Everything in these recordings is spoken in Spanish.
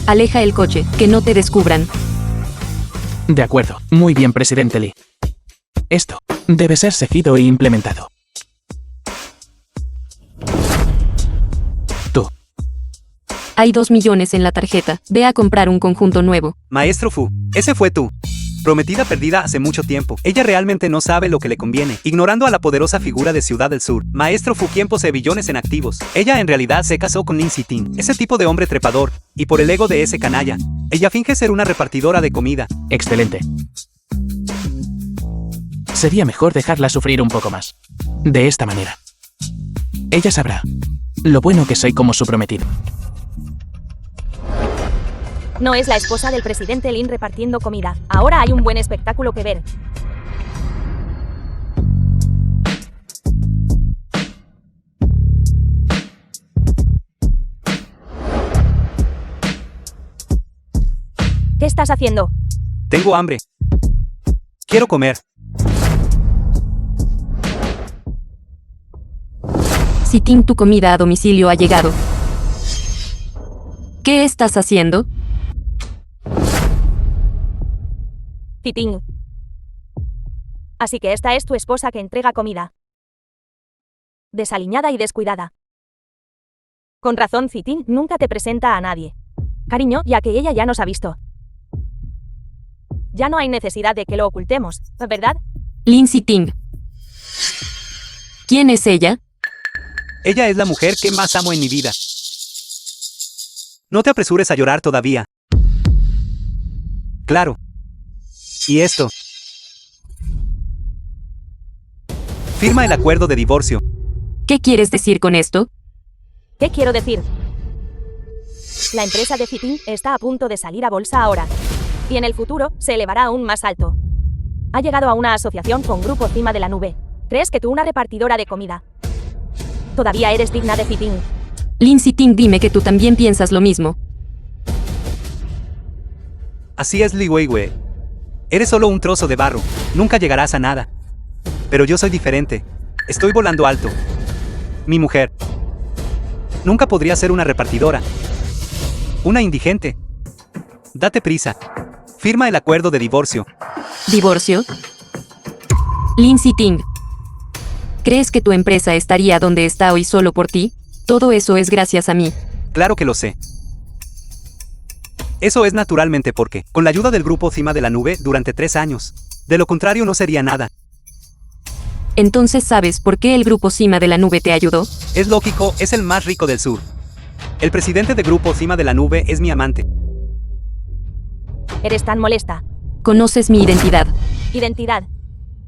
Aleja el coche, que no te descubran. De acuerdo. Muy bien, presidente Lee. Esto debe ser seguido e implementado. Tú. Hay 2 millones en la tarjeta. Ve a comprar un conjunto nuevo. Maestro Fu, ese fue tú. Prometida perdida hace mucho tiempo. Ella realmente no sabe lo que le conviene, ignorando a la poderosa figura de Ciudad del Sur. Maestro Fu, quien posee billones en activos. Ella en realidad se casó con Lin Siting, ese tipo de hombre trepador, y por el ego de ese canalla, ella finge ser una repartidora de comida. Excelente. Sería mejor dejarla sufrir un poco más. De esta manera. Ella sabrá lo bueno que soy como su prometido. No es la esposa del presidente Lin repartiendo comida. Ahora hay un buen espectáculo que ver. ¿Qué estás haciendo? Tengo hambre. Quiero comer. Siting, tu comida a domicilio ha llegado. ¿Qué estás haciendo? Siting. Así que esta es tu esposa que entrega comida. Desaliñada y descuidada. Con razón, Siting nunca te presenta a nadie. Cariño, ya que ella ya nos ha visto. Ya no hay necesidad de que lo ocultemos, ¿verdad? Lin Siting. ¿Quién es ella? Ella es la mujer que más amo en mi vida. No te apresures a llorar todavía. Claro. ¿Y esto? Firma el acuerdo de divorcio. ¿Qué quieres decir con esto? ¿Qué quiero decir? La empresa de Siting está a punto de salir a bolsa ahora. Y en el futuro, se elevará aún más alto. Ha llegado a una asociación con Grupo Cima de la Nube. ¿Crees que tú, una repartidora de comida, todavía eres digna de Siting? Lin Siting, dime que tú también piensas lo mismo. Así es, Li Weiwei. Eres solo un trozo de barro. Nunca llegarás a nada. Pero yo soy diferente. Estoy volando alto. Mi mujer nunca podría ser una repartidora. Una indigente. Date prisa. Firma el acuerdo de divorcio. ¿Divorcio? Lin Siting. ¿Crees que tu empresa estaría donde está hoy solo por ti? Todo eso es gracias a mí. Claro que lo sé. Eso es naturalmente porque, con la ayuda del Grupo Cima de la Nube durante 3 años. De lo contrario no sería nada. Entonces, ¿sabes por qué el Grupo Cima de la Nube te ayudó? Es lógico, es el más rico del sur. El presidente de Grupo Cima de la Nube es mi amante. Eres tan molesta. Conoces mi identidad. Identidad.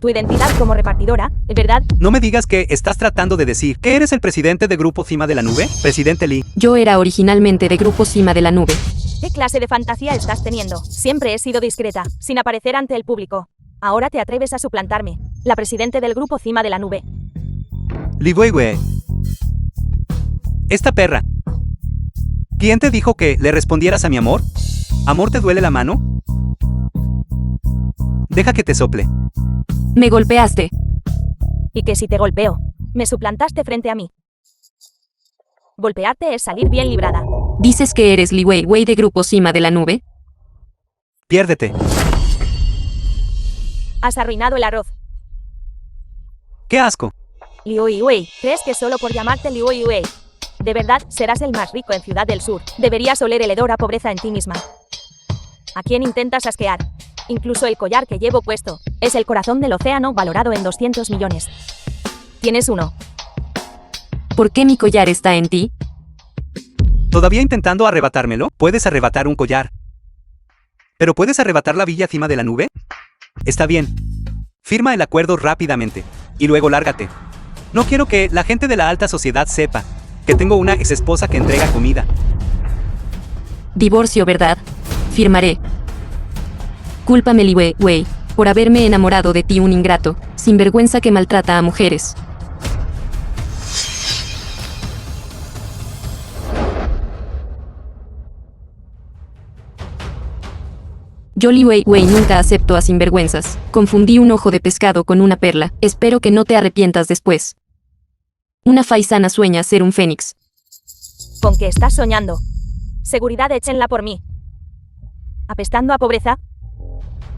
Tu identidad como repartidora, ¿verdad? No me digas que estás tratando de decir que eres el presidente de Grupo Cima de la Nube, presidente Lee. Yo era originalmente de Grupo Cima de la Nube. ¿Qué clase de fantasía estás teniendo? Siempre he sido discreta, sin aparecer ante el público. Ahora te atreves a suplantarme, la presidente del Grupo Cima de la Nube. Li Weiwei. Esta perra. ¿Quién te dijo que le respondieras a mi amor? ¿Amor te duele la mano? Deja que te sople. Me golpeaste. ¿Y que si te golpeo? Me suplantaste frente a mí. Golpearte es salir bien librada. ¿Dices que eres Li Weiwei de Grupo Cima de la Nube? Piérdete. Has arruinado el arroz. ¡Qué asco! Liu Weiwei, ¿crees que solo por llamarte Liu Weiwei, de verdad serás el más rico en Ciudad del Sur? Deberías oler el hedor a pobreza en ti misma. ¿A quién intentas asquear? Incluso el collar que llevo puesto es el corazón del océano valorado en 200 millones. Tienes uno. ¿Por qué mi collar está en ti? ¿Todavía intentando arrebatármelo? Puedes arrebatar un collar. ¿Pero puedes arrebatar la villa Cima de la Nube? Está bien. Firma el acuerdo rápidamente. Y luego lárgate. No quiero que la gente de la alta sociedad sepa que tengo una ex esposa que entrega comida. Divorcio, ¿verdad? Firmaré. Cúlpame, Li Weiwei, por haberme enamorado de ti, un ingrato, sinvergüenza que maltrata a mujeres. Yo, Li Weiwei, nunca acepto a sinvergüenzas. Confundí un ojo de pescado con una perla. Espero que no te arrepientas después. Una faisana sueña ser un fénix. ¿Con qué estás soñando? Seguridad, échenla por mí. ¿Apestando a pobreza?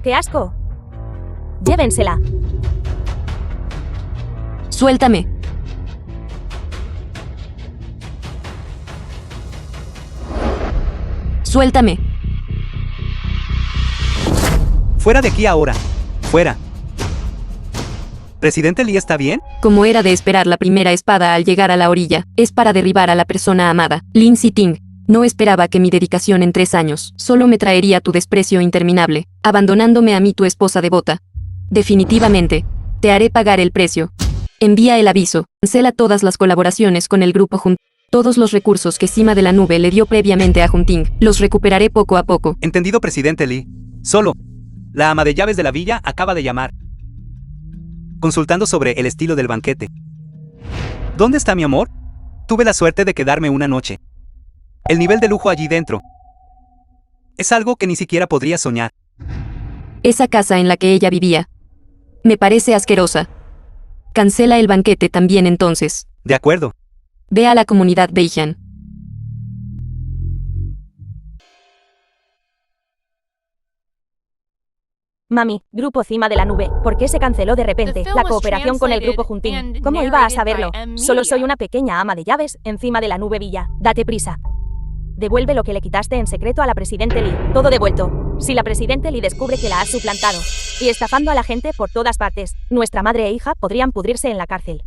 ¡Qué asco! Llévensela. Suéltame. Suéltame. Fuera de aquí ahora. Fuera. ¿Presidente Lee está bien? Como era de esperar, la primera espada al llegar a la orilla es para derribar a la persona amada. Lin Siting. No esperaba que mi dedicación en 3 años solo me traería tu desprecio interminable, abandonándome a mí, tu esposa devota. Definitivamente, te haré pagar el precio. Envía el aviso. Cancela todas las colaboraciones con el grupo Junting. Todos los recursos que Cima de la Nube le dio previamente a Junting, los recuperaré poco a poco. Entendido, presidente Lee. Solo. La ama de llaves de la villa acaba de llamar, consultando sobre el estilo del banquete. ¿Dónde está mi amor? Tuve la suerte de quedarme una noche. El nivel de lujo allí dentro es algo que ni siquiera podría soñar. Esa casa en la que ella vivía me parece asquerosa. Cancela el banquete también entonces. De acuerdo. Ve a la comunidad Beijian. Mami, Grupo Cima de la Nube, ¿por qué se canceló de repente la cooperación con el Grupo Junting? ¿Cómo iba a saberlo? Solo soy una pequeña ama de llaves encima de la nube villa. Date prisa. Devuelve lo que le quitaste en secreto a la Presidente Lee. Todo devuelto. Si la Presidente Lee descubre que la has suplantado y estafando a la gente por todas partes, nuestra madre e hija podrían pudrirse en la cárcel.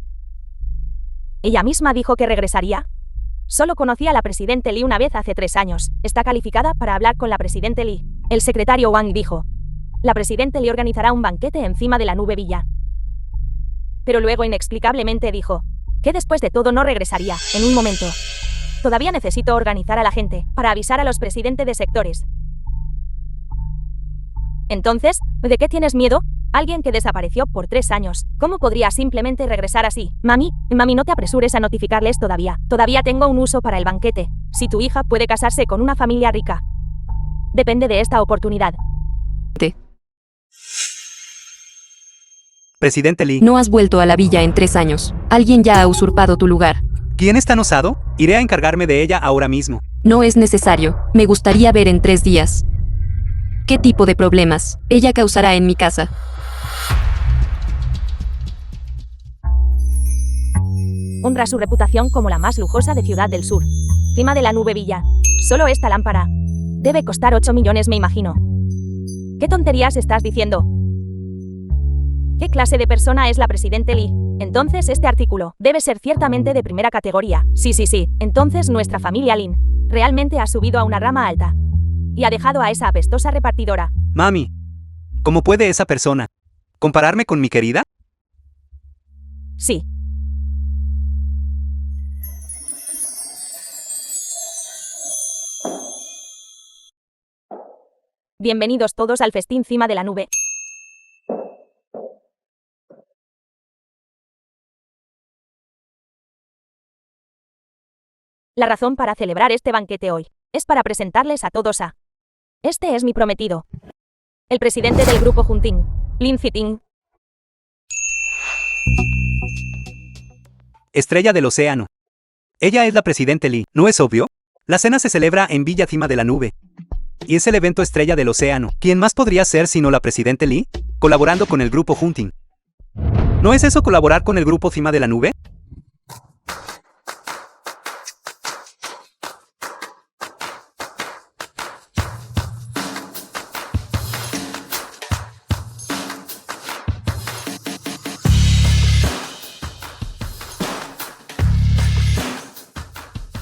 Ella misma dijo que regresaría. Solo conocí a la Presidente Lee una vez hace 3 años. Está calificada para hablar con la Presidente Lee. El secretario Wang dijo: la Presidente Lee organizará un banquete encima de la nube villa. Pero luego inexplicablemente dijo que después de todo no regresaría, en un momento. Todavía necesito organizar a la gente, para avisar a los presidentes de sectores. Entonces, ¿de qué tienes miedo? Alguien que desapareció por 3 años. ¿Cómo podría simplemente regresar así? Mami, no te apresures a notificarles todavía. Todavía tengo un uso para el banquete. Si tu hija puede casarse con una familia rica. Depende de esta oportunidad. Presidente Lee. No has vuelto a la villa en 3 años. Alguien ya ha usurpado tu lugar. ¿Quién es tan osado? Iré a encargarme de ella ahora mismo. No es necesario. Me gustaría ver en 3 días qué tipo de problemas ella causará en mi casa. Honra su reputación como la más lujosa de Ciudad del Sur. Cima de la Nube Villa. Solo esta lámpara debe costar 8 millones, me imagino. ¿Qué tonterías estás diciendo? ¿Qué clase de persona es la Presidente Lee? Entonces este artículo debe ser ciertamente de primera categoría. Sí. Entonces nuestra familia Lin realmente ha subido a una rama alta. Y ha dejado a esa apestosa repartidora. Mami, ¿cómo puede esa persona compararme con mi querida? Sí. Bienvenidos todos al festín Cima de la Nube. La razón para celebrar este banquete hoy es para presentarles a todos a... Este es mi prometido. El presidente del grupo Junting, Lin Siting. Estrella del océano. Ella es la Presidente Lee, ¿no es obvio? La cena se celebra en Villa Cima de la Nube. Y es el evento Estrella del océano. ¿Quién más podría ser sino la Presidente Lee? Colaborando con el grupo Junting. ¿No es eso colaborar con el grupo Cima de la Nube?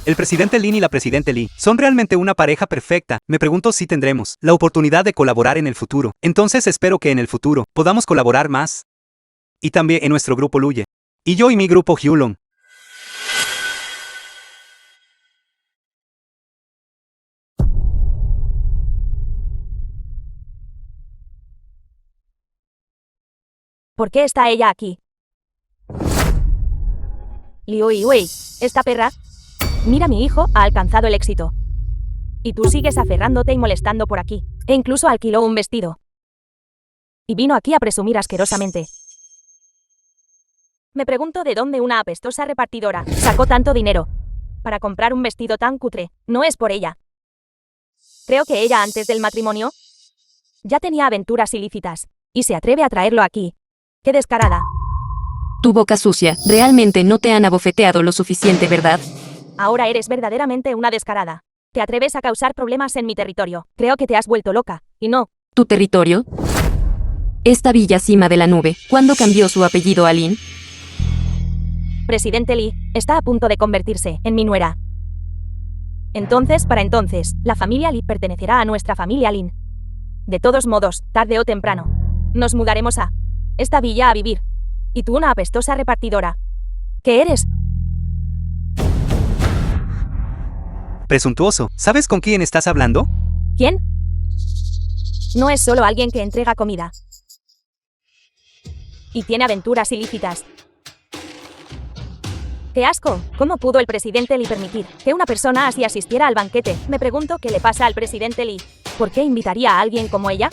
El presidente Lin y la Presidente Lee son realmente una pareja perfecta. Me pregunto si tendremos la oportunidad de colaborar en el futuro. Entonces espero que en el futuro podamos colaborar más. Y también en nuestro grupo Luye. Y yo y mi grupo Hyulong. ¿Por qué está ella aquí? Liu Wei, esta perra. Mira, mi hijo ha alcanzado el éxito. Y tú sigues aferrándote y molestando por aquí. E incluso alquiló un vestido. Y vino aquí a presumir asquerosamente. Me pregunto de dónde una apestosa repartidora sacó tanto dinero para comprar un vestido tan cutre. No es por ella. Creo que ella antes del matrimonio ya tenía aventuras ilícitas. Y se atreve a traerlo aquí. ¡Qué descarada! Tu boca sucia, realmente no te han abofeteado lo suficiente, ¿verdad? Ahora eres verdaderamente una descarada. Te atreves a causar problemas en mi territorio. Creo que te has vuelto loca. Y no. ¿Tu territorio? Esta villa cima de la nube, ¿cuándo cambió su apellido a Lin? Presidente Lee está a punto de convertirse en mi nuera. Entonces, para entonces, la familia Lee pertenecerá a nuestra familia Lin. De todos modos, tarde o temprano, nos mudaremos a esta villa a vivir. Y tú una apestosa repartidora. ¿Qué eres? Presuntuoso, ¿sabes con quién estás hablando? ¿Quién? No es solo alguien que entrega comida. Y tiene aventuras ilícitas. ¡Qué asco! ¿Cómo pudo el presidente Lee permitir que una persona así asistiera al banquete? Me pregunto qué le pasa al presidente Lee. ¿Por qué invitaría a alguien como ella?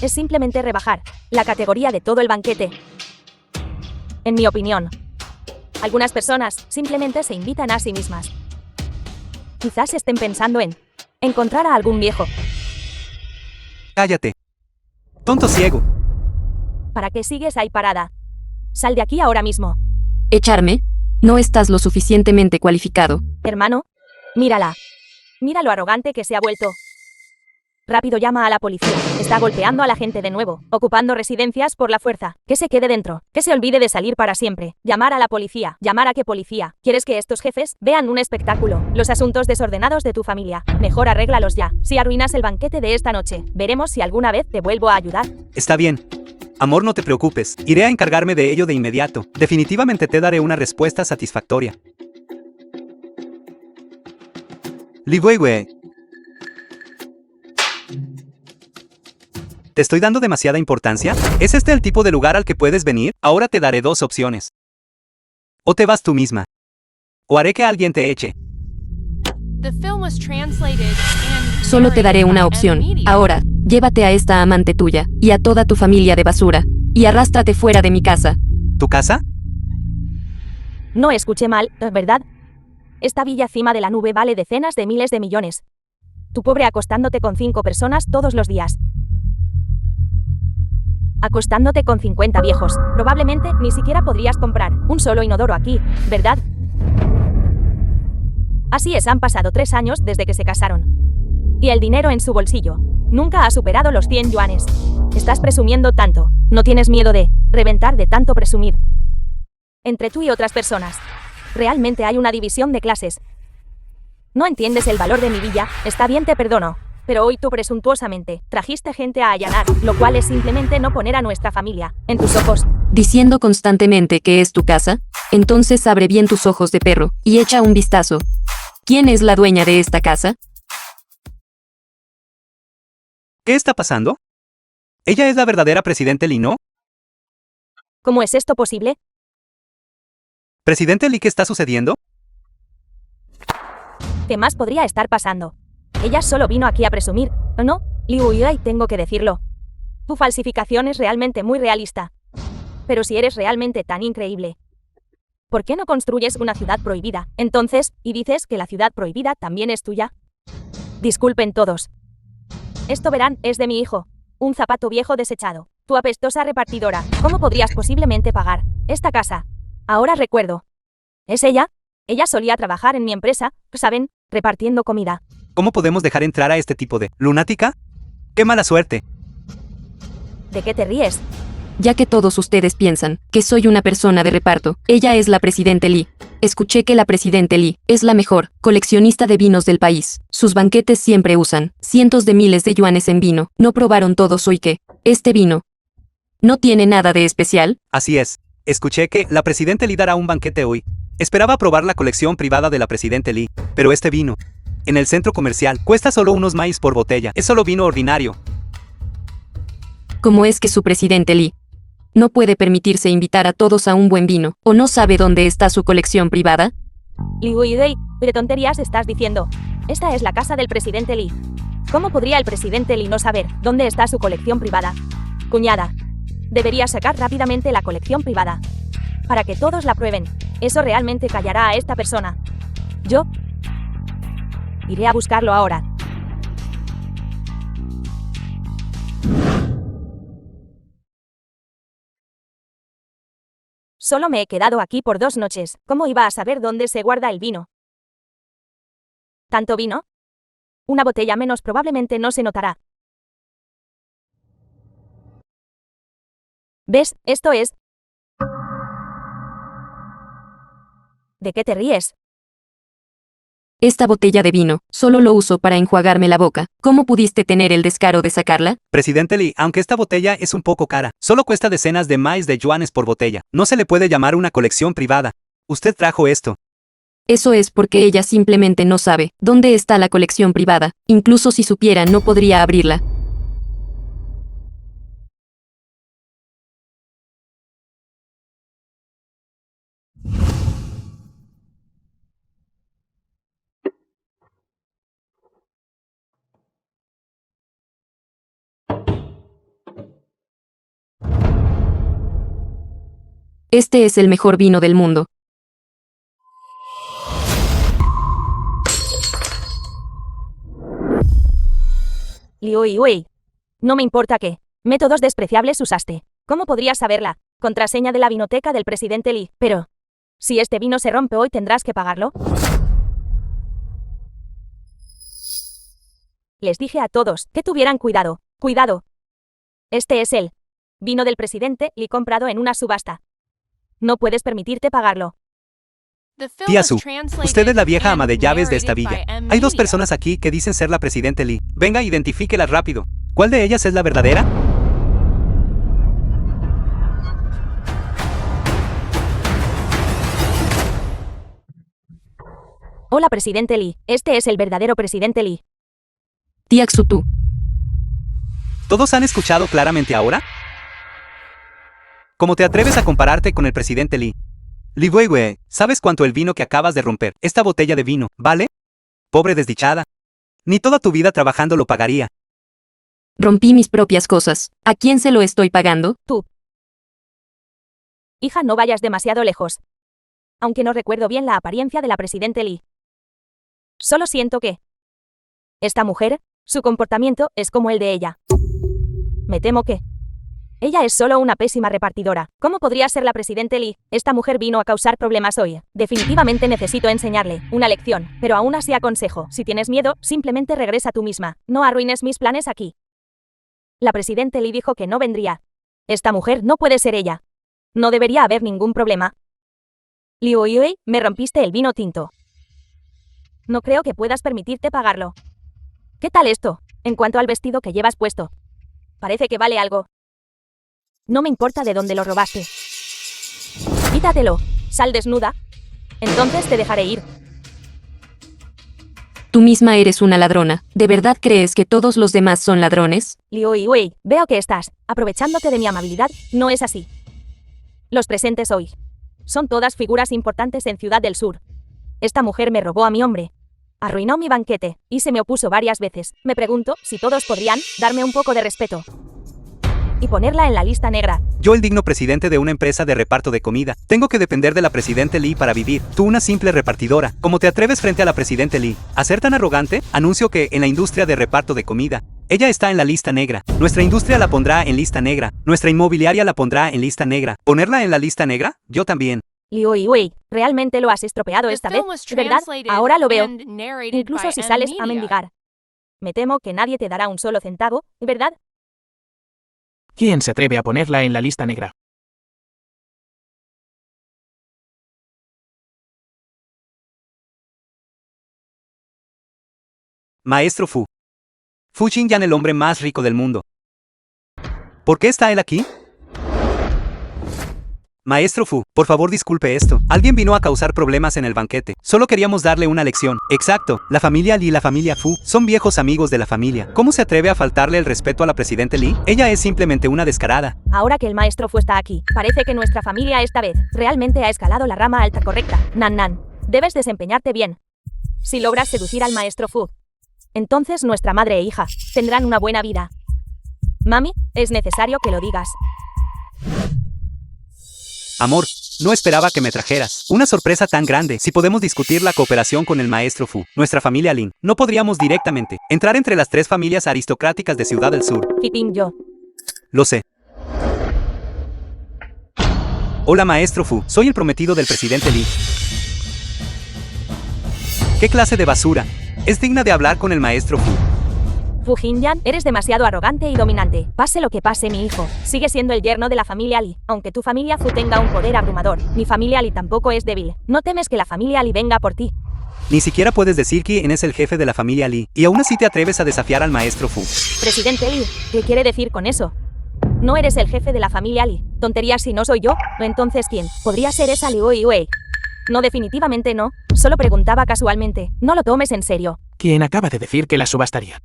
Es simplemente rebajar la categoría de todo el banquete. En mi opinión, algunas personas simplemente se invitan a sí mismas. Quizás estén pensando en encontrar a algún viejo. Cállate. Tonto ciego. ¿Para qué sigues ahí parada? Sal de aquí ahora mismo. ¿Echarme? No estás lo suficientemente cualificado. Hermano, mírala. Mira lo arrogante que se ha vuelto. Rápido llama a la policía. Está golpeando a la gente de nuevo, ocupando residencias por la fuerza. Que se quede dentro. Que se olvide de salir para siempre. Llamar a la policía. ¿Llamar a qué policía? ¿Quieres que estos jefes vean un espectáculo? Los asuntos desordenados de tu familia. Mejor arréglalos ya. Si arruinas el banquete de esta noche, veremos si alguna vez te vuelvo a ayudar. Está bien. Amor, no te preocupes. Iré a encargarme de ello de inmediato. Definitivamente te daré una respuesta satisfactoria. Li Weiwei. ¿Te estoy dando demasiada importancia? ¿Es este el tipo de lugar al que puedes venir? Ahora te daré dos opciones. O te vas tú misma. O haré que alguien te eche. Solo te daré una opción. Ahora, llévate a esta amante tuya, y a toda tu familia de basura, y arrástrate fuera de mi casa. ¿Tu casa? No escuché mal, ¿verdad? Esta villa cima de la nube vale decenas de miles de millones. Tu pobre acostándote con 5 personas todos los días. Acostándote con 50 viejos. Probablemente ni siquiera podrías comprar un solo inodoro aquí, ¿verdad? Así es, han pasado 3 años desde que se casaron. Y el dinero en su bolsillo nunca ha superado los 100 yuanes. Estás presumiendo tanto. No tienes miedo de reventar de tanto presumir. Entre tú y otras personas, realmente hay una división de clases. No entiendes el valor de mi villa. Está bien, te perdono. Pero hoy tú presuntuosamente trajiste gente a allanar, lo cual es simplemente no poner a nuestra familia en tus ojos. Diciendo constantemente que es tu casa, entonces abre bien tus ojos de perro, y echa un vistazo. ¿Quién es la dueña de esta casa? ¿Qué está pasando? ¿Ella es la verdadera presidente Lee, no? ¿Cómo es esto posible? ¿Presidente Lee, qué está sucediendo? ¿Qué más podría estar pasando? Ella solo vino aquí a presumir, ¿no? Liu Yai, tengo que decirlo. Tu falsificación es realmente muy realista. Pero si eres realmente tan increíble, ¿por qué no construyes una ciudad prohibida? Entonces, y dices que la ciudad prohibida también es tuya. Disculpen todos. Esto verán, es de mi hijo. Un zapato viejo desechado. Tu apestosa repartidora. ¿Cómo podrías posiblemente pagar esta casa? Ahora recuerdo. ¿Es ella? Ella solía trabajar en mi empresa, ¿saben? Repartiendo comida. ¿Cómo podemos dejar entrar a este tipo de lunática? ¡Qué mala suerte! ¿De qué te ríes? Ya que todos ustedes piensan que soy una persona de reparto, ella es la presidente Lee. Escuché que la presidente Lee es la mejor coleccionista de vinos del país. Sus banquetes siempre usan cientos de miles de yuanes en vino. ¿No probaron todos hoy que este vino no tiene nada de especial? Así es. Escuché que la presidente Lee dará un banquete hoy. Esperaba probar la colección privada de la presidente Lee, pero este vino en el centro comercial cuesta solo unos maíz por botella. Es solo vino ordinario. ¿Cómo es que su presidente Lee no puede permitirse invitar a todos a un buen vino, o no sabe dónde está su colección privada? Liu Yidei, ¿qué tonterías estás diciendo? Esta es la casa del presidente Lee. ¿Cómo podría el presidente Lee no saber dónde está su colección privada? Cuñada, deberías sacar rápidamente la colección privada para que todos la prueben. Eso realmente callará a esta persona. Yo iré a buscarlo ahora. Solo me he quedado aquí por 2 noches. ¿Cómo iba a saber dónde se guarda el vino? ¿Tanto vino? Una botella menos probablemente no se notará. ¿Ves? Esto es... ¿De qué te ríes? Esta botella de vino, solo lo uso para enjuagarme la boca. ¿Cómo pudiste tener el descaro de sacarla? Presidente Lee, aunque esta botella es un poco cara, solo cuesta decenas de miles de yuanes por botella. No se le puede llamar una colección privada. Usted trajo esto. Eso es porque ella simplemente no sabe dónde está la colección privada. Incluso si supiera, no podría abrirla. Este es el mejor vino del mundo. Liu Wei. No me importa qué métodos despreciables usaste. ¿Cómo podrías saberla? Contraseña de la vinoteca del presidente Lee. Pero, si este vino se rompe hoy, ¿tendrás que pagarlo? Les dije a todos que tuvieran cuidado. ¡Cuidado! Este es el vino del presidente Lee comprado en una subasta. No puedes permitirte pagarlo. Tía Su, usted es la vieja ama de llaves de esta villa. Hay 2 personas aquí que dicen ser la presidente Lee. Venga, identifíquelas rápido. ¿Cuál de ellas es la verdadera? Hola, presidente Lee. Este es el verdadero presidente Lee. Tiaxutu. ¿Todos han escuchado claramente ahora? ¿Cómo te atreves a compararte con el presidente Lee? Li Weiwei, ¿sabes cuánto el vino que acabas de romper, esta botella de vino, vale? Pobre desdichada. Ni toda tu vida trabajando lo pagaría. Rompí mis propias cosas. ¿A quién se lo estoy pagando? Tú. Hija, no vayas demasiado lejos. Aunque no recuerdo bien la apariencia de la presidente Lee. Solo siento que esta mujer, su comportamiento es como el de ella. Me temo que ella es solo una pésima repartidora. ¿Cómo podría ser la presidente Lee? Esta mujer vino a causar problemas hoy. Definitivamente necesito enseñarle una lección, pero aún así aconsejo, si tienes miedo, simplemente regresa tú misma. No arruines mis planes aquí. La presidente Lee dijo que no vendría. Esta mujer no puede ser ella. No debería haber ningún problema. Liu Yui, me rompiste el vino tinto. No creo que puedas permitirte pagarlo. ¿Qué tal esto? En cuanto al vestido que llevas puesto. Parece que vale algo. No me importa de dónde lo robaste. Quítatelo. Sal desnuda. Entonces te dejaré ir. Tú misma eres una ladrona. ¿De verdad crees que todos los demás son ladrones? Liu Yui, veo que estás aprovechándote de mi amabilidad. No es así. Los presentes hoy son todas figuras importantes en Ciudad del Sur. Esta mujer me robó a mi hombre. Arruinó mi banquete y se me opuso varias veces. Me pregunto si todos podrían darme un poco de respeto y ponerla en la lista negra. Yo, el digno presidente de una empresa de reparto de comida, tengo que depender de la presidente Lee para vivir. Tú, una simple repartidora. ¿Cómo te atreves frente a la presidente Lee a ser tan arrogante? Anuncio que en la industria de reparto de comida, ella está en la lista negra. Nuestra industria la pondrá en lista negra. Nuestra inmobiliaria la pondrá en lista negra. ¿Ponerla en la lista negra? Yo también. Liu Yui, realmente lo has estropeado esta vez, ¿verdad? Ahora lo veo. Incluso si sales a mendigar. Me temo que nadie te dará un solo centavo, ¿verdad? ¿Quién se atreve a ponerla en la lista negra? Maestro Fu. Fu Xingyan, el hombre más rico del mundo. ¿Por qué está él aquí? Maestro Fu, por favor disculpe esto. Alguien vino a causar problemas en el banquete. Solo queríamos darle una lección. Exacto, la familia Lee y la familia Fu son viejos amigos de la familia. ¿Cómo se atreve a faltarle el respeto a la presidente Lee? Ella es simplemente una descarada. Ahora que el maestro Fu está aquí, parece que nuestra familia esta vez realmente ha escalado la rama alta correcta. Nan, debes desempeñarte bien. Si logras seducir al maestro Fu, entonces nuestra madre e hija tendrán una buena vida. Mami, es necesario que lo digas. Amor, no esperaba que me trajeras una sorpresa tan grande. Si podemos discutir la cooperación con el maestro Fu, nuestra familia Lin, no podríamos directamente entrar entre las 3 familias aristocráticas de Ciudad del Sur. Fiping yo. Lo sé. Hola maestro Fu, soy el prometido del presidente Lee. ¿Qué clase de basura? Es digna de hablar con el maestro Fu. Fu Jinyan, eres demasiado arrogante y dominante. Pase lo que pase, mi hijo sigue siendo el yerno de la familia Lee. Aunque tu familia Fu tenga un poder abrumador, mi familia Lee tampoco es débil. ¿No temes que la familia Lee venga por ti? Ni siquiera puedes decir quién es el jefe de la familia Lee, y aún así te atreves a desafiar al maestro Fu. Presidente Lee, ¿qué quiere decir con eso? No eres el jefe de la familia Lee. Tonterías si no soy yo. Entonces, ¿quién? ¿Podría ser esa Liu Wei? No, definitivamente no. Solo preguntaba casualmente. No lo tomes en serio. Quien acaba de decir que la subastaría.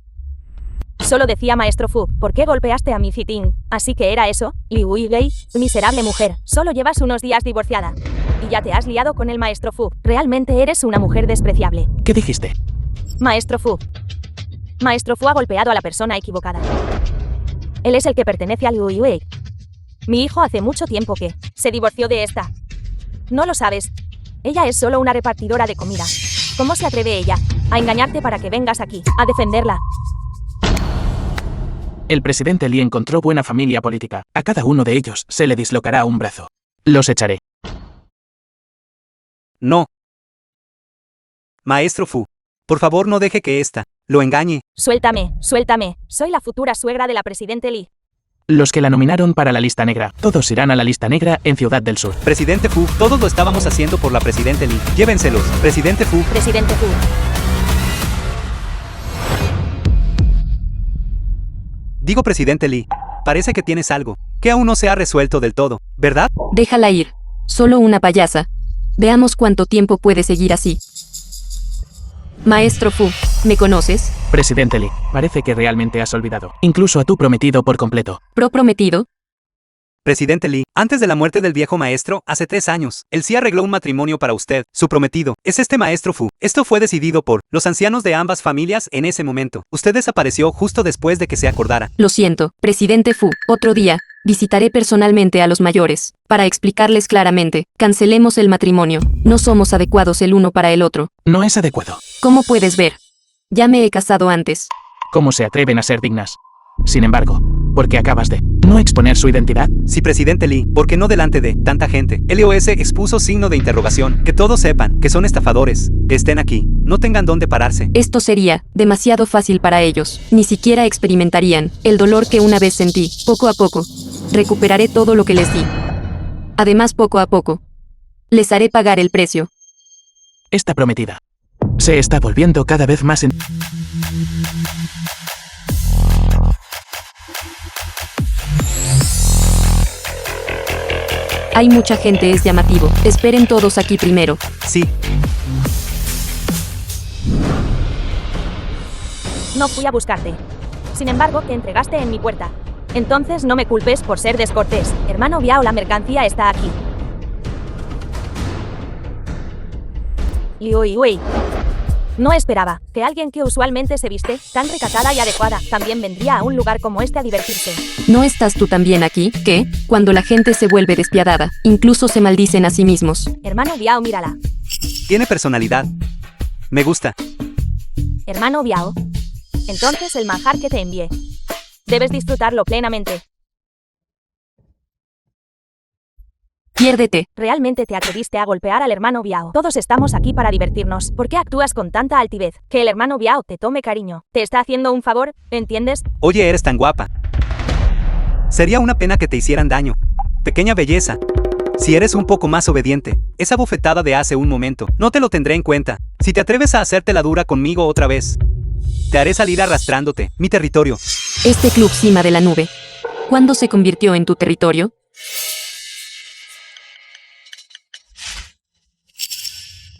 Solo decía maestro Fu, ¿por qué golpeaste a mi Ziting? Así que era eso, Liu Wei, miserable mujer. Solo llevas unos días divorciada. Y ya te has liado con el maestro Fu. Realmente eres una mujer despreciable. ¿Qué dijiste? Maestro Fu. Maestro Fu ha golpeado a la persona equivocada. Él es el que pertenece a Liu Wei. Mi hijo hace mucho tiempo que se divorció de esta. No lo sabes. Ella es solo una repartidora de comida. ¿Cómo se atreve ella a engañarte para que vengas aquí a defenderla? El presidente Lee encontró buena familia política. A cada uno de ellos se le dislocará un brazo. Los echaré. No. Maestro Fu, por favor no deje que esta lo engañe. Suéltame, suéltame. Soy la futura suegra de la presidente Lee. Los que la nominaron para la lista negra. Todos irán a la lista negra en Ciudad del Sur. Presidente Fu, todos lo estábamos haciendo por la presidente Lee. Llévenselos. Presidente Fu. Presidente Fu. Digo presidente Lee, parece que tienes algo que aún no se ha resuelto del todo, ¿verdad? Déjala ir. Solo una payasa. Veamos cuánto tiempo puede seguir así. Maestro Fu, ¿me conoces? Presidente Lee, parece que realmente has olvidado. Incluso a tu prometido por completo. ¿Prometido? Presidente Lee, antes de la muerte del viejo maestro, hace 3 años, él sí arregló un matrimonio para usted, su prometido. Es este maestro Fu. Esto fue decidido por los ancianos de ambas familias en ese momento. Usted desapareció justo después de que se acordara. Lo siento, presidente Fu. Otro día, visitaré personalmente a los mayores, para explicarles claramente. Cancelemos el matrimonio. No somos adecuados el uno para el otro. No es adecuado. ¿Cómo puedes ver? Ya me he casado antes. ¿Cómo se atreven a ser dignas? Sin embargo, ¿por qué acabas de no exponer su identidad? Sí, presidente Lee, ¿por qué no delante de tanta gente? LOS expuso signo de interrogación. Que todos sepan que son estafadores. Que estén aquí. No tengan dónde pararse. Esto sería demasiado fácil para ellos. Ni siquiera experimentarían el dolor que una vez sentí. Poco a poco, recuperaré todo lo que les di. Además, poco a poco, les haré pagar el precio. Esta prometida se está volviendo cada vez más Hay mucha gente, es llamativo. Esperen todos aquí primero. Sí. No fui a buscarte. Sin embargo, te entregaste en mi puerta. Entonces no me culpes por ser descortés. Hermano Biao, la mercancía está aquí. Liu Wei. No esperaba que alguien que usualmente se viste tan recatada y adecuada también vendría a un lugar como este a divertirse. ¿No estás tú también aquí? ¿Qué? Cuando la gente se vuelve despiadada, incluso se maldicen a sí mismos. Hermano Biao, mírala. Tiene personalidad. Me gusta. Hermano Biao. Entonces el manjar que te envié. Debes disfrutarlo plenamente. Piérdete. Realmente te atreviste a golpear al hermano Biao. Todos estamos aquí para divertirnos. ¿Por qué actúas con tanta altivez? Que el hermano Biao te tome cariño. ¿Te está haciendo un favor? ¿Entiendes? Oye, eres tan guapa. Sería una pena que te hicieran daño. Pequeña belleza. Si eres un poco más obediente, esa bofetada de hace un momento, no te lo tendré en cuenta. Si te atreves a hacerte la dura conmigo otra vez, te haré salir arrastrándote. Mi territorio. Este club cima de la nube. ¿Cuándo se convirtió en tu territorio?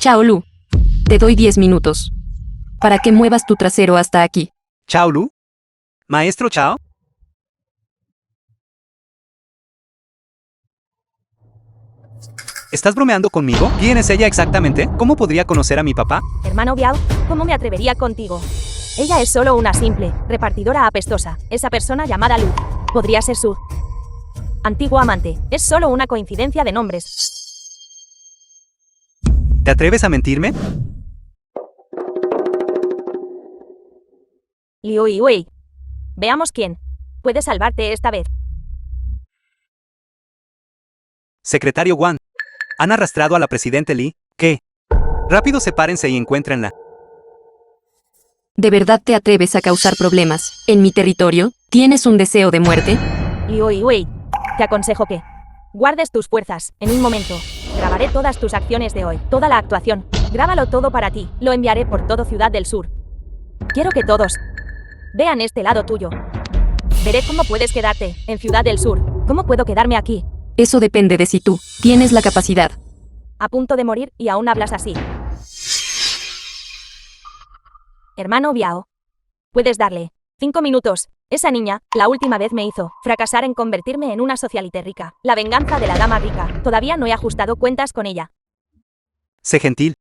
Chao Lu. Te doy 10 minutos. Para que muevas tu trasero hasta aquí. ¿Chao, Lu? ¿Maestro Chao? ¿Estás bromeando conmigo? ¿Quién es ella exactamente? ¿Cómo podría conocer a mi papá? Hermano Biao, ¿cómo me atrevería contigo? Ella es solo una simple repartidora apestosa. Esa persona llamada Lu podría ser su antiguo amante. Es solo una coincidencia de nombres. ¿Te atreves a mentirme? Liu Wei. Veamos quién puede salvarte esta vez. Secretario Wang. ¿Han arrastrado a la presidente Lee? ¿Qué? Rápido sepárense y encuéntrenla. ¿De verdad te atreves a causar problemas en mi territorio? ¿Tienes un deseo de muerte? Liu Wei, te aconsejo que guardes tus fuerzas. En un momento, grabaré todas tus acciones de hoy, toda la actuación. Grábalo todo para ti. Lo enviaré por todo Ciudad del Sur. Quiero que todos vean este lado tuyo. Veré cómo puedes quedarte en Ciudad del Sur. ¿Cómo puedo quedarme aquí? Eso depende de si tú tienes la capacidad. A punto de morir y aún hablas así. Hermano Biao. Puedes darle 5 minutos. Esa niña, la última vez me hizo fracasar en convertirme en una socialite rica. La venganza de la dama rica. Todavía no he ajustado cuentas con ella. Sé gentil.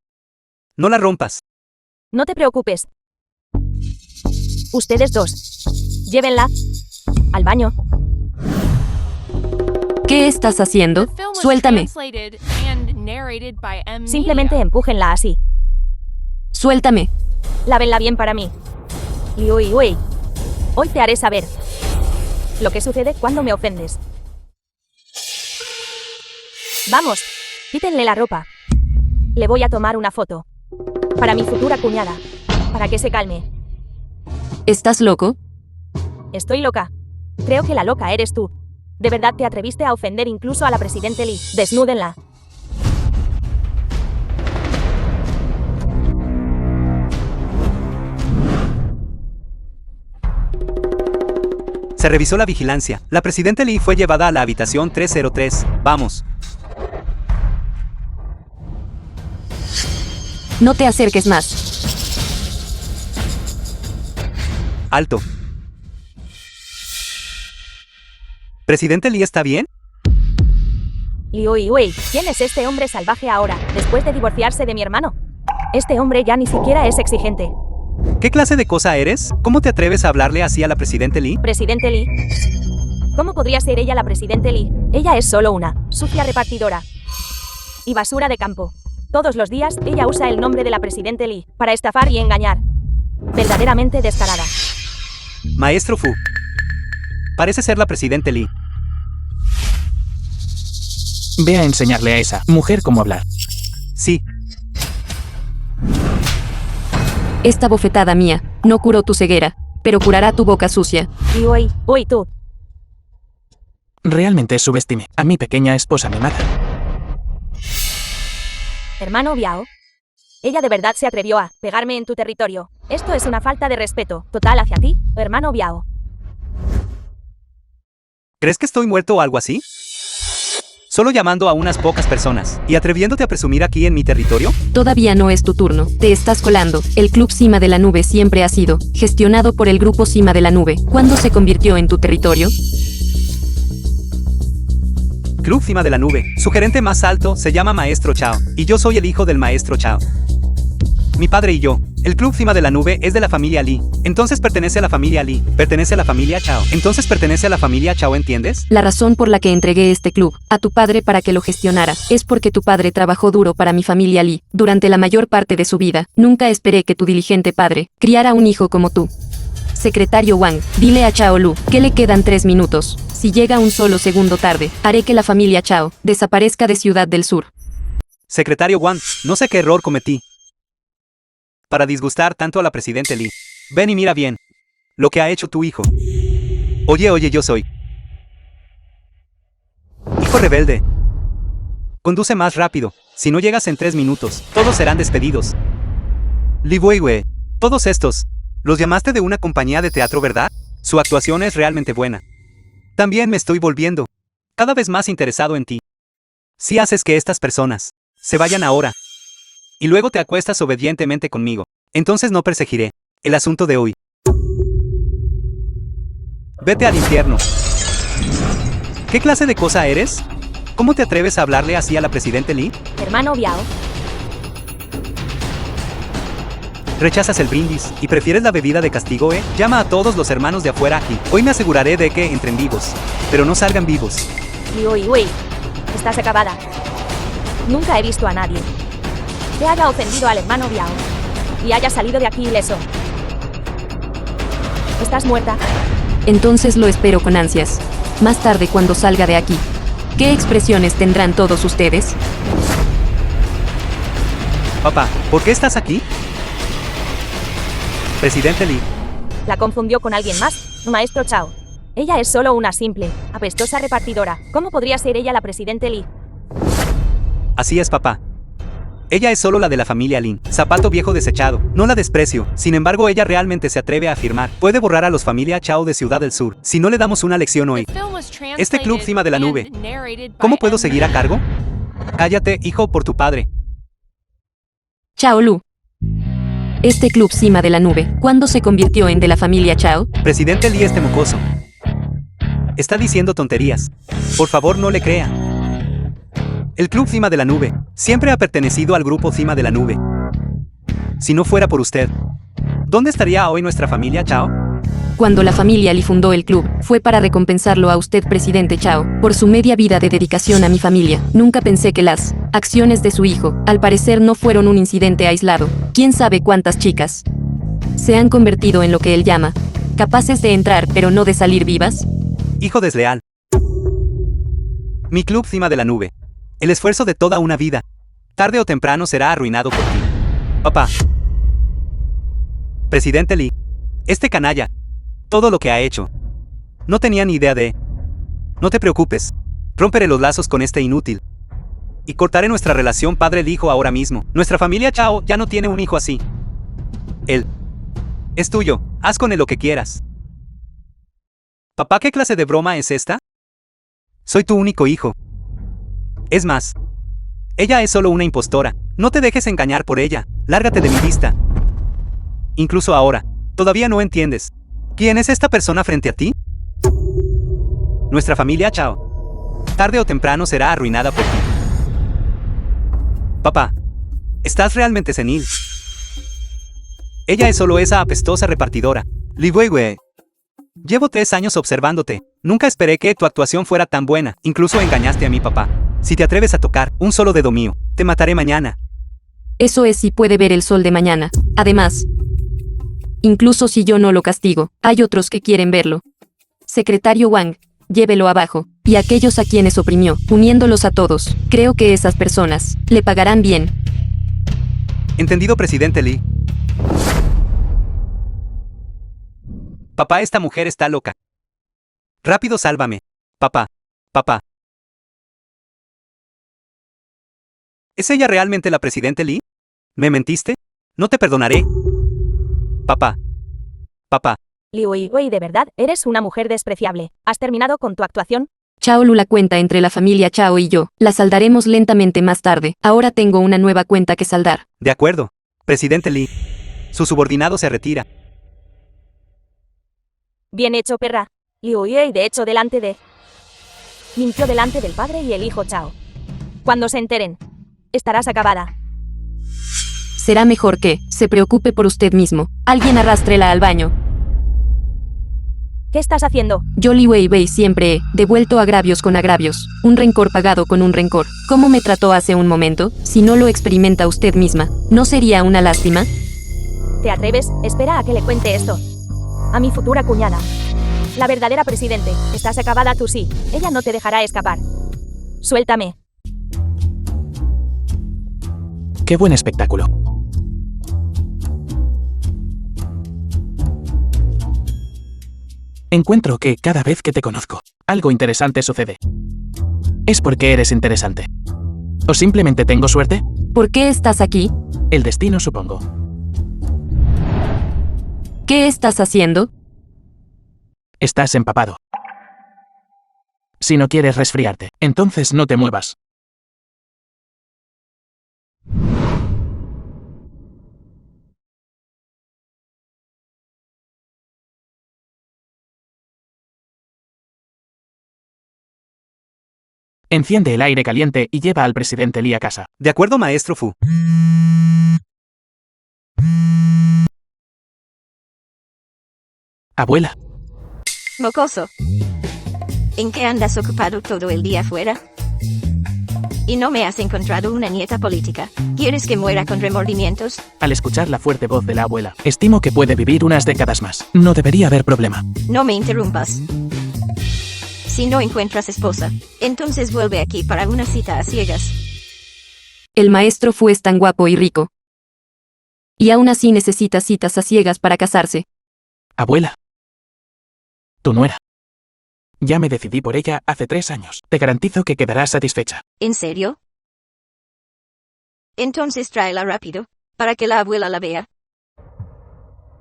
No la rompas. No te preocupes. Ustedes dos. Llévenla al baño. ¿Qué estás haciendo? Suéltame. Simplemente empújenla así. Suéltame. Lávenla bien para mí. Liu Wei. Hoy te haré saber lo que sucede cuando me ofendes. Vamos, quítenle la ropa. Le voy a tomar una foto. Para mi futura cuñada. Para que se calme. ¿Estás loco? Estoy loca. Creo que la loca eres tú. ¿De verdad te atreviste a ofender incluso a la presidente Lee? Desnúdenla. Se revisó la vigilancia. La presidente Lee fue llevada a la habitación 303. Vamos. No te acerques más. Alto. ¿Presidente Lee está bien? Liu Wei, ¿quién es este hombre salvaje ahora, después de divorciarse de mi hermano? Este hombre ya ni siquiera es exigente. ¿Qué clase de cosa eres? ¿Cómo te atreves a hablarle así a la presidente Lee? ¿Presidente Lee? ¿Cómo podría ser ella la presidente Lee? Ella es solo una sucia repartidora y basura de campo. Todos los días, ella usa el nombre de la presidente Lee para estafar y engañar. Verdaderamente descarada. Maestro Fu. Parece ser la presidente Lee. Ve a enseñarle a esa mujer cómo hablar. Sí. Esta bofetada mía no curó tu ceguera, pero curará tu boca sucia. Liu Wei, tú. Realmente subestimé a mi pequeña esposa mimada. Hermano Biao. Ella de verdad se atrevió a pegarme en tu territorio. Esto es una falta de respeto total hacia ti, hermano Biao. ¿Crees que estoy muerto o algo así? Solo llamando a unas pocas personas y atreviéndote a presumir aquí en mi territorio. Todavía no es tu turno, te estás colando. El Club Cima de la Nube siempre ha sido gestionado por el Grupo Cima de la Nube. ¿Cuándo se convirtió en tu territorio? Club Cima de la Nube. Su gerente más alto se llama Maestro Chao, y yo soy el hijo del Maestro Chao. Mi padre y yo. El Club Cima de la Nube es de la familia Lee. Entonces pertenece a la familia Lee. Pertenece a la familia Chao. Entonces pertenece a la familia Chao, ¿entiendes? La razón por la que entregué este club a tu padre para que lo gestionara es porque tu padre trabajó duro para mi familia Lee durante la mayor parte de su vida. Nunca esperé que tu diligente padre criara un hijo como tú. Secretario Wang, dile a Chao Lu que le quedan 3 minutos. Si llega un solo segundo tarde, haré que la familia Chao desaparezca de Ciudad del Sur. Secretario Wang, no sé qué error cometí para disgustar tanto a la presidente Lee. Ven y mira bien lo que ha hecho tu hijo. Oye, yo soy hijo rebelde. Conduce más rápido. Si no llegas en 3 minutos, todos serán despedidos. Liu Wei, todos estos, los llamaste de una compañía de teatro, ¿verdad? Su actuación es realmente buena. También me estoy volviendo cada vez más interesado en ti. Si haces que estas personas se vayan ahora y luego te acuestas obedientemente conmigo, entonces no perseguiré el asunto de hoy. Vete al infierno. ¿Qué clase de cosa eres? ¿Cómo te atreves a hablarle así a la presidente Lee? Hermano Biao. Rechazas el brindis y prefieres la bebida de castigo, ¿eh? Llama a todos los hermanos de afuera aquí. Hoy me aseguraré de que entren vivos, pero no salgan vivos. Liu Wei, estás acabada. Nunca he visto a nadie que haya ofendido al hermano Biao y haya salido de aquí ileso. ¿Estás muerta? Entonces lo espero con ansias. Más tarde cuando salga de aquí. ¿Qué expresiones tendrán todos ustedes? Papá, ¿por qué estás aquí? Presidente Lee. La confundió con alguien más, Maestro Chao. Ella es solo una simple, apestosa repartidora. ¿Cómo podría ser ella la Presidente Lee? Así es, papá. Ella es solo la de la familia Lin. Zapato viejo desechado. No la desprecio. Sin embargo, ella realmente se atreve a afirmar. Puede borrar a los familia Chao de Ciudad del Sur. Si no le damos una lección hoy. Este club cima de la nube. ¿Cómo puedo seguir a cargo? Cállate, hijo, por tu padre. Chao Lu. Este club cima de la nube, ¿cuándo se convirtió en de la familia Chao? Presidente Lee, este mocoso está diciendo tonterías. Por favor, no le crea. El club cima de la nube siempre ha pertenecido al grupo cima de la nube. Si no fuera por usted, ¿dónde estaría hoy nuestra familia Chao? Cuando la familia Lee fundó el club, fue para recompensarlo a usted, presidente Chao, por su media vida de dedicación a mi familia. Nunca pensé que las acciones de su hijo, al parecer, no fueron un incidente aislado. ¿Quién sabe cuántas chicas se han convertido en lo que él llama capaces de entrar pero no de salir vivas? Hijo desleal. Mi club cima de la nube. El esfuerzo de toda una vida. Tarde o temprano será arruinado por ti. Papá. Presidente Lee. Este canalla. Todo lo que ha hecho. No tenía ni idea de... No te preocupes. Romperé los lazos con este inútil. Y cortaré nuestra relación padre-hijo ahora mismo. Nuestra familia Chao ya no tiene un hijo así. Él. Es tuyo. Haz con él lo que quieras. Papá, ¿qué clase de broma es esta? Soy tu único hijo. Es más, ella es solo una impostora. No te dejes engañar por ella. Lárgate de mi vista. Incluso ahora, todavía no entiendes. ¿Quién es esta persona frente a ti? Nuestra familia Chao. Tarde o temprano será arruinada por ti. Papá, estás realmente senil. Ella es solo esa apestosa repartidora. Li Weiwei. Llevo 3 años observándote. Nunca esperé que tu actuación fuera tan buena. Incluso engañaste a mi papá. Si te atreves a tocar un solo dedo mío, te mataré mañana. Eso es si puede ver el sol de mañana. Además, incluso si yo no lo castigo, hay otros que quieren verlo. Secretario Wang, llévelo abajo. Y aquellos a quienes oprimió, uniéndolos a todos. Creo que esas personas le pagarán bien. Entendido, presidente Lee. Papá, esta mujer está loca. Rápido, sálvame. Papá. Papá. ¿Es ella realmente la presidente Lee? ¿Me mentiste? No te perdonaré. Papá. Papá. Liu Weiwei, de verdad, eres una mujer despreciable. ¿Has terminado con tu actuación? Chao Lu, la cuenta entre la familia Chao y yo, la saldaremos lentamente más tarde. Ahora tengo una nueva cuenta que saldar. De acuerdo. Presidente Lee. Su subordinado se retira. Bien hecho, perra. Liu Weiwei, de hecho, mintió delante del padre y el hijo Chao. Cuando se enteren, estarás acabada. Será mejor que se preocupe por usted mismo. Alguien arrástrela al baño. ¿Qué estás haciendo? Yo, Li Weiwei, siempre he devuelto agravios con agravios, un rencor pagado con un rencor. ¿Cómo me trató hace un momento? Si no lo experimenta usted misma, ¿no sería una lástima? ¿Te atreves? Espera a que le cuente esto. A mi futura cuñada. La verdadera presidente. Estás acabada tú, sí. Ella no te dejará escapar. Suéltame. ¡Qué buen espectáculo! Encuentro que, cada vez que te conozco, algo interesante sucede. ¿Es porque eres interesante? ¿O simplemente tengo suerte? ¿Por qué estás aquí? El destino, supongo. ¿Qué estás haciendo? Estás empapado. Si no quieres resfriarte, entonces no te muevas. Enciende el aire caliente y lleva al presidente Lee a casa. De acuerdo, maestro Fu. Abuela. Mocoso. ¿En qué andas ocupado todo el día fuera? Y no me has encontrado una nieta política. ¿Quieres que muera con remordimientos? Al escuchar la fuerte voz de la abuela, estimo que puede vivir unas décadas más. No debería haber problema. No me interrumpas. Si no encuentras esposa, entonces vuelve aquí para una cita a ciegas. El maestro Fu es tan guapo y rico. Y aún así necesita citas a ciegas para casarse. Abuela. Tu nuera. Ya me decidí por ella hace 3 años. Te garantizo que quedarás satisfecha. ¿En serio? Entonces tráela rápido, para que la abuela la vea.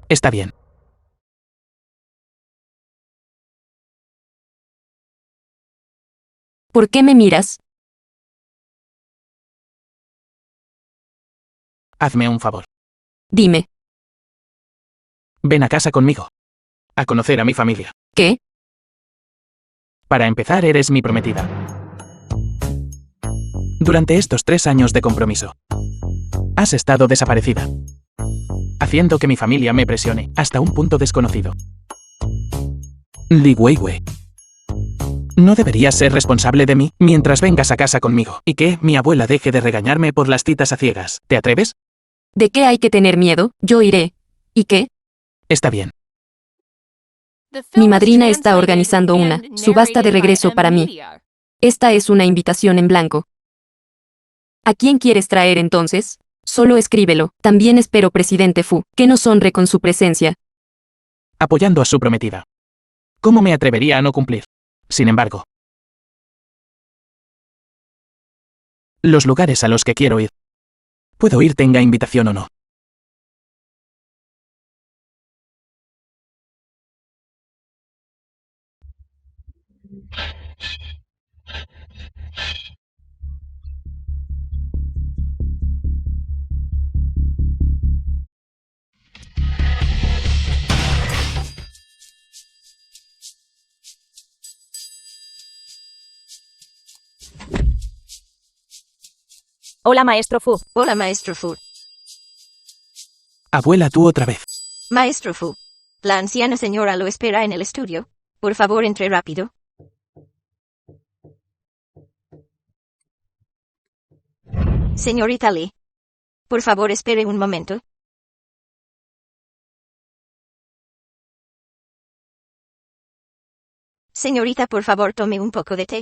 Está bien. ¿Por qué me miras? Hazme un favor. Dime, Ven a casa conmigo. A conocer a mi familia. ¿qué? Para empezar, eres mi prometida. Durante estos 3 años de compromiso, has estado desaparecida, haciendo que mi familia me presione hasta un punto desconocido. Li Weiwei, no deberías ser responsable de mí mientras vengas a casa conmigo y que mi abuela deje de regañarme por las citas a ciegas. ¿Te atreves? ¿De qué hay que tener miedo? Yo iré. ¿Y qué? Está bien. Mi madrina está organizando una subasta de regreso para mí. Esta es una invitación en blanco. ¿A quién quieres traer entonces? Solo escríbelo. También espero, presidente Fu, que nos honre con su presencia. Apoyando a su prometida. ¿Cómo me atrevería a no cumplir? Sin embargo, los lugares a los que quiero ir. Puedo ir tenga invitación o no. Hola, maestro Fu. Hola, maestro Fu. Abuela, tú otra vez. Maestro Fu. La anciana señora lo espera en el estudio. Por favor, entre rápido. Señorita Lee. Por favor, espere un momento. Señorita, por favor, tome un poco de té.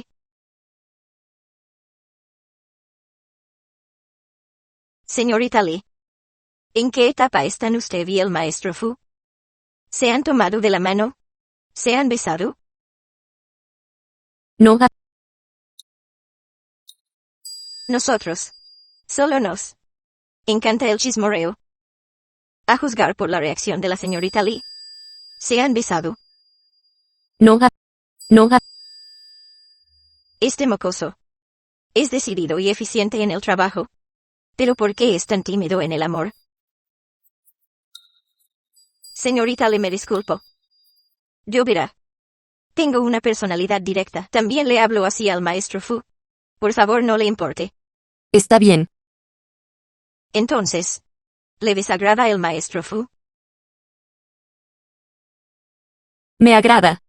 Señorita Lee. ¿En qué etapa están usted y el maestro Fu? ¿Se han tomado de la mano? ¿Se han besado? No, Nosotros. Solo nos. Encanta el chismorreo. A juzgar por la reacción de la señorita Lee. ¿Se han besado? no. Este mocoso. Es decidido y eficiente en el trabajo. ¿Pero por qué es tan tímido en el amor? Señorita Lee, me disculpo. Yo verá. Tengo una personalidad directa. También le hablo así al maestro Fu. Por favor, no le importe. Está bien. Entonces, ¿le desagrada el maestro Fu? Me agrada.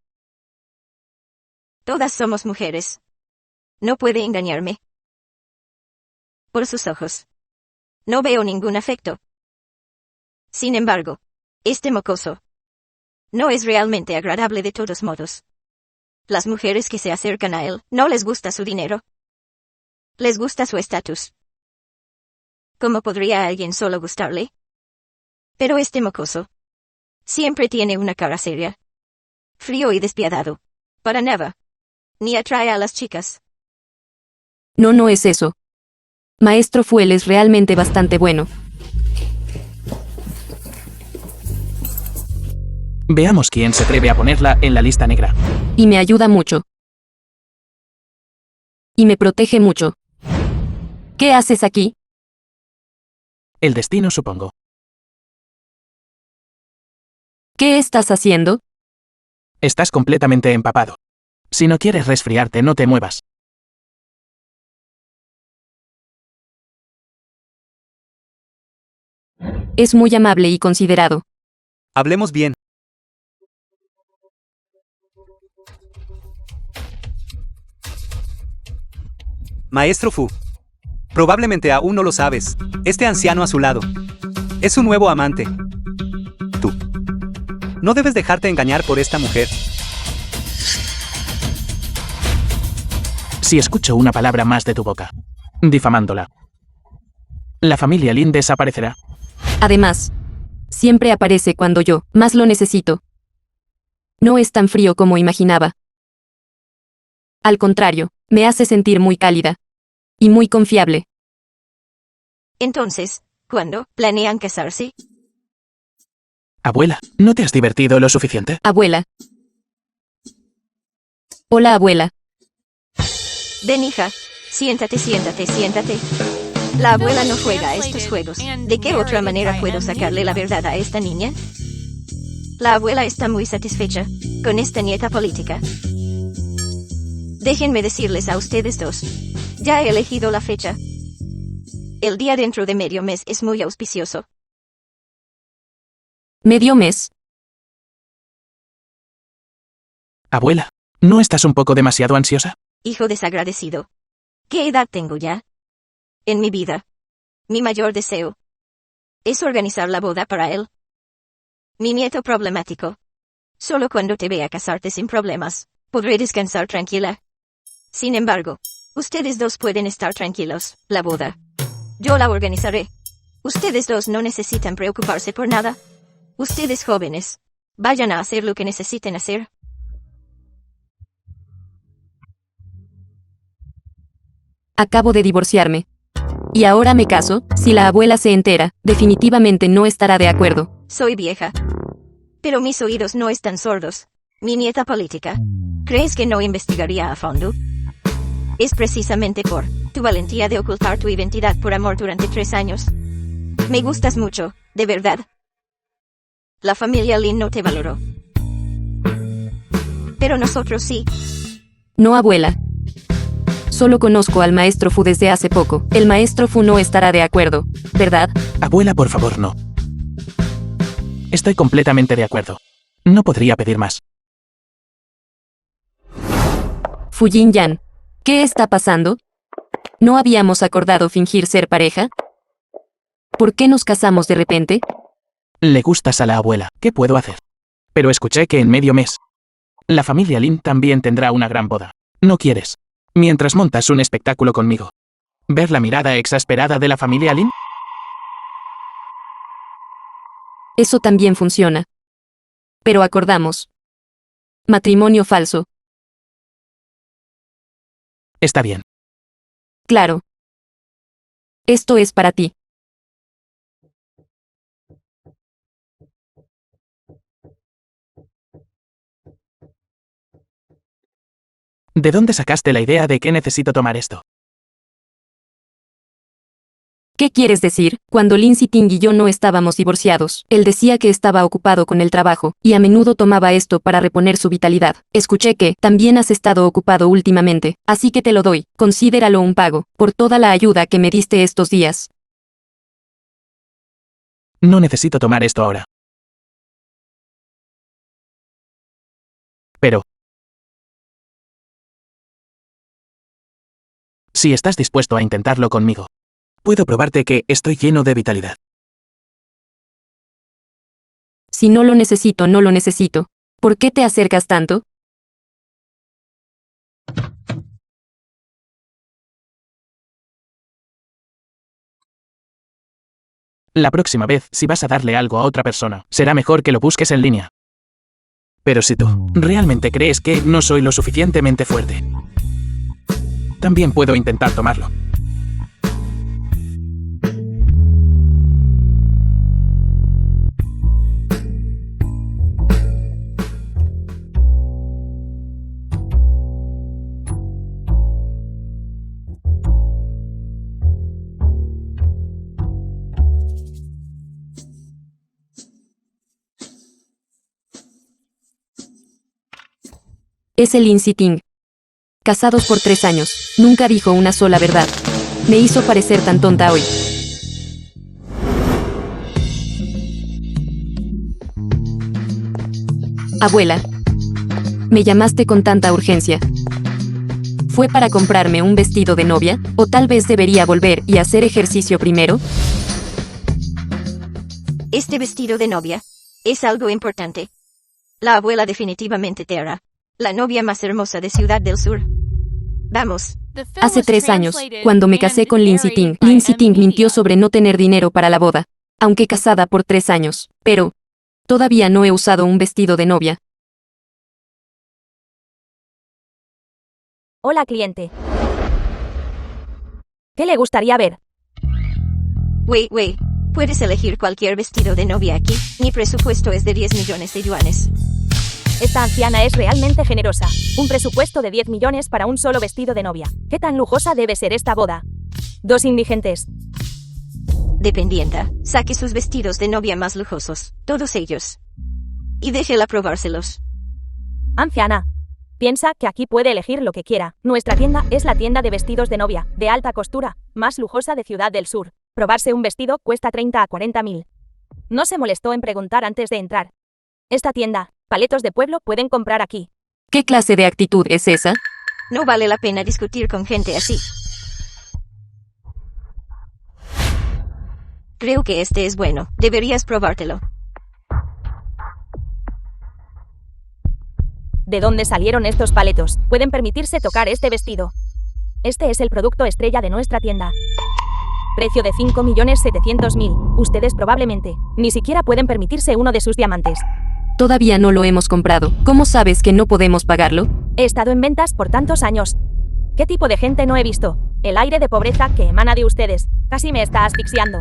Todas somos mujeres. No puede engañarme. Por sus ojos. No veo ningún afecto. Sin embargo, este mocoso no es realmente agradable de todos modos. Las mujeres que se acercan a él no les gusta su dinero. Les gusta su estatus. ¿Cómo podría alguien solo gustarle? Pero este mocoso siempre tiene una cara seria, frío y despiadado. Para nada. Ni atrae a las chicas. No es eso. Maestro Fu, él es realmente bastante bueno. Veamos quién se atreve a ponerla en la lista negra. Y me ayuda mucho. Y me protege mucho. ¿Qué haces aquí? El destino, supongo. ¿Qué estás haciendo? Estás completamente empapado. Si no quieres resfriarte, no te muevas. Es muy amable y considerado. Hablemos bien. Maestro Fu. Probablemente aún no lo sabes. Este anciano a su lado es su nuevo amante. Tú no debes dejarte engañar por esta mujer. si escucho una palabra más de tu boca, difamándola, la familia Lin desaparecerá. Además, siempre aparece cuando yo más lo necesito. No es tan frío como imaginaba. Al contrario, me hace sentir muy cálida. Y muy confiable. Entonces, ¿cuándo planean casarse? Abuela, ¿no te has divertido lo suficiente? Abuela. Hola, abuela. Ven, hija. Siéntate, siéntate, siéntate. La abuela no juega a estos juegos. ¿De qué otra manera puedo sacarle la verdad a esta niña? La abuela está muy satisfecha con esta nieta política. Déjenme decirles a ustedes dos. Ya he elegido la fecha. El día dentro de medio mes es muy auspicioso. ¿Medio mes? Abuela, ¿no estás un poco demasiado ansiosa? Hijo desagradecido. ¿Qué edad tengo ya? En mi vida, mi mayor deseo es organizar la boda para él. Mi nieto problemático. Solo cuando te vea casarte sin problemas, podré descansar tranquila. Sin embargo, ustedes dos pueden estar tranquilos. La boda, yo la organizaré. Ustedes dos no necesitan preocuparse por nada. Ustedes jóvenes, vayan a hacer lo que necesiten hacer. Acabo de divorciarme. Y ahora me caso. Si la abuela se entera, definitivamente no estará de acuerdo. Soy vieja. Pero mis oídos no están sordos. Mi nieta política. ¿Crees que no investigaría a fondo? Es precisamente por tu valentía de ocultar tu identidad por amor durante 3 años. Me gustas mucho, de verdad. La familia Lin no te valoró. Pero nosotros sí. No, abuela. Solo conozco al maestro Fu desde hace poco. El maestro Fu no estará de acuerdo, ¿verdad? Abuela, por favor, no. Estoy completamente de acuerdo. No podría pedir más. Fu Yin-yan, ¿qué está pasando? ¿No habíamos acordado fingir ser pareja? ¿Por qué nos casamos de repente? Le gustas a la abuela, ¿qué puedo hacer? Pero escuché que en medio mes, la familia Lin también tendrá una gran boda. ¿No quieres? Mientras montas un espectáculo conmigo, ¿ver la mirada exasperada de la familia Lin? Eso también funciona. Pero acordamos. Matrimonio falso. Está bien. Claro. Esto es para ti. ¿De dónde sacaste la idea de que necesito tomar esto? ¿Qué quieres decir? Cuando Lin Siting y yo no estábamos divorciados, él decía que estaba ocupado con el trabajo, y a menudo tomaba esto para reponer su vitalidad. Escuché que también has estado ocupado últimamente, así que te lo doy, considéralo un pago, por toda la ayuda que me diste estos días. No necesito tomar esto ahora. Pero si estás dispuesto a intentarlo conmigo, puedo probarte que estoy lleno de vitalidad. Si no lo necesito, no lo necesito. ¿Por qué te acercas tanto? La próxima vez, si vas a darle algo a otra persona, será mejor que lo busques en línea. Pero si tú realmente crees que no soy lo suficientemente fuerte, también puedo intentar tomarlo. Es el Lin Siting. Casados por 3 años, nunca dijo una sola verdad. Me hizo parecer tan tonta hoy. Abuela. Me llamaste con tanta urgencia. ¿Fue para comprarme un vestido de novia? ¿O tal vez debería volver y hacer ejercicio primero? Este vestido de novia es algo importante. La abuela definitivamente te hará la novia más hermosa de Ciudad del Sur. Vamos. Hace 3 años, cuando me casé con Lindsay Ting mintió sobre no tener dinero para la boda, aunque casada por 3 años, pero todavía no he usado un vestido de novia. Hola, cliente. ¿Qué le gustaría ver? Wait. Puedes elegir cualquier vestido de novia aquí. Mi presupuesto es de 10 millones de yuanes. Esta anciana es realmente generosa. Un presupuesto de 10 millones para un solo vestido de novia. ¿Qué tan lujosa debe ser esta boda? 2 indigentes. Dependienta, saque sus vestidos de novia más lujosos, todos ellos. Y déjela probárselos. Anciana. Piensa que aquí puede elegir lo que quiera. Nuestra tienda es la tienda de vestidos de novia, de alta costura, más lujosa de Ciudad del Sur. Probarse un vestido cuesta 30 a 40 mil. No se molestó en preguntar antes de entrar. Esta tienda, paletos de pueblo pueden comprar aquí. ¿Qué clase de actitud es esa? No vale la pena discutir con gente así. Creo que este es bueno. Deberías probártelo. ¿De dónde salieron estos paletos? Pueden permitirse tocar este vestido. Este es el producto estrella de nuestra tienda. Precio de 5.700.000. Ustedes probablemente ni siquiera pueden permitirse uno de sus diamantes. Todavía no lo hemos comprado. ¿Cómo sabes que no podemos pagarlo? He estado en ventas por tantos años. ¿Qué tipo de gente no he visto? El aire de pobreza que emana de ustedes casi me está asfixiando.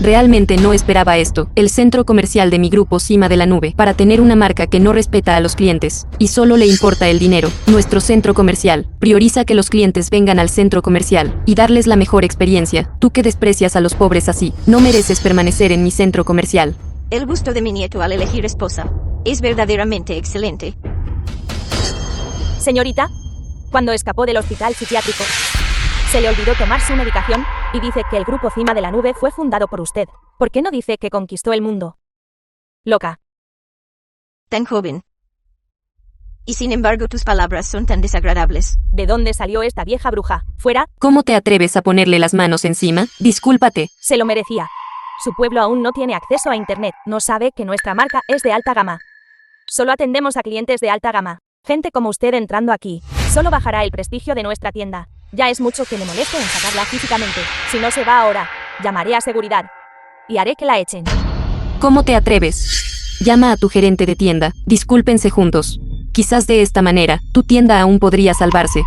Realmente no esperaba esto. El centro comercial de mi grupo cima de la nube, para tener una marca que no respeta a los clientes, y solo le importa el dinero. Nuestro centro comercial prioriza que los clientes vengan al centro comercial, y darles la mejor experiencia. Tú que desprecias a los pobres así, no mereces permanecer en mi centro comercial. El gusto de mi nieto al elegir esposa es verdaderamente excelente. Señorita, cuando escapó del hospital psiquiátrico, se le olvidó tomar su medicación, y dice que el grupo Cima de la Nube fue fundado por usted. ¿Por qué no dice que conquistó el mundo? Loca. Tan joven. Y sin embargo tus palabras son tan desagradables. ¿De dónde salió esta vieja bruja? ¿Fuera? ¿Cómo te atreves a ponerle las manos encima? Discúlpate. Se lo merecía. Su pueblo aún no tiene acceso a Internet. No sabe que nuestra marca es de alta gama. Solo atendemos a clientes de alta gama. Gente como usted entrando aquí solo bajará el prestigio de nuestra tienda. Ya es mucho que le moleste en sacarla físicamente. Si no se va ahora, llamaré a seguridad. Y haré que la echen. ¿Cómo te atreves? Llama a tu gerente de tienda. Discúlpense juntos. Quizás de esta manera, tu tienda aún podría salvarse.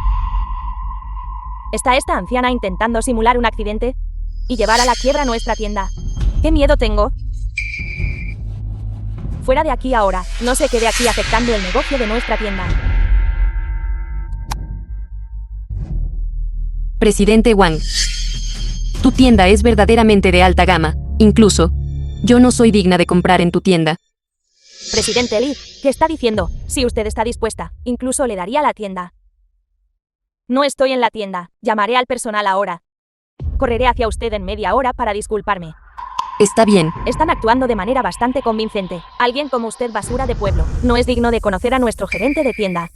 ¿Está esta anciana intentando simular un accidente? Y llevar a la quiebra nuestra tienda. ¿Qué miedo tengo? Fuera de aquí ahora. No se quede aquí afectando el negocio de nuestra tienda. Presidente Wang. Tu tienda es verdaderamente de alta gama. Incluso, yo no soy digna de comprar en tu tienda. Presidente Lee, ¿qué está diciendo? Si usted está dispuesta, incluso le daría la tienda. No estoy en la tienda. Llamaré al personal ahora. Correré hacia usted en media hora para disculparme. Está bien. Están actuando de manera bastante convincente. Alguien como usted, basura de pueblo, no es digno de conocer a nuestro gerente de tienda.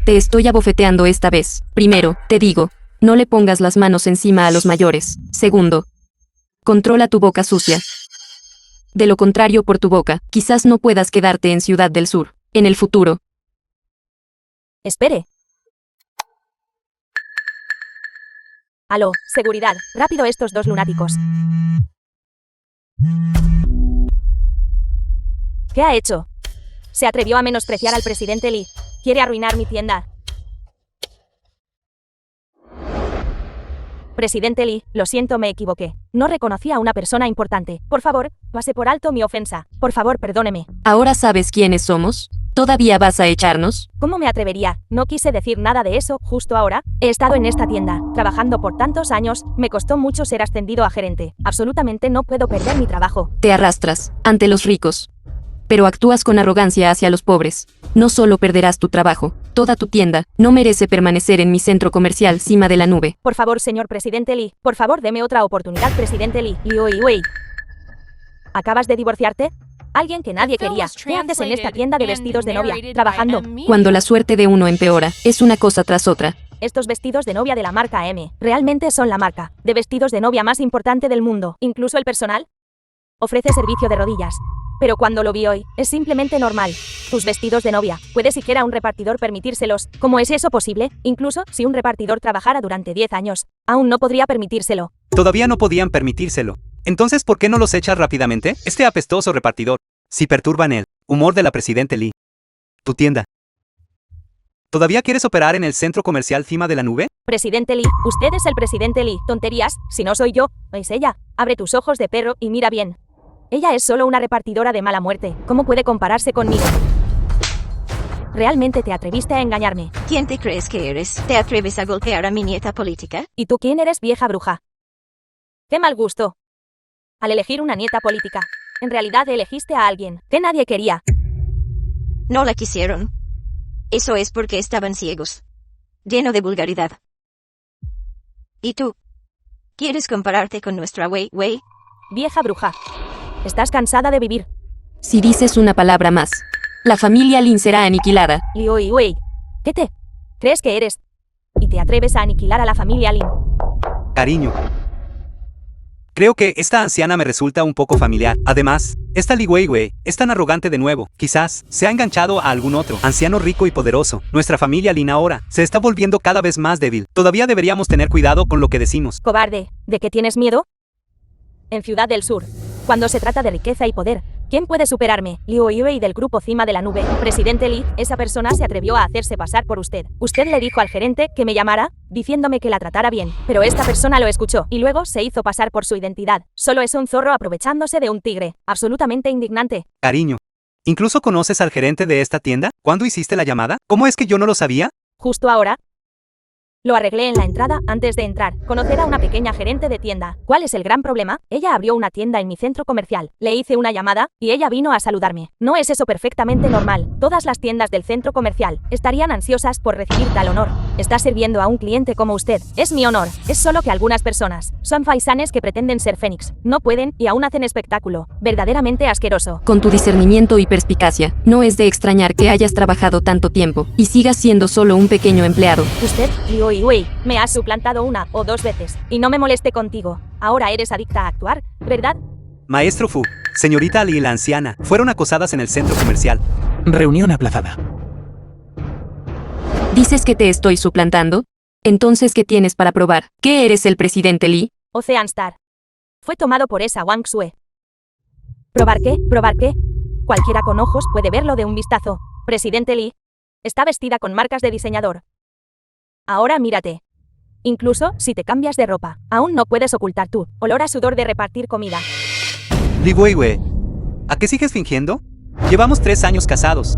Te estoy abofeteando esta vez. Primero, te digo, no le pongas las manos encima a los mayores. Segundo, controla tu boca sucia. De lo contrario, por tu boca, quizás no puedas quedarte en Ciudad del Sur, en el futuro. Espere. Aló, seguridad, rápido estos dos lunáticos. ¿Qué ha hecho? Se atrevió a menospreciar al presidente Lee. Quiere arruinar mi tienda. Presidente Lee, lo siento, me equivoqué. No reconocí a una persona importante. Por favor, pase por alto mi ofensa. Por favor, perdóneme. ¿Ahora sabes quiénes somos? ¿Todavía vas a echarnos? ¿Cómo me atrevería? No quise decir nada de eso justo ahora. He estado en esta tienda, trabajando por tantos años. Me costó mucho ser ascendido a gerente. Absolutamente no puedo perder mi trabajo. Te arrastras ante los ricos, pero actúas con arrogancia hacia los pobres. No solo perderás tu trabajo, toda tu tienda no merece permanecer en mi centro comercial Cima de la Nube. Por favor, señor presidente Lee, por favor, deme otra oportunidad, presidente Lee. Liu. ¿Acabas de divorciarte? Alguien que nadie quería. ¿Qué haces en esta tienda de vestidos de novia, trabajando? Cuando la suerte de uno empeora, es una cosa tras otra. Estos vestidos de novia de la marca M realmente son la marca de vestidos de novia más importante del mundo. Incluso el personal Ofrece servicio de rodillas. Pero cuando lo vi hoy, es simplemente normal. Tus vestidos de novia. ¿Puede siquiera un repartidor permitírselos? ¿Cómo es eso posible? Incluso si un repartidor trabajara durante 10 años, aún no podría permitírselo. Todavía no podían permitírselo. Entonces, ¿por qué no los echas rápidamente? Este apestoso repartidor. Si perturban el humor de la presidente Lee. Tu tienda. ¿Todavía quieres operar en el centro comercial cima de la nube? Presidente Lee, usted es el presidente Lee. Tonterías, si no soy yo, es ella. Abre tus ojos de perro y mira bien. Ella es solo una repartidora de mala muerte. ¿Cómo puede compararse conmigo? ¿Realmente te atreviste a engañarme? ¿Quién te crees que eres? ¿Te atreves a golpear a mi nieta política? ¿Y tú quién eres, vieja bruja? ¡Qué mal gusto! Al elegir una nieta política, en realidad elegiste a alguien que nadie quería. No la quisieron. Eso es porque estaban ciegos. Lleno de vulgaridad. ¿Y tú? ¿Quieres compararte con nuestra Wei Wei? Vieja bruja. ¿Estás cansada de vivir? Si dices una palabra más, la familia Lin será aniquilada. Liu Wei. ¿Qué te crees que eres? ¿Y te atreves a aniquilar a la familia Lin? Cariño. Creo que esta anciana me resulta un poco familiar. Además, esta Li Weiwei es tan arrogante de nuevo. Quizás se ha enganchado a algún otro anciano rico y poderoso. Nuestra familia Lin ahora se está volviendo cada vez más débil. Todavía deberíamos tener cuidado con lo que decimos. Cobarde, ¿de qué tienes miedo? En Ciudad del Sur, cuando se trata de riqueza y poder, ¿quién puede superarme? Liu Wei del grupo Cima de la Nube. Presidente Lee, esa persona se atrevió a hacerse pasar por usted. Usted le dijo al gerente que me llamara, diciéndome que la tratara bien. Pero esta persona lo escuchó y luego se hizo pasar por su identidad. Solo es un zorro aprovechándose de un tigre. Absolutamente indignante. Cariño. ¿Incluso conoces al gerente de esta tienda? ¿Cuándo hiciste la llamada? ¿Cómo es que yo no lo sabía? Justo ahora. Lo arreglé en la entrada antes de entrar. Conocer a una pequeña gerente de tienda. ¿Cuál es el gran problema? Ella abrió una tienda en mi centro comercial. Le hice una llamada y ella vino a saludarme. ¿No es eso perfectamente normal? Todas las tiendas del centro comercial estarían ansiosas por recibir tal honor. Está sirviendo a un cliente como usted. Es mi honor. Es solo que algunas personas son faisanes que pretenden ser Fénix. No pueden y aún hacen espectáculo. Verdaderamente asqueroso. Con tu discernimiento y perspicacia, no es de extrañar que hayas trabajado tanto tiempo y sigas siendo solo un pequeño empleado. Usted, Liu Wei, me has suplantado una o dos veces, y no me molesté contigo. Ahora eres adicta a actuar, ¿verdad? Maestro Fu, señorita Li y la anciana fueron acosadas en el centro comercial. Reunión aplazada. ¿Dices que te estoy suplantando? Entonces, ¿qué tienes para probar? ¿Que eres el presidente Lee? Ocean Star. Fue tomado por esa Wang Sue. ¿Probar qué? ¿Probar qué? Cualquiera con ojos puede verlo de un vistazo. Presidente Lee. Está vestida con marcas de diseñador. Ahora mírate. Incluso si te cambias de ropa, aún no puedes ocultar tu olor a sudor de repartir comida. Li Weiwei, ¿a qué sigues fingiendo? Llevamos 3 años casados.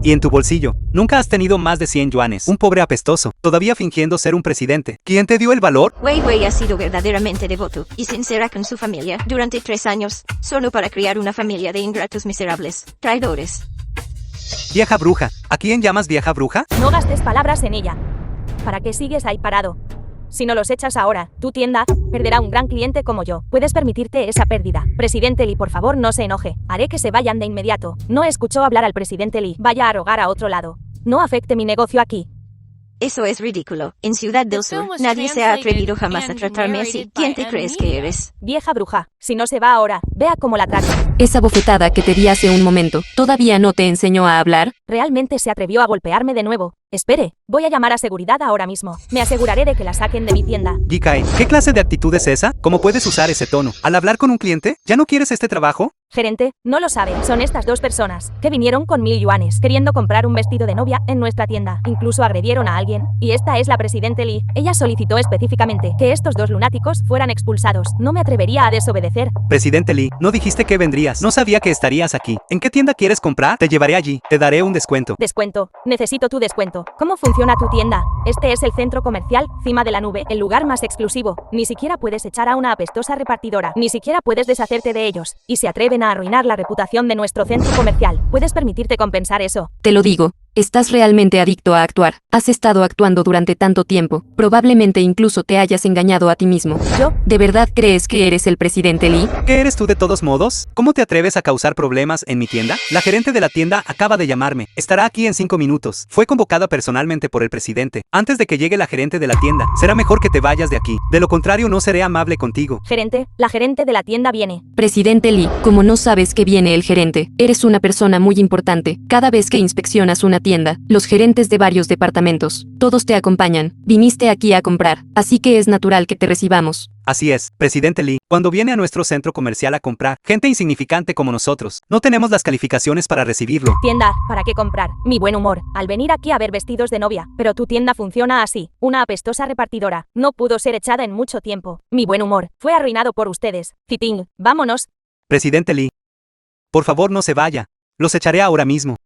Y en tu bolsillo, nunca has tenido más de 100 yuanes. Un pobre apestoso, todavía fingiendo ser un presidente. ¿Quién te dio el valor? Wei Wei ha sido verdaderamente devoto y sincera con su familia durante 3 años, solo para criar una familia de ingratos miserables, traidores. Vieja bruja, ¿a quién llamas vieja bruja? No gastes palabras en ella. ¿Para qué sigues ahí parado? Si no los echas ahora, tu tienda perderá un gran cliente como yo. Puedes permitirte esa pérdida. Presidente Lee, por favor, no se enoje. Haré que se vayan de inmediato. No escuchó hablar al presidente Lee. Vaya a rogar a otro lado. No afecte mi negocio aquí. Eso es ridículo. En Ciudad del Sur, nadie se ha atrevido jamás a tratarme así. ¿Quién te crees que eres? Vieja bruja, si no se va ahora, vea cómo la trato. Esa bofetada que te di hace un momento, ¿todavía no te enseñó a hablar? Realmente se atrevió a golpearme de nuevo. Espere, voy a llamar a seguridad ahora mismo. Me aseguraré de que la saquen de mi tienda. Gikai, ¿qué clase de actitud es esa? ¿Cómo puedes usar ese tono? ¿Al hablar con un cliente? ¿Ya no quieres este trabajo? Gerente, no lo sabe. Son estas dos personas que vinieron con 1000 yuanes, queriendo comprar un vestido de novia en nuestra tienda. Incluso agredieron a alguien. Y esta es la presidente Lee. Ella solicitó específicamente que estos dos lunáticos fueran expulsados. No me atrevería a desobedecer. Presidente Lee, no dijiste que vendrías. No sabía que estarías aquí. ¿En qué tienda quieres comprar? Te llevaré allí. Te daré un descuento. Descuento. Necesito tu descuento. ¿Cómo funciona tu tienda? Este es el centro comercial, Cima de la Nube, el lugar más exclusivo. Ni siquiera puedes echar a una apestosa repartidora. Ni siquiera puedes deshacerte de ellos. Y se atreven a arruinar la reputación de nuestro centro comercial. ¿Puedes permitirte compensar eso? Te lo digo. Estás realmente adicto a actuar. Has estado actuando durante tanto tiempo. Probablemente incluso te hayas engañado a ti mismo. ¿Yo? ¿De verdad crees que eres el presidente Lee? ¿Qué eres tú de todos modos? ¿Cómo te atreves a causar problemas en mi tienda? La gerente de la tienda acaba de llamarme. Estará aquí en 5 minutos. Fue convocada personalmente por el presidente. Antes de que llegue la gerente de la tienda, será mejor que te vayas de aquí. De lo contrario, no seré amable contigo. Gerente, la gerente de la tienda viene. Presidente Lee, como no sabes que viene el gerente, eres una persona muy importante. Cada vez que inspeccionas una tienda, los gerentes de varios departamentos, todos te acompañan. Viniste aquí a comprar, así que es natural que te recibamos. Así es, presidente Lee, cuando viene a nuestro centro comercial a comprar, gente insignificante como nosotros, no tenemos las calificaciones para recibirlo. Tienda, ¿para qué comprar? Mi buen humor, al venir aquí a ver vestidos de novia. Pero tu tienda funciona así, una apestosa repartidora. No pudo ser echada en mucho tiempo. Mi buen humor, fue arruinado por ustedes. Fiting, vámonos. Presidente Lee, por favor no se vaya, los echaré ahora mismo.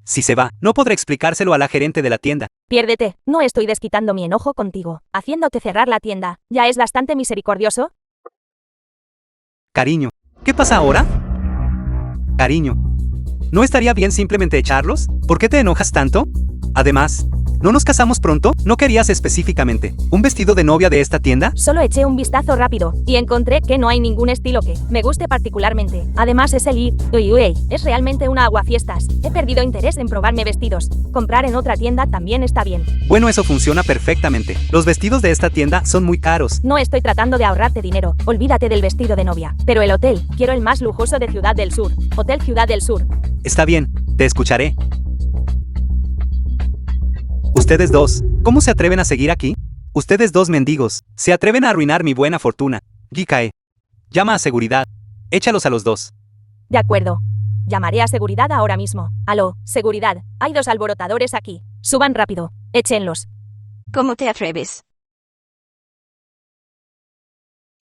Si se va, no podré explicárselo a la gerente de la tienda. Piérdete, no estoy desquitando mi enojo contigo, haciéndote cerrar la tienda. ¿Ya es bastante misericordioso? Cariño, ¿qué pasa ahora? Cariño, ¿no estaría bien simplemente echarlos? ¿Por qué te enojas tanto? Además, ¿no nos casamos pronto? ¿No querías específicamente un vestido de novia de esta tienda? Solo eché un vistazo rápido y encontré que no hay ningún estilo que me guste particularmente. Además es el Lee. Es realmente una aguafiestas. He perdido interés en probarme vestidos. Comprar en otra tienda también está bien. Bueno, eso funciona perfectamente. Los vestidos de esta tienda son muy caros. No estoy tratando de ahorrarte dinero. Olvídate del vestido de novia. Pero el hotel, quiero el más lujoso de Ciudad del Sur. Hotel Ciudad del Sur. Está bien, te escucharé. Ustedes dos, ¿cómo se atreven a seguir aquí? Ustedes dos mendigos, se atreven a arruinar mi buena fortuna. Gikae, llama a seguridad. Échalos a los dos. De acuerdo. Llamaré a seguridad ahora mismo. Aló, seguridad, hay 2 alborotadores aquí. Suban rápido. Échenlos. ¿Cómo te atreves?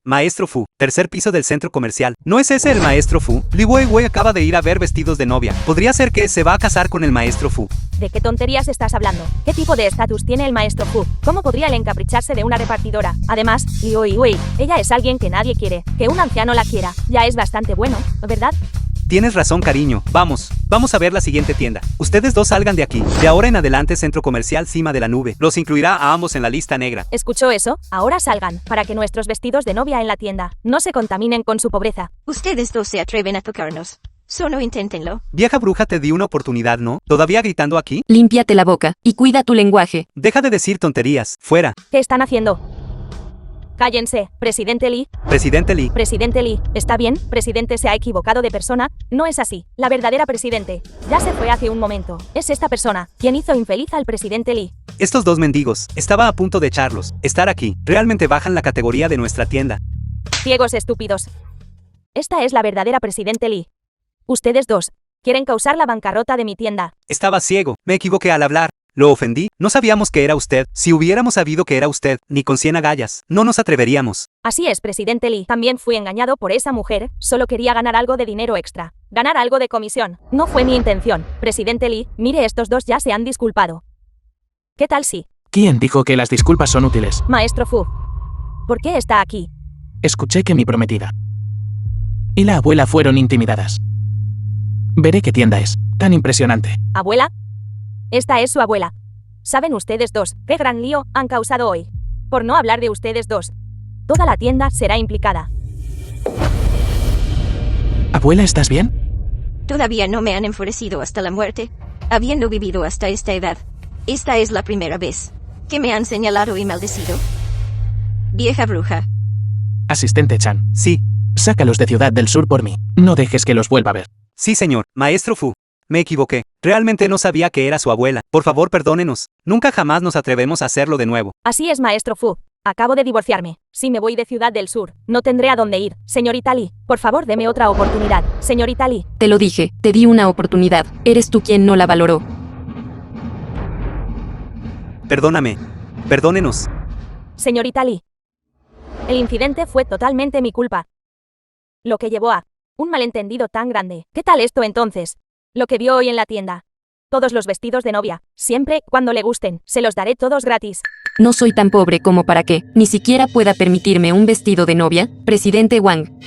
Maestro Fu, tercer piso del centro comercial. ¿No es ese el maestro Fu? Li Weiwei acaba de ir a ver vestidos de novia. Podría ser que se va a casar con el maestro Fu. ¿De qué tonterías estás hablando? ¿Qué tipo de estatus tiene el maestro Fu? ¿Cómo podría él encapricharse de una repartidora? Además, Li Weiwei, ella es alguien que nadie quiere. Que un anciano la quiera, ya es bastante bueno, ¿verdad? Tienes razón, cariño. Vamos a ver la siguiente tienda. Ustedes dos salgan de aquí. De ahora en adelante, centro comercial Cima de la Nube. Los incluirá a ambos en la lista negra. ¿Escuchó eso? Ahora salgan, para que nuestros vestidos de novia en la tienda no se contaminen con su pobreza. Ustedes dos se atreven a tocarnos. Solo inténtenlo. Vieja bruja, te di una oportunidad, ¿no? ¿Todavía gritando aquí? Límpiate la boca y cuida tu lenguaje. Deja de decir tonterías. Fuera. ¿Qué están haciendo? Cállense, presidente Lee. Presidente Lee. Presidente Lee, ¿está bien? Presidente se ha equivocado de persona. No es así. La verdadera presidente ya se fue hace un momento. Es esta persona quien hizo infeliz al presidente Lee. Estos dos mendigos, estaba a punto de echarlos. Estar aquí, realmente bajan la categoría de nuestra tienda. Ciegos estúpidos. Esta es la verdadera presidente Lee. Ustedes dos quieren causar la bancarrota de mi tienda. Estaba ciego, me equivoqué al hablar. Lo ofendí, no sabíamos que era usted. Si hubiéramos sabido que era usted, ni con 100 agallas, no nos atreveríamos. Así es, presidente Lee. También fui engañado por esa mujer. Solo quería ganar algo de dinero extra. Ganar algo de comisión. No fue mi intención. Presidente Lee, mire, estos dos ya se han disculpado. ¿Qué tal si? ¿Quién dijo que las disculpas son útiles? Maestro Fu, ¿por qué está aquí? Escuché que mi prometida y la abuela fueron intimidadas. Veré qué tienda es. Tan impresionante. ¿Abuela? Esta es su abuela. ¿Saben ustedes dos qué gran lío han causado hoy? Por no hablar de ustedes dos. Toda la tienda será implicada. Abuela, ¿estás bien? Todavía no me han enfurecido hasta la muerte, habiendo vivido hasta esta edad. Esta es la primera vez que me han señalado y maldecido. Vieja bruja. Asistente Chan. Sí, Sácalos de Ciudad del Sur por mí. No dejes que los vuelva a ver. sí señor, maestro Fu. Me equivoqué. Realmente no sabía que era su abuela. Por favor, perdónenos. Nunca jamás nos atrevemos a hacerlo de nuevo. Así es, maestro Fu. Acabo de divorciarme. Si me voy de Ciudad del Sur, no tendré a dónde ir. Señorita Lee, por favor, deme otra oportunidad. Señorita Lee. Te lo dije, te di una oportunidad. Eres tú quien no la valoró. Perdóname. Perdónenos. Señorita Lee. El incidente fue totalmente mi culpa. Lo que llevó a un malentendido tan grande. ¿Qué tal esto entonces? Lo que vio hoy en la tienda. Todos los vestidos de novia, siempre, cuando le gusten, se los daré todos gratis. No soy tan pobre como para que ni siquiera pueda permitirme un vestido de novia, presidente Wang.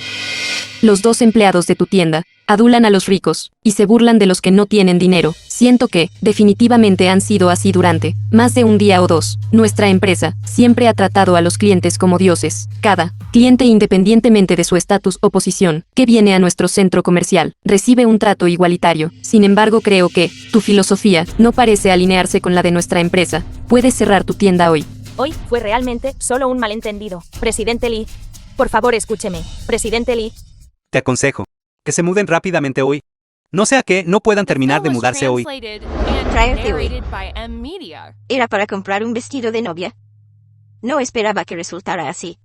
Los dos empleados de tu tienda adulan a los ricos y se burlan de los que no tienen dinero. Siento que, definitivamente han sido así durante más de un día o dos. Nuestra empresa siempre ha tratado a los clientes como dioses. Cada cliente, independientemente de su estatus o posición, que viene a nuestro centro comercial, recibe un trato igualitario. Sin embargo, creo que tu filosofía no parece alinearse con la de nuestra empresa. Puedes cerrar tu tienda hoy. Hoy fue realmente solo un malentendido. Presidente Lee. Por favor, escúcheme. Presidente Lee. Te aconsejo que se muden rápidamente hoy. No sea que no puedan terminar de mudarse hoy. Tráete hoy. Era para comprar un vestido de novia. No esperaba que resultara así.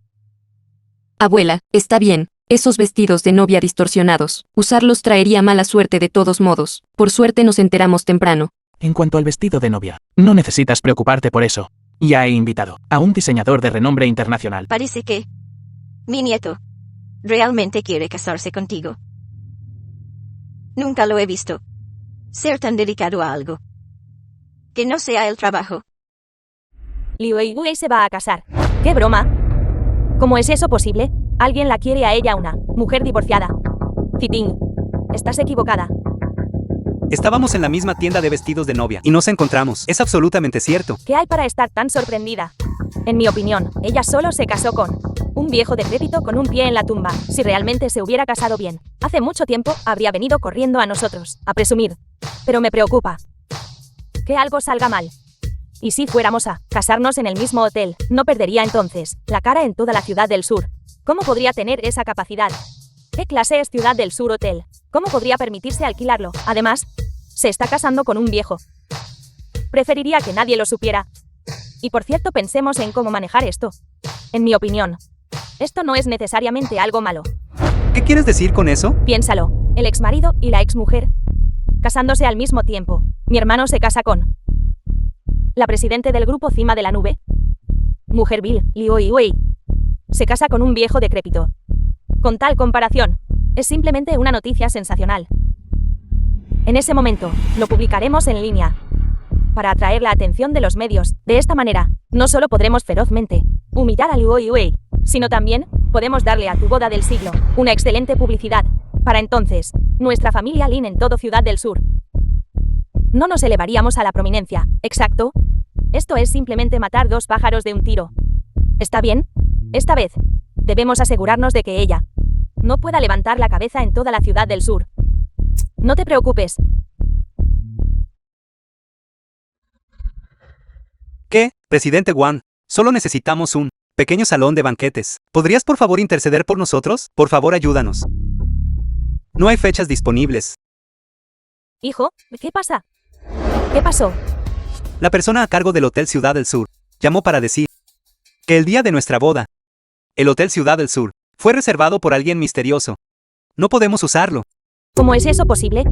Abuela, está bien. Esos vestidos de novia distorsionados. Usarlos traería mala suerte de todos modos. Por suerte nos enteramos temprano. En cuanto al vestido de novia, no necesitas preocuparte por eso. Ya he invitado a un diseñador de renombre internacional. Parece que mi nieto realmente quiere casarse contigo. Nunca lo he visto ser tan dedicado a algo que no sea el trabajo. Liu Wei se va a casar. ¡Qué broma! ¿Cómo es eso posible? Alguien la quiere a ella, una mujer divorciada. Titing, estás equivocada. Estábamos en la misma tienda de vestidos de novia y nos encontramos. Es absolutamente cierto. ¿Qué hay para estar tan sorprendida? En mi opinión, ella solo se casó con un viejo decrépito con un pie en la tumba. Si realmente se hubiera casado bien, hace mucho tiempo habría venido corriendo a nosotros, a presumir. Pero me preocupa que algo salga mal. Y si fuéramos a casarnos en el mismo hotel, no perdería entonces la cara en toda la Ciudad del Sur. ¿Cómo podría tener esa capacidad? ¿Qué clase es Ciudad del Sur Hotel? ¿Cómo podría permitirse alquilarlo? Además, se está casando con un viejo. Preferiría que nadie lo supiera. Y por cierto, pensemos en cómo manejar esto. En mi opinión, esto no es necesariamente algo malo. ¿Qué quieres decir con eso? Piénsalo, el exmarido y la exmujer casándose al mismo tiempo. Mi hermano se casa con la presidente del grupo Cima de la Nube. Mujer Bill, Liu Wei, se casa con un viejo decrépito. Con tal comparación, es simplemente una noticia sensacional. En ese momento, lo publicaremos en línea para atraer la atención de los medios. De esta manera, no solo podremos ferozmente humillar a Liu Wei, sino también podemos darle a tu boda del siglo una excelente publicidad. Para entonces, nuestra familia Lin en todo Ciudad del Sur no nos elevaríamos a la prominencia. ¿Exacto? Esto es simplemente matar dos pájaros de un tiro. ¿Está bien? Esta vez, debemos asegurarnos de que ella no pueda levantar la cabeza en toda la Ciudad del Sur. No te preocupes. ¿Qué, presidente Wang? Solo necesitamos un pequeño salón de banquetes. ¿Podrías por favor interceder por nosotros? Por favor, ayúdanos. No hay fechas disponibles. Hijo, ¿qué pasa? ¿Qué pasó? La persona a cargo del Hotel Ciudad del Sur llamó para decir que el día de nuestra boda, el Hotel Ciudad del Sur fue reservado por alguien misterioso. No podemos usarlo. ¿Cómo es eso posible?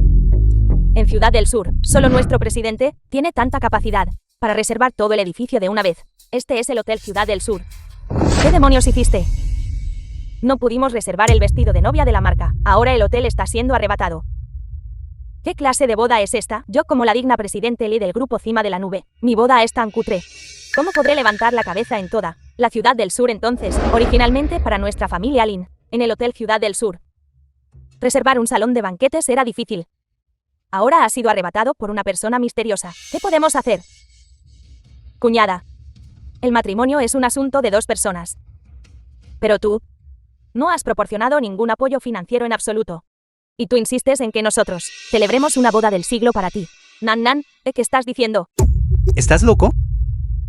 En Ciudad del Sur, solo nuestro presidente tiene tanta capacidad para reservar todo el edificio de una vez. Este es el Hotel Ciudad del Sur. ¿Qué demonios hiciste? No pudimos reservar el vestido de novia de la marca. Ahora el hotel está siendo arrebatado. ¿Qué clase de boda es esta? Yo, como la digna presidente Lee del grupo Cima de la Nube, mi boda es tan cutre. ¿Cómo podré levantar la cabeza en toda la Ciudad del Sur entonces? Originalmente para nuestra familia Lin, en el Hotel Ciudad del Sur, reservar un salón de banquetes era difícil. Ahora ha sido arrebatado por una persona misteriosa. ¿Qué podemos hacer? Cuñada, el matrimonio es un asunto de dos personas. Pero tú no has proporcionado ningún apoyo financiero en absoluto. Y tú insistes en que nosotros celebremos una boda del siglo para ti. Nan, ¿qué estás diciendo? ¿Estás loco?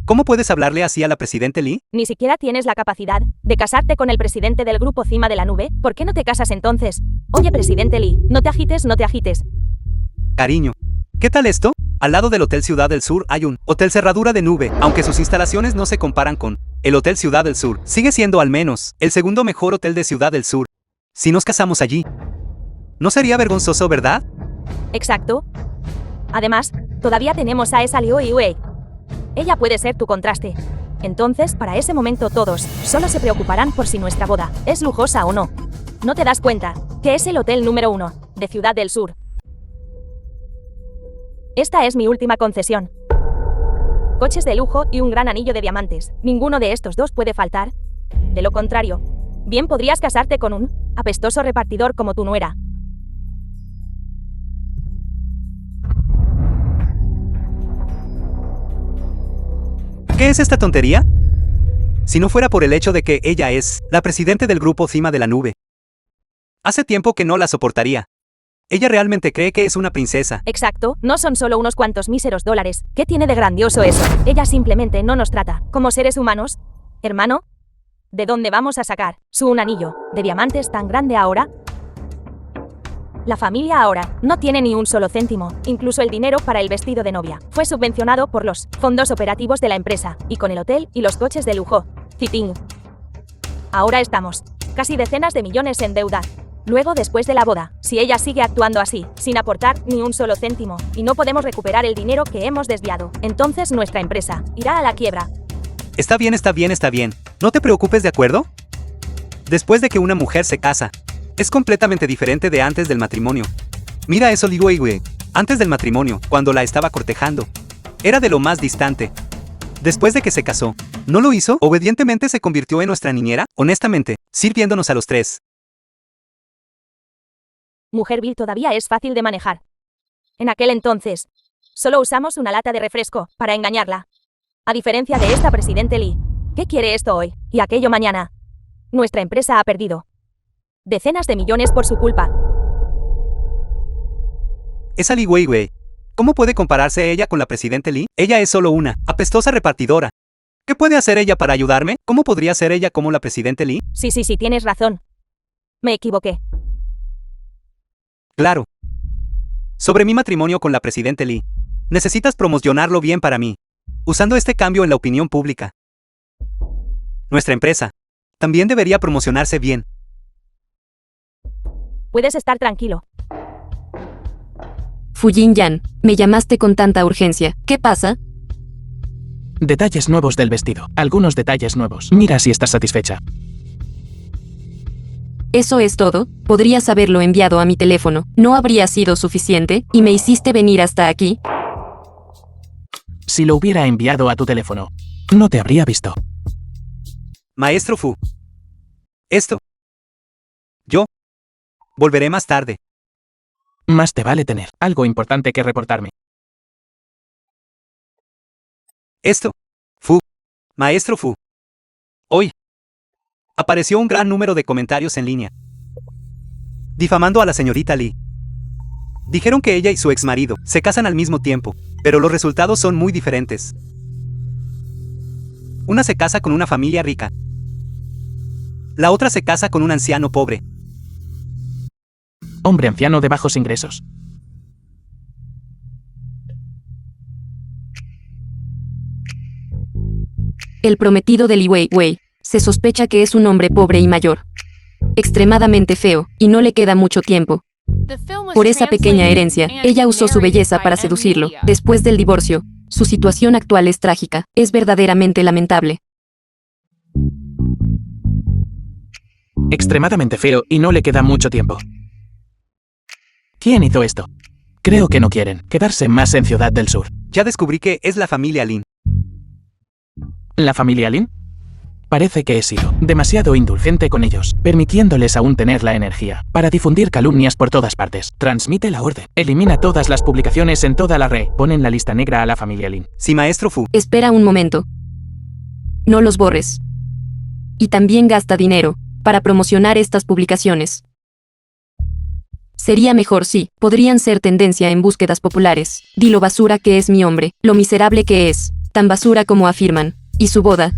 ¿Cómo puedes hablarle así a la presidente Lee? Ni siquiera tienes la capacidad de casarte con el presidente del grupo Cima de la Nube. ¿Por qué no te casas entonces? Oye, presidente Lee, no te agites, no te agites. Cariño, ¿qué tal esto? Al lado del Hotel Ciudad del Sur hay un Hotel Cerradura de Nube. Aunque sus instalaciones no se comparan con el Hotel Ciudad del Sur, sigue siendo al menos el segundo mejor hotel de Ciudad del Sur. Si nos casamos allí, ¿no sería vergonzoso, verdad? Exacto. Además, todavía tenemos a esa Liu Wei. Ella puede ser tu contraste. Entonces, para ese momento todos solo se preocuparán por si nuestra boda es lujosa o no. ¿No te das cuenta que es el hotel número 1 de Ciudad del Sur? Esta es mi última concesión. Coches de lujo y un gran anillo de diamantes. Ninguno de estos dos puede faltar. De lo contrario, bien podrías casarte con un Apestoso repartidor como tu nuera. ¿Qué es esta tontería? Si no fuera por el hecho de que ella es la presidente del grupo Cima de la Nube. Hace tiempo que no la soportaría. Ella realmente cree que es una princesa. Exacto, no son solo unos cuantos míseros dólares. ¿Qué tiene de grandioso eso? Ella simplemente no nos trata como seres humanos. Hermano, ¿de dónde vamos a sacar un anillo de diamantes tan grande ahora? La familia ahora no tiene ni un solo céntimo. Incluso el dinero para el vestido de novia fue subvencionado por los fondos operativos de la empresa, y con el hotel y los coches de lujo. Citing. Ahora estamos casi decenas de millones en deuda. Luego, después de la boda, si ella sigue actuando así, sin aportar ni un solo céntimo, y no podemos recuperar el dinero que hemos desviado, entonces nuestra empresa irá a la quiebra. Está bien, está bien, está bien. No te preocupes, ¿de acuerdo? Después de que una mujer se casa, es completamente diferente de antes del matrimonio. Mira eso, Li Weiwei. Antes del matrimonio, cuando la estaba cortejando, era de lo más distante. Después de que se casó, ¿no lo hizo? Obedientemente se convirtió en nuestra niñera, honestamente, sirviéndonos a los tres. Mujer Bill todavía es fácil de manejar. En aquel entonces, solo usamos una lata de refresco para engañarla. A diferencia de esta presidente Lee, que quiere esto hoy y aquello mañana. Nuestra empresa ha perdido decenas de millones por su culpa. Esa Li Weiwei, ¿cómo puede compararse ella con la presidente Lee? Ella es solo una apestosa repartidora. ¿Qué puede hacer ella para ayudarme? ¿Cómo podría ser ella como la presidente Lee? Sí, tienes razón. Me equivoqué. Claro. Sobre mi matrimonio con la presidente Lee. Necesitas promocionarlo bien para mí, usando este cambio en la opinión pública. Nuestra empresa también debería promocionarse bien. Puedes estar tranquilo. Fujin Yan, me llamaste con tanta urgencia. ¿Qué pasa? Detalles nuevos del vestido. Algunos detalles nuevos. Mira si estás satisfecha. ¿Eso es todo? Podrías haberlo enviado a mi teléfono. ¿No habría sido suficiente? ¿Y me hiciste venir hasta aquí? Si lo hubiera enviado a tu teléfono, no te habría visto. Maestro Fu. Esto. Yo. Volveré más tarde. Más te vale tener algo importante que reportarme. Esto. Fu. Maestro Fu. Hoy. Apareció un gran número de comentarios en línea, difamando a la señorita Lee. Dijeron que ella y su exmarido se casan al mismo tiempo, pero los resultados son muy diferentes. Una se casa con una familia rica. La otra se casa con un anciano pobre. Hombre anciano de bajos ingresos. El prometido de Li Weiwei. Se sospecha que es un hombre pobre y mayor. Extremadamente feo, y no le queda mucho tiempo. Por esa pequeña herencia, ella usó su belleza para seducirlo. Después del divorcio, su situación actual es trágica. Es verdaderamente lamentable. Extremadamente feo y no le queda mucho tiempo. ¿Quién hizo esto? Creo que no quieren quedarse más en Ciudad del Sur. Ya descubrí que es la familia Lin. ¿La familia Lin? Parece que he sido demasiado indulgente con ellos, permitiéndoles aún tener la energía para difundir calumnias por todas partes. Transmite la orden. Elimina todas las publicaciones en toda la red. Pon en la lista negra a la familia Lin. Sí, maestro Fu. Espera un momento. No los borres. Y también gasta dinero para promocionar estas publicaciones. Sería mejor si podrían ser tendencia en búsquedas populares. Di lo basura que es mi hombre, lo miserable que es, tan basura como afirman. Y su boda.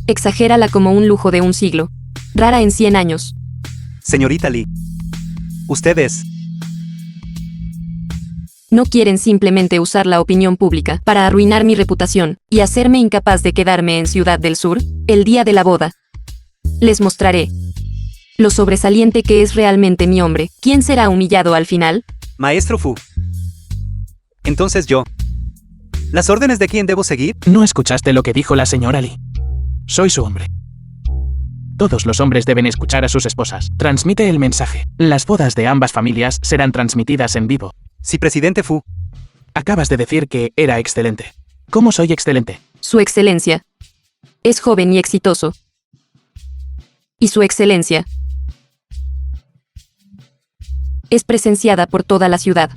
Exagérala como un lujo de un siglo. Rara en 100 años. Señorita Lee. Ustedes no quieren simplemente usar la opinión pública para arruinar mi reputación y hacerme incapaz de quedarme en Ciudad del Sur el día de la boda. Les mostraré lo sobresaliente que es realmente mi hombre. ¿Quién será humillado al final? Maestro Fu. Entonces yo. ¿Las órdenes de quién debo seguir? ¿No escuchaste lo que dijo la señora Lee? Soy su hombre. Todos los hombres deben escuchar a sus esposas. Transmite el mensaje. Las bodas de ambas familias serán transmitidas en vivo. Sí, presidente Fu. Acabas de decir que era excelente. ¿Cómo soy excelente? Su excelencia es joven y exitoso. Y su excelencia es presenciada por toda la ciudad.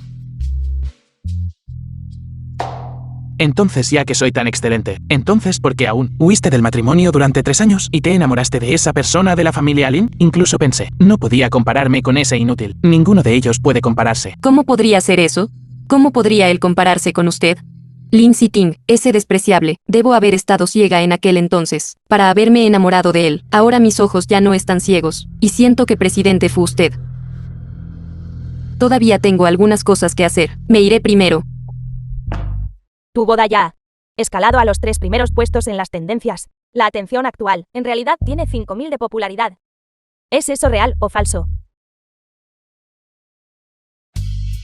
Entonces, ya que soy tan excelente, entonces ¿por qué aún huiste del matrimonio durante 3 años y te enamoraste de esa persona de la familia Lin? Incluso pensé, no podía compararme con ese inútil. Ninguno de ellos puede compararse. ¿Cómo podría ser eso? ¿Cómo podría él compararse con usted? Lin Siting, ese despreciable, debo haber estado ciega en aquel entonces, para haberme enamorado de él. Ahora mis ojos ya no están ciegos, y siento que presidente fue usted. Todavía tengo algunas cosas que hacer. Me iré primero. Tu boda ya ha escalado a los 3 primeros puestos en las tendencias. La atención actual, en realidad, tiene 5.000 de popularidad. ¿Es eso real o falso?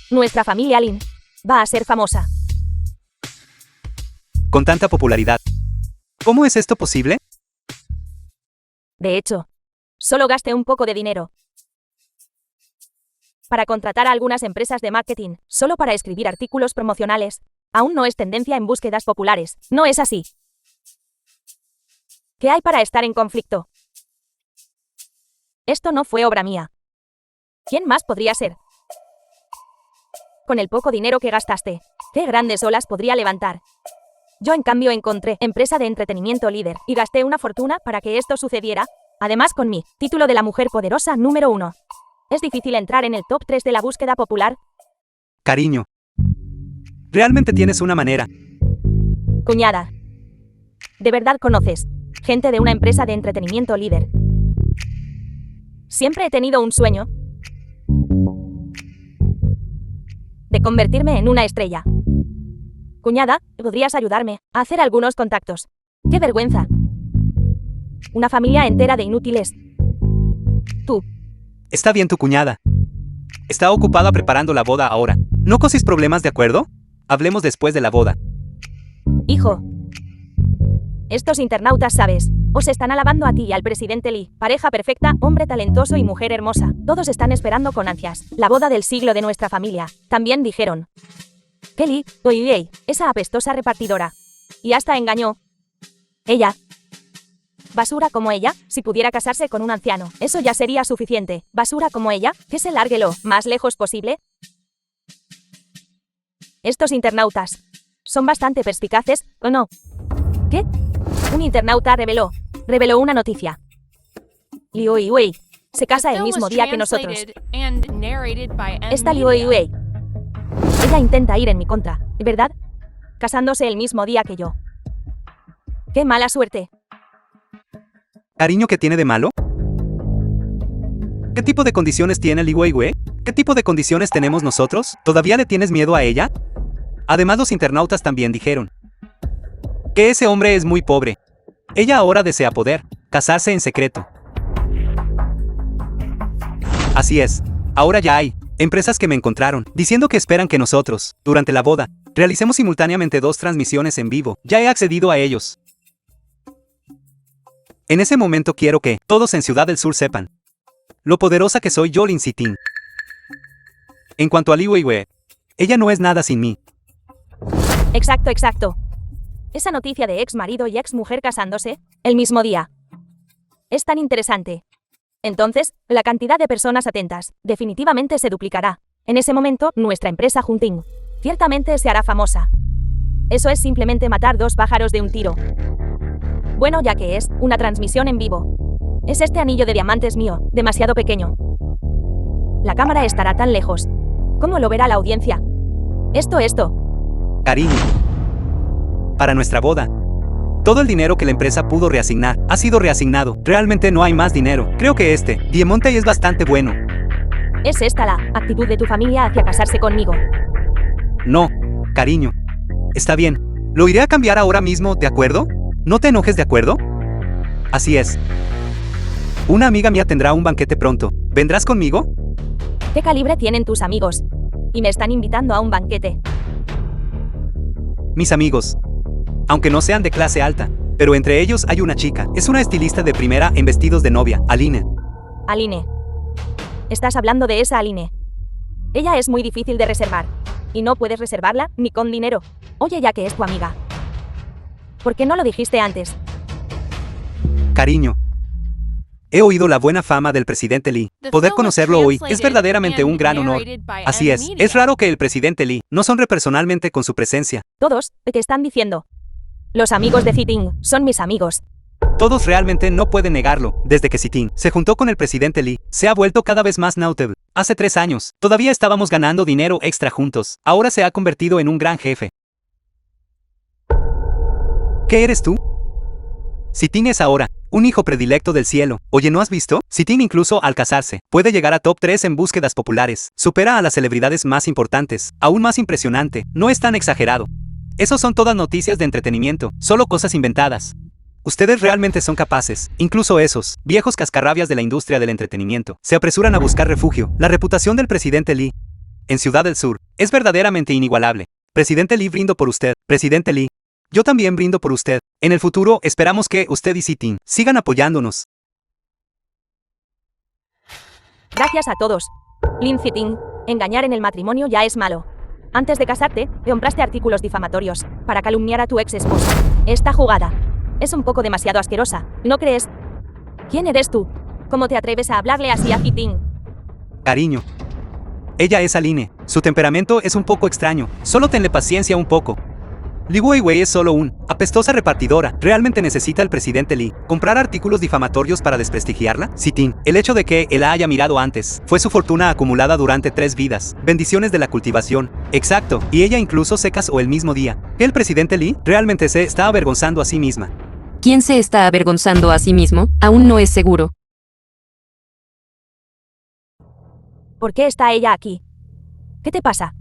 Nuestra familia Lin va a ser famosa. Con tanta popularidad. ¿Cómo es esto posible? De hecho, solo gasté un poco de dinero para contratar a algunas empresas de marketing, solo para escribir artículos promocionales. Aún no es tendencia en búsquedas populares. No es así. ¿Qué hay para estar en conflicto? Esto no fue obra mía. ¿Quién más podría ser? Con el poco dinero que gastaste, ¿qué grandes olas podría levantar? Yo en cambio encontré empresa de entretenimiento líder y gasté una fortuna para que esto sucediera. Además con mi título de la mujer poderosa número 1. ¿Es difícil entrar en el top 3 de la búsqueda popular? Cariño. Realmente tienes una manera. Cuñada. ¿De verdad conoces gente de una empresa de entretenimiento líder? Siempre he tenido un sueño de convertirme en una estrella. Cuñada, ¿podrías ayudarme a hacer algunos contactos? ¡Qué vergüenza! Una familia entera de inútiles. Tú. Está bien tu cuñada. Está ocupada preparando la boda ahora. ¿No causes problemas, de acuerdo? Hablemos después de la boda. Hijo. Estos internautas, ¿sabes? Os están alabando a ti y al presidente Lee. Pareja perfecta, hombre talentoso y mujer hermosa. Todos están esperando con ansias la boda del siglo de nuestra familia. También dijeron que Lee, oye, esa apestosa repartidora. Y hasta engañó. Ella. Basura como ella, si pudiera casarse con un anciano, eso ya sería suficiente. Basura como ella, que se largue lo más lejos posible. Estos internautas son bastante perspicaces, ¿o no? ¿Qué? Un internauta reveló una noticia. Liu Yue se casa el mismo día que nosotros. Esta Liu Yue. Ella intenta ir en mi contra, ¿verdad? Casándose el mismo día que yo. ¡Qué mala suerte! ¿Cariño, qué tiene de malo? ¿Qué tipo de condiciones tiene Li Weiwei? ¿Qué tipo de condiciones tenemos nosotros? ¿Todavía le tienes miedo a ella? Además, los internautas también dijeron que ese hombre es muy pobre. Ella ahora desea poder casarse en secreto. Así es. Ahora ya hay empresas que me encontraron diciendo que esperan que nosotros, durante la boda, realicemos simultáneamente 2 transmisiones en vivo. Ya he accedido a ellos. En ese momento quiero que todos en Ciudad del Sur sepan lo poderosa que soy yo, Lin Siting. En cuanto a Li Weiwei, ella no es nada sin mí. Exacto. Esa noticia de ex marido y ex mujer casándose el mismo día es tan interesante. Entonces, la cantidad de personas atentas definitivamente se duplicará. En ese momento, nuestra empresa Junting ciertamente se hará famosa. Eso es simplemente matar 2 pájaros de un tiro. Bueno, ya que es una transmisión en vivo. Es este anillo de diamantes mío, demasiado pequeño. La cámara estará tan lejos. ¿Cómo lo verá la audiencia? Esto. Cariño. Para nuestra boda, todo el dinero que la empresa pudo reasignar ha sido reasignado. Realmente no hay más dinero. Creo que Diamante es bastante bueno. ¿Es esta la actitud de tu familia hacia casarse conmigo? No, cariño. Está bien. Lo iré a cambiar ahora mismo, ¿de acuerdo? No te enojes, ¿de acuerdo? Así es. Una amiga mía tendrá un banquete pronto. ¿Vendrás conmigo? ¿Qué calibre tienen tus amigos? Y me están invitando a un banquete. Mis amigos. Aunque no sean de clase alta, pero entre ellos hay una chica. Es una estilista de primera en vestidos de novia, Aline. Aline. Estás hablando de esa Aline. Ella es muy difícil de reservar. Y no puedes reservarla ni con dinero. Oye, ya que es tu amiga. ¿Por qué no lo dijiste antes? Cariño. He oído la buena fama del presidente Lee. Poder conocerlo hoy es verdaderamente un gran honor. Así es raro que el presidente Lee no sonre personalmente con su presencia. Todos, ¿qué están diciendo? Los amigos de Ziting son mis amigos. Todos realmente no pueden negarlo. Desde que Ziting se juntó con el presidente Lee, se ha vuelto cada vez más notable. Hace 3 años, todavía estábamos ganando dinero extra juntos. Ahora se ha convertido en un gran jefe. ¿Qué eres tú? Ziting es ahora un hijo predilecto del cielo. Oye, ¿no has visto? Ziting incluso al casarse puede llegar a top 3 en búsquedas populares. Supera a las celebridades más importantes. Aún más impresionante, no es tan exagerado. Esos son todas noticias de entretenimiento, solo cosas inventadas. Ustedes realmente son capaces, incluso esos viejos cascarrabias de la industria del entretenimiento, se apresuran a buscar refugio. La reputación del presidente Lee en Ciudad del Sur es verdaderamente inigualable. Presidente Lee, brindo por usted. Presidente Lee, yo también brindo por usted. En el futuro esperamos que usted y Ziting sigan apoyándonos. Gracias a todos. Lin Ziting, engañar en el matrimonio ya es malo. Antes de casarte, compraste artículos difamatorios para calumniar a tu ex esposa. Esta jugada es un poco demasiado asquerosa, ¿no crees? ¿Quién eres tú? ¿Cómo te atreves a hablarle así a Ziting? Cariño. Ella es Aline. Su temperamento es un poco extraño. Solo tenle paciencia un poco. Li Weiwei es solo un apestosa repartidora. ¿Realmente necesita el presidente Lee comprar artículos difamatorios para desprestigiarla? Ziting, el hecho de que él la haya mirado antes fue su fortuna acumulada durante 3 vidas. Bendiciones de la cultivación. Exacto, y ella incluso se casó el mismo día. El presidente Lee realmente se está avergonzando a sí misma. ¿Quién se está avergonzando a sí mismo? Aún no es seguro. ¿Por qué está ella aquí? ¿Qué te pasa?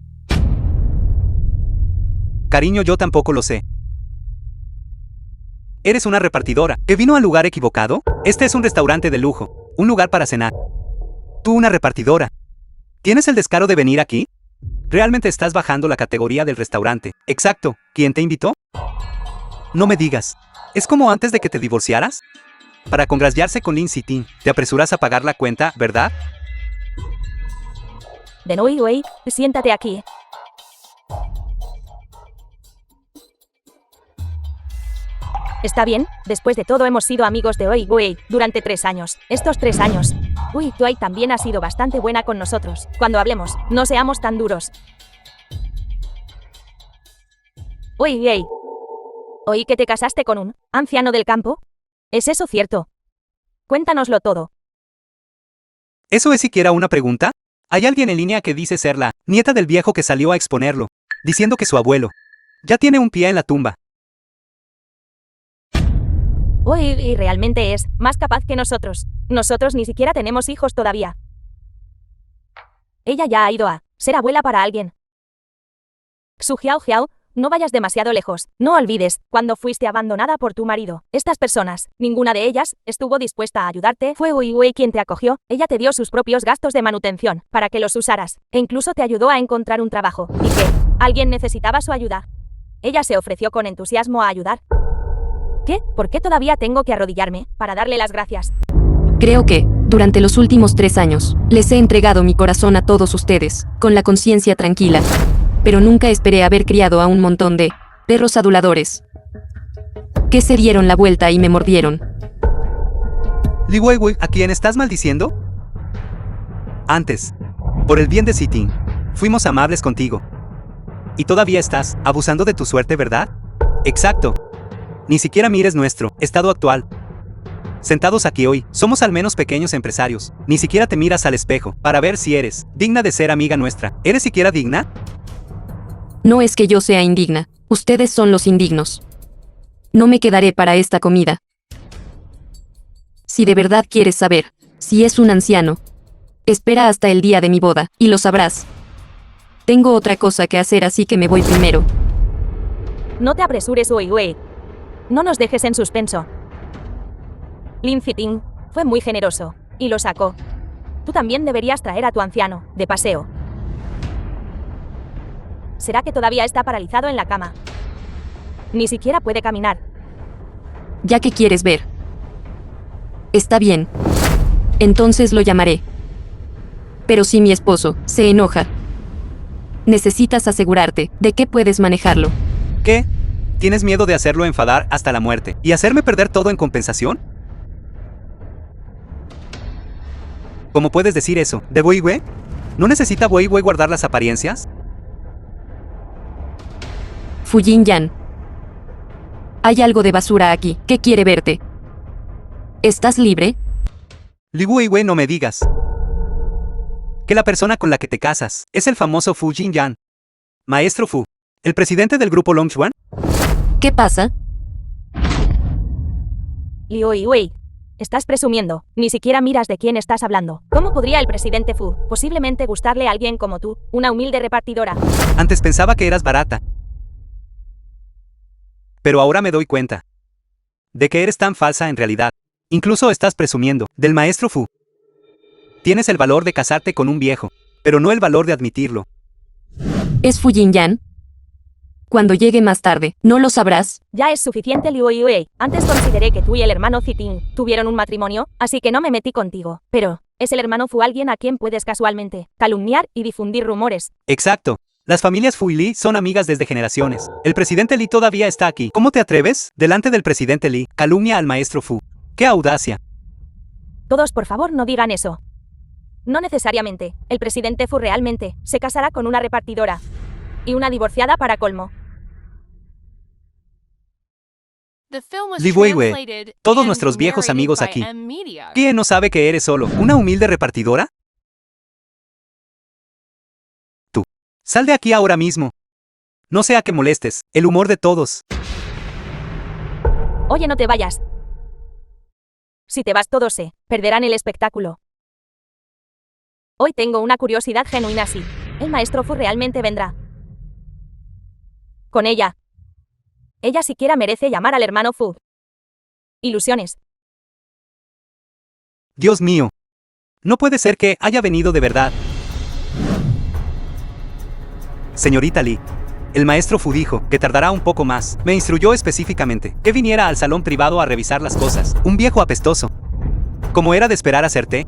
Cariño, yo tampoco lo sé. ¿Eres una repartidora que vino al lugar equivocado? Este es un restaurante de lujo, un lugar para cenar. Tú, una repartidora, ¿tienes el descaro de venir aquí? ¿Realmente estás bajando la categoría del restaurante? Exacto, ¿quién te invitó? No me digas. ¿Es como antes de que te divorciaras? Para congraciarse con Lin Ziting, te apresuras a pagar la cuenta, ¿verdad? De Weiwei, siéntate aquí. Está bien, después de todo hemos sido amigos de Weiwei durante 3 años. Estos 3 años, Weiwei también ha sido bastante buena con nosotros. Cuando hablemos, no seamos tan duros. Weiwei, oí que te casaste con un anciano del campo. ¿Es eso cierto? Cuéntanoslo todo. ¿Eso es siquiera una pregunta? Hay alguien en línea que dice ser la nieta del viejo que salió a exponerlo, diciendo que su abuelo ya tiene un pie en la tumba. Weiwei realmente es más capaz que nosotros. Nosotros ni siquiera tenemos hijos todavía. Ella ya ha ido a ser abuela para alguien. Su Xiao Xiao, no vayas demasiado lejos. No olvides, cuando fuiste abandonada por tu marido, estas personas, ninguna de ellas, estuvo dispuesta a ayudarte. Fue Weiwei quien te acogió. Ella te dio sus propios gastos de manutención, para que los usaras. E incluso te ayudó a encontrar un trabajo. ¿Y qué? ¿Alguien necesitaba su ayuda? Ella se ofreció con entusiasmo a ayudar. ¿Qué? ¿Por qué todavía tengo que arrodillarme para darle las gracias? Creo que, durante los últimos 3 años, les he entregado mi corazón a todos ustedes, con la conciencia tranquila. Pero nunca esperé haber criado a un montón de perros aduladores que se dieron la vuelta y me mordieron. Li Weiwei, ¿a quién estás maldiciendo? Antes, por el bien de Ziting, fuimos amables contigo. Y todavía estás abusando de tu suerte, ¿verdad? Exacto. Ni siquiera mires nuestro estado actual. Sentados aquí hoy, somos al menos pequeños empresarios. Ni siquiera te miras al espejo para ver si eres digna de ser amiga nuestra. ¿Eres siquiera digna? No es que yo sea indigna, ustedes son los indignos. No me quedaré para esta comida. Si de verdad quieres saber si es un anciano, espera hasta el día de mi boda, y lo sabrás. Tengo otra cosa que hacer, así que me voy primero. No te apresures, Weiwei. No nos dejes en suspenso. Lin Ziting fue muy generoso y lo sacó. Tú también deberías traer a tu anciano de paseo. ¿Será que todavía está paralizado en la cama? Ni siquiera puede caminar. Ya que quieres ver. Está bien. Entonces lo llamaré. Pero si mi esposo se enoja, necesitas asegurarte de que puedes manejarlo. ¿Qué? ¿Tienes miedo de hacerlo enfadar hasta la muerte y hacerme perder todo en compensación? ¿Cómo puedes decir eso? ¿De Weiwei? ¿No necesita Weiwei guardar las apariencias? Fu Jinyan. Hay algo de basura aquí, que quiere verte. ¿Estás libre? Li Weiwei, no me digas que la persona con la que te casas es el famoso Fu Jinyan. Maestro Fu, el presidente del grupo Longchuan. ¿Qué pasa? Liu Wei. Estás presumiendo. Ni siquiera miras de quién estás hablando. ¿Cómo podría el presidente Fu posiblemente gustarle a alguien como tú, una humilde repartidora? Antes pensaba que eras barata, pero ahora me doy cuenta de que eres tan falsa en realidad. Incluso estás presumiendo del maestro Fu. Tienes el valor de casarte con un viejo, pero no el valor de admitirlo. ¿Es Fu Jinyan? Cuando llegue más tarde, ¿no lo sabrás? Ya es suficiente, Liu Wei. Antes consideré que tú y el hermano Ziting tuvieron un matrimonio, así que no me metí contigo. Pero, ¿es el hermano Fu alguien a quien puedes casualmente calumniar y difundir rumores? Exacto. Las familias Fu y Li son amigas desde generaciones. El presidente Li todavía está aquí. ¿Cómo te atreves? Delante del presidente Li, calumnia al maestro Fu. ¡Qué audacia! Todos, por favor, no digan eso. No necesariamente. El presidente Fu realmente se casará con una repartidora. Y una divorciada para colmo. Li Weiwei, todos nuestros viejos amigos aquí. ¿Quién no sabe que eres solo una humilde repartidora? Tú. Sal de aquí ahora mismo. No sea que molestes el humor de todos. Oye, no te vayas. Si te vas todos perderán el espectáculo. Hoy tengo una curiosidad genuina si el maestro Fu realmente vendrá con ella. Ella siquiera merece llamar al hermano Fu. Ilusiones. Dios mío. No puede ser que haya venido de verdad. Señorita Li, el maestro Fu dijo que tardará un poco más. Me instruyó específicamente que viniera al salón privado a revisar las cosas. Un viejo apestoso. Como era de esperar hacerte.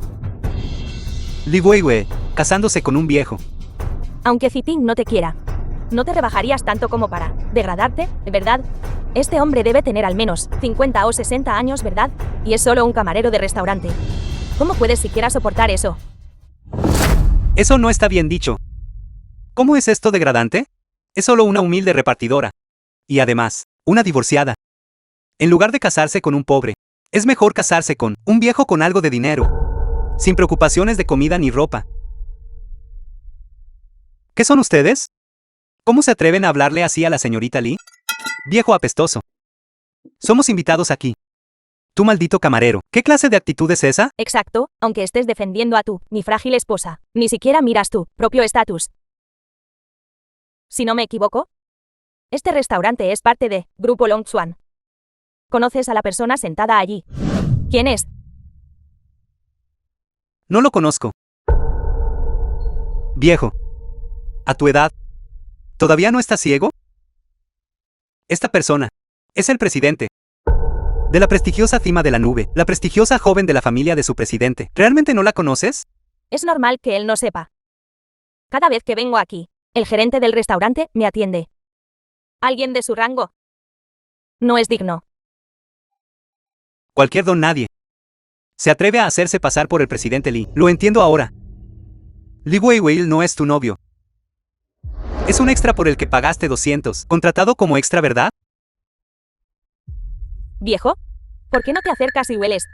Li Weiwei, casándose con un viejo. Aunque Ziting no te quiera, no te rebajarías tanto como para degradarte, ¿verdad? Este hombre debe tener al menos 50 o 60 años, ¿verdad? Y es solo un camarero de restaurante. ¿Cómo puedes siquiera soportar eso? Eso no está bien dicho. ¿Cómo es esto degradante? Es solo una humilde repartidora. Y además, una divorciada. En lugar de casarse con un pobre, es mejor casarse con un viejo con algo de dinero. Sin preocupaciones de comida ni ropa. ¿Qué son ustedes? ¿Cómo se atreven a hablarle así a la señorita Li? Viejo apestoso. Somos invitados aquí. Tú maldito camarero, ¿qué clase de actitud es esa? Exacto, aunque estés defendiendo a tu mi frágil esposa, ni siquiera miras tu propio estatus. Si no me equivoco, este restaurante es parte de Grupo Longchuan. ¿Conoces a la persona sentada allí? ¿Quién es? No lo conozco. Viejo. A tu edad, ¿todavía no estás ciego? Esta persona es el presidente de la prestigiosa cima de la nube, la prestigiosa joven de la familia de su presidente. ¿Realmente no la conoces? Es normal que él no sepa. Cada vez que vengo aquí, el gerente del restaurante me atiende. ¿Alguien de su rango? No es digno. Cualquier don nadie se atreve a hacerse pasar por el presidente Li. Lo entiendo ahora. Li Weiwei no es tu novio. Es un extra por el que pagaste 200, contratado como extra, ¿verdad? ¿Viejo? ¿Por qué no te acercas y hueles?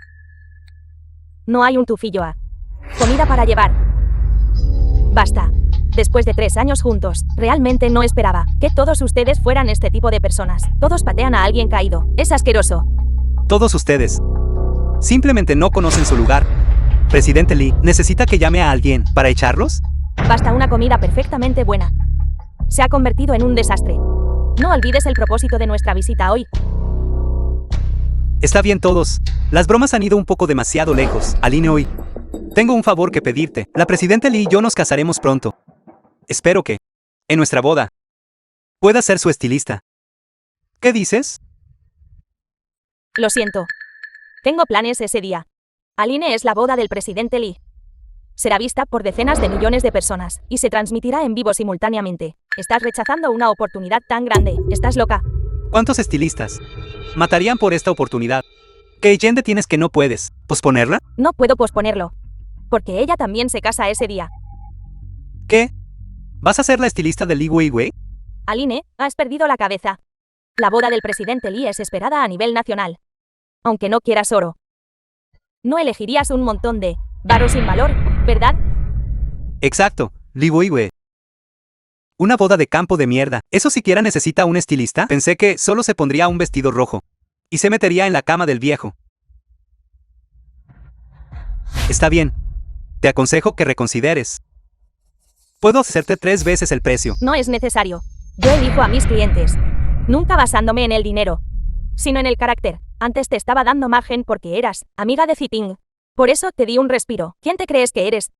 No hay un tufillo a comida para llevar. Basta. Después de 3 años juntos, realmente no esperaba que todos ustedes fueran este tipo de personas. Todos patean a alguien caído. Es asqueroso. Todos ustedes simplemente no conocen su lugar. Presidente Li, ¿necesita que llame a alguien para echarlos? Basta una comida perfectamente buena. Se ha convertido en un desastre. No olvides el propósito de nuestra visita hoy. Está bien todos. Las bromas han ido un poco demasiado lejos. Aline hoy. Tengo un favor que pedirte. La presidenta Li y yo nos casaremos pronto. Espero que, en nuestra boda, pueda ser su estilista. ¿Qué dices? Lo siento. Tengo planes ese día. Aline es la boda del presidente Li. Será vista por decenas de millones de personas y se transmitirá en vivo simultáneamente. Estás rechazando una oportunidad tan grande. ¿Estás loca? ¿Cuántos estilistas matarían por esta oportunidad? ¿Qué Yende tienes que no puedes posponerla? No puedo posponerlo. porque ella también se casa ese día. ¿Qué? ¿Vas a ser la estilista de Li Weiwei? Aline, has perdido la cabeza. La boda del presidente Li es esperada a nivel nacional. Aunque no quieras oro. No elegirías un montón de varo sin valor, ¿verdad? Exacto, Li Weiwei. Una boda de campo de mierda. ¿Eso siquiera necesita un estilista? Pensé que solo se pondría un vestido rojo. Y se metería en la cama del viejo. Está bien. Te aconsejo que reconsideres. Puedo hacerte 3 veces el precio. No es necesario. Yo elijo a mis clientes. Nunca basándome en el dinero, sino en el carácter. Antes te estaba dando margen porque eras amiga de Ziting. Por eso te di un respiro. ¿Quién te crees que eres?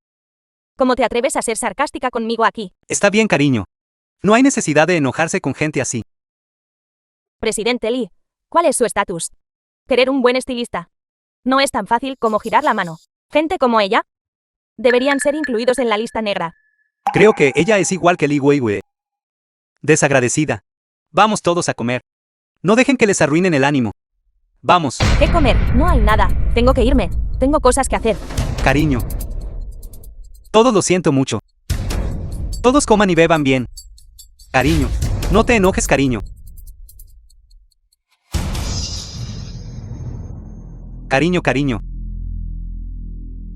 ¿Cómo te atreves a ser sarcástica conmigo aquí? Está bien, cariño. No hay necesidad de enojarse con gente así. Presidente Li, ¿cuál es su estatus? ¿Querer un buen estilista? No es tan fácil como girar la mano. Gente como ella deberían ser incluidos en la lista negra. Creo que ella es igual que Li Weiwei. Desagradecida. Vamos todos a comer. No dejen que les arruinen el ánimo. Vamos. ¿Qué comer? No hay nada. Tengo que irme. Tengo cosas que hacer. Cariño. Todo lo siento mucho. Todos coman y beban bien. Cariño. No te enojes, cariño. Cariño, cariño.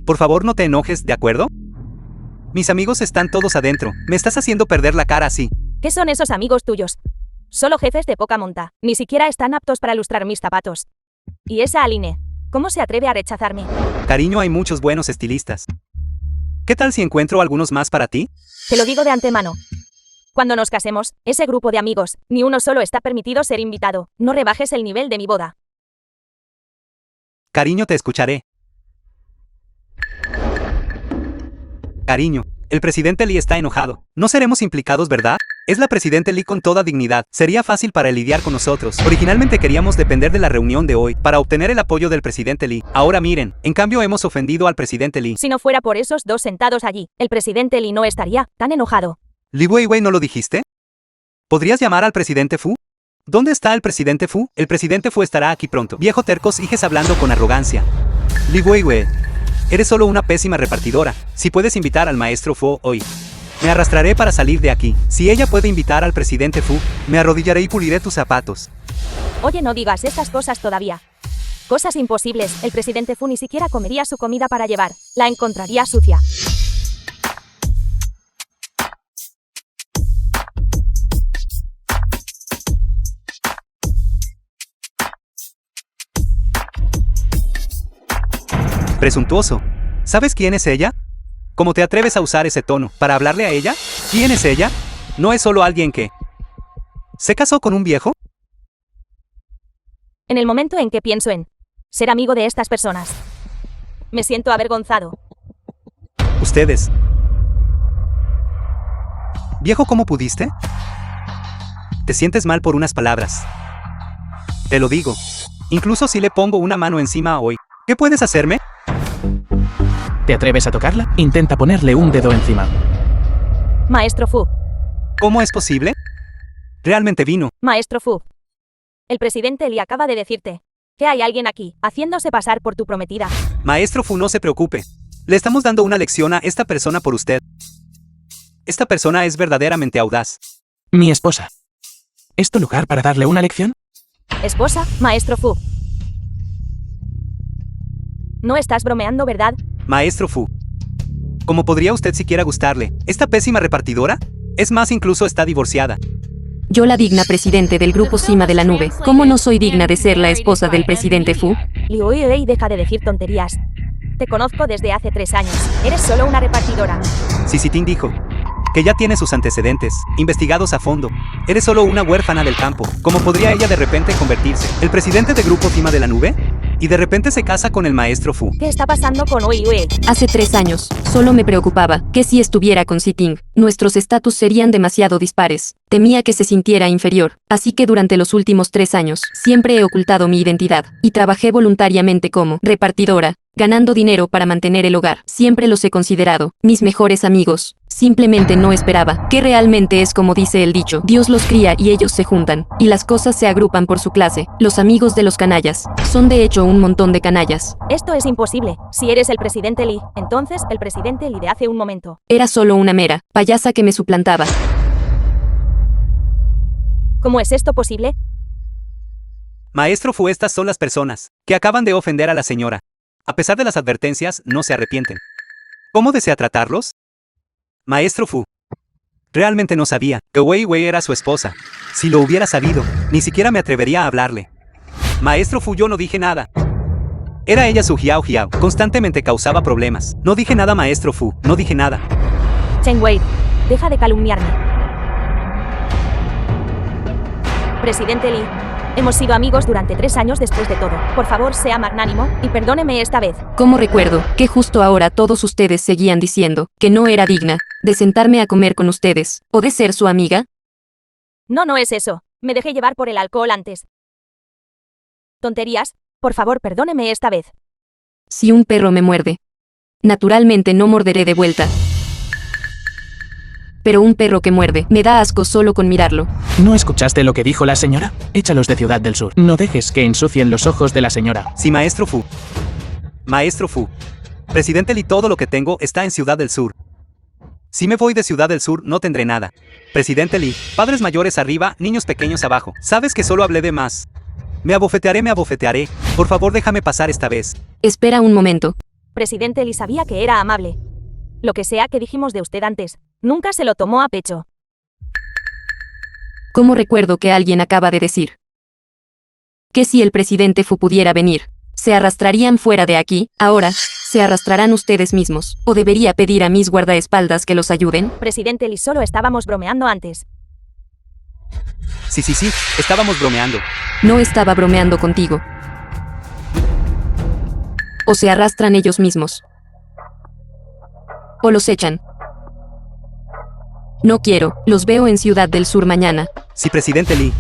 Por favor, no te enojes, ¿de acuerdo? Mis amigos están todos adentro. Me estás haciendo perder la cara así. ¿Qué son esos amigos tuyos? Solo jefes de poca monta. Ni siquiera están aptos para lustrar mis zapatos. Y esa Aline, ¿cómo se atreve a rechazarme? Cariño, hay muchos buenos estilistas. ¿Qué tal si encuentro algunos más para ti? Te lo digo de antemano. Cuando nos casemos, ese grupo de amigos, ni uno solo está permitido ser invitado. No rebajes el nivel de mi boda. Cariño, te escucharé. Cariño, el presidente Li está enojado. No seremos implicados, ¿verdad? Es la presidente Li con toda dignidad. Sería fácil para lidiar con nosotros. Originalmente queríamos depender de la reunión de hoy para obtener el apoyo del presidente Li. Ahora miren, en cambio hemos ofendido al presidente Li. Si no fuera por esos dos sentados allí, el presidente Li no estaría tan enojado. Li Weiwei, ¿no lo dijiste? ¿Podrías llamar al presidente Fu? ¿Dónde está el presidente Fu? El presidente Fu estará aquí pronto. Viejo terco, sigues hablando con arrogancia. Li Weiwei, eres solo una pésima repartidora. Si puedes invitar al maestro Fu hoy, me arrastraré para salir de aquí. Si ella puede invitar al presidente Fu, me arrodillaré y puliré tus zapatos. Oye, no digas estas cosas todavía. Cosas imposibles. El presidente Fu ni siquiera comería su comida para llevar. La encontraría sucia. Presuntuoso. ¿Sabes quién es ella? ¿Cómo te atreves a usar ese tono para hablarle a ella? ¿Quién es ella? No es solo alguien que ¿se casó con un viejo? En el momento en que pienso en ser amigo de estas personas, me siento avergonzado. Ustedes. Viejo, ¿cómo pudiste? Te sientes mal por unas palabras. Te lo digo. Incluso si le pongo una mano encima hoy, ¿qué puedes hacerme? ¿Te atreves a tocarla? Intenta ponerle un dedo encima. Maestro Fu. ¿Cómo es posible? Realmente vino. Maestro Fu. El presidente Li acaba de decirte que hay alguien aquí, haciéndose pasar por tu prometida. Maestro Fu, no se preocupe. Le estamos dando una lección a esta persona por usted. Esta persona es verdaderamente audaz. Mi esposa. ¿Es tu lugar para darle una lección? Esposa, Maestro Fu. No estás bromeando, ¿verdad? Maestro Fu. ¿Cómo podría usted siquiera gustarle? ¿Esta pésima repartidora? Es más, incluso está divorciada. Yo, la digna presidente del grupo Cima de la Nube, ¿cómo no soy digna de ser la esposa del presidente Fu? Liu Weiwei, deja de decir tonterías. Te conozco desde hace 3 años. Eres solo una repartidora. Ziting dijo que ya tiene sus antecedentes, investigados a fondo. Eres solo una huérfana del campo. ¿Cómo podría ella de repente convertirse el presidente del grupo Cima de la Nube? Y de repente se casa con el maestro Fu. ¿Qué está pasando con Weiwei? Hace 3 años, solo me preocupaba que si estuviera con Ziting, nuestros estatus serían demasiado dispares. Temía que se sintiera inferior, así que durante los últimos 3 años, siempre he ocultado mi identidad, y trabajé voluntariamente como repartidora, ganando dinero para mantener el hogar. Siempre los he considerado mis mejores amigos. Simplemente no esperaba, que realmente es como dice el dicho, Dios los cría y ellos se juntan, y las cosas se agrupan por su clase, los amigos de los canallas, son de hecho un montón de canallas. Esto es imposible. Si eres el presidente Lee, entonces el presidente Lee de hace un momento. Era solo una mera payasa que me suplantaba. ¿Cómo es esto posible? Maestro Fu, estas son las personas que acaban de ofender a la señora. A pesar de las advertencias, no se arrepienten. ¿Cómo desea tratarlos? Maestro Fu. Realmente no sabía que Wei Wei era su esposa. Si lo hubiera sabido, ni siquiera me atrevería a hablarle. Maestro Fu, yo no dije nada. Era ella su Jiao Jiao. Constantemente causaba problemas. No dije nada, Maestro Fu. No dije nada. Chen Wei, deja de calumniarme. Presidente Lee, hemos sido amigos durante 3 años después de todo. Por favor, sea magnánimo y perdóneme esta vez. Como recuerdo que justo ahora todos ustedes seguían diciendo que no era digna de sentarme a comer con ustedes, o de ser su amiga. No, no es eso. Me dejé llevar por el alcohol antes. Tonterías. Por favor, perdóneme esta vez. Si un perro me muerde, naturalmente no morderé de vuelta. Pero un perro que muerde me da asco solo con mirarlo. ¿No escuchaste lo que dijo la señora? Échalos de Ciudad del Sur. No dejes que ensucien los ojos de la señora. Sí, Maestro Fu. Maestro Fu. Presidente Lee, todo lo que tengo está en Ciudad del Sur. Si me voy de Ciudad del Sur, no tendré nada. Presidente Lee, padres mayores arriba, niños pequeños abajo. Sabes que solo hablé de más. Me abofetearé. Por favor, déjame pasar esta vez. Espera un momento. Presidente Lee sabía que era amable. Lo que sea que dijimos de usted antes, nunca se lo tomó a pecho. ¿Cómo recuerdo que alguien acaba de decir que si el presidente Fu pudiera venir, se arrastrarían fuera de aquí? Ahora, se arrastrarán ustedes mismos. ¿O debería pedir a mis guardaespaldas que los ayuden? Presidente Lee, solo estábamos bromeando antes. Sí, estábamos bromeando. No estaba bromeando contigo. O se arrastran ellos mismos, o los echan. No quiero, los veo en Ciudad del Sur mañana. Sí, Presidente Lee.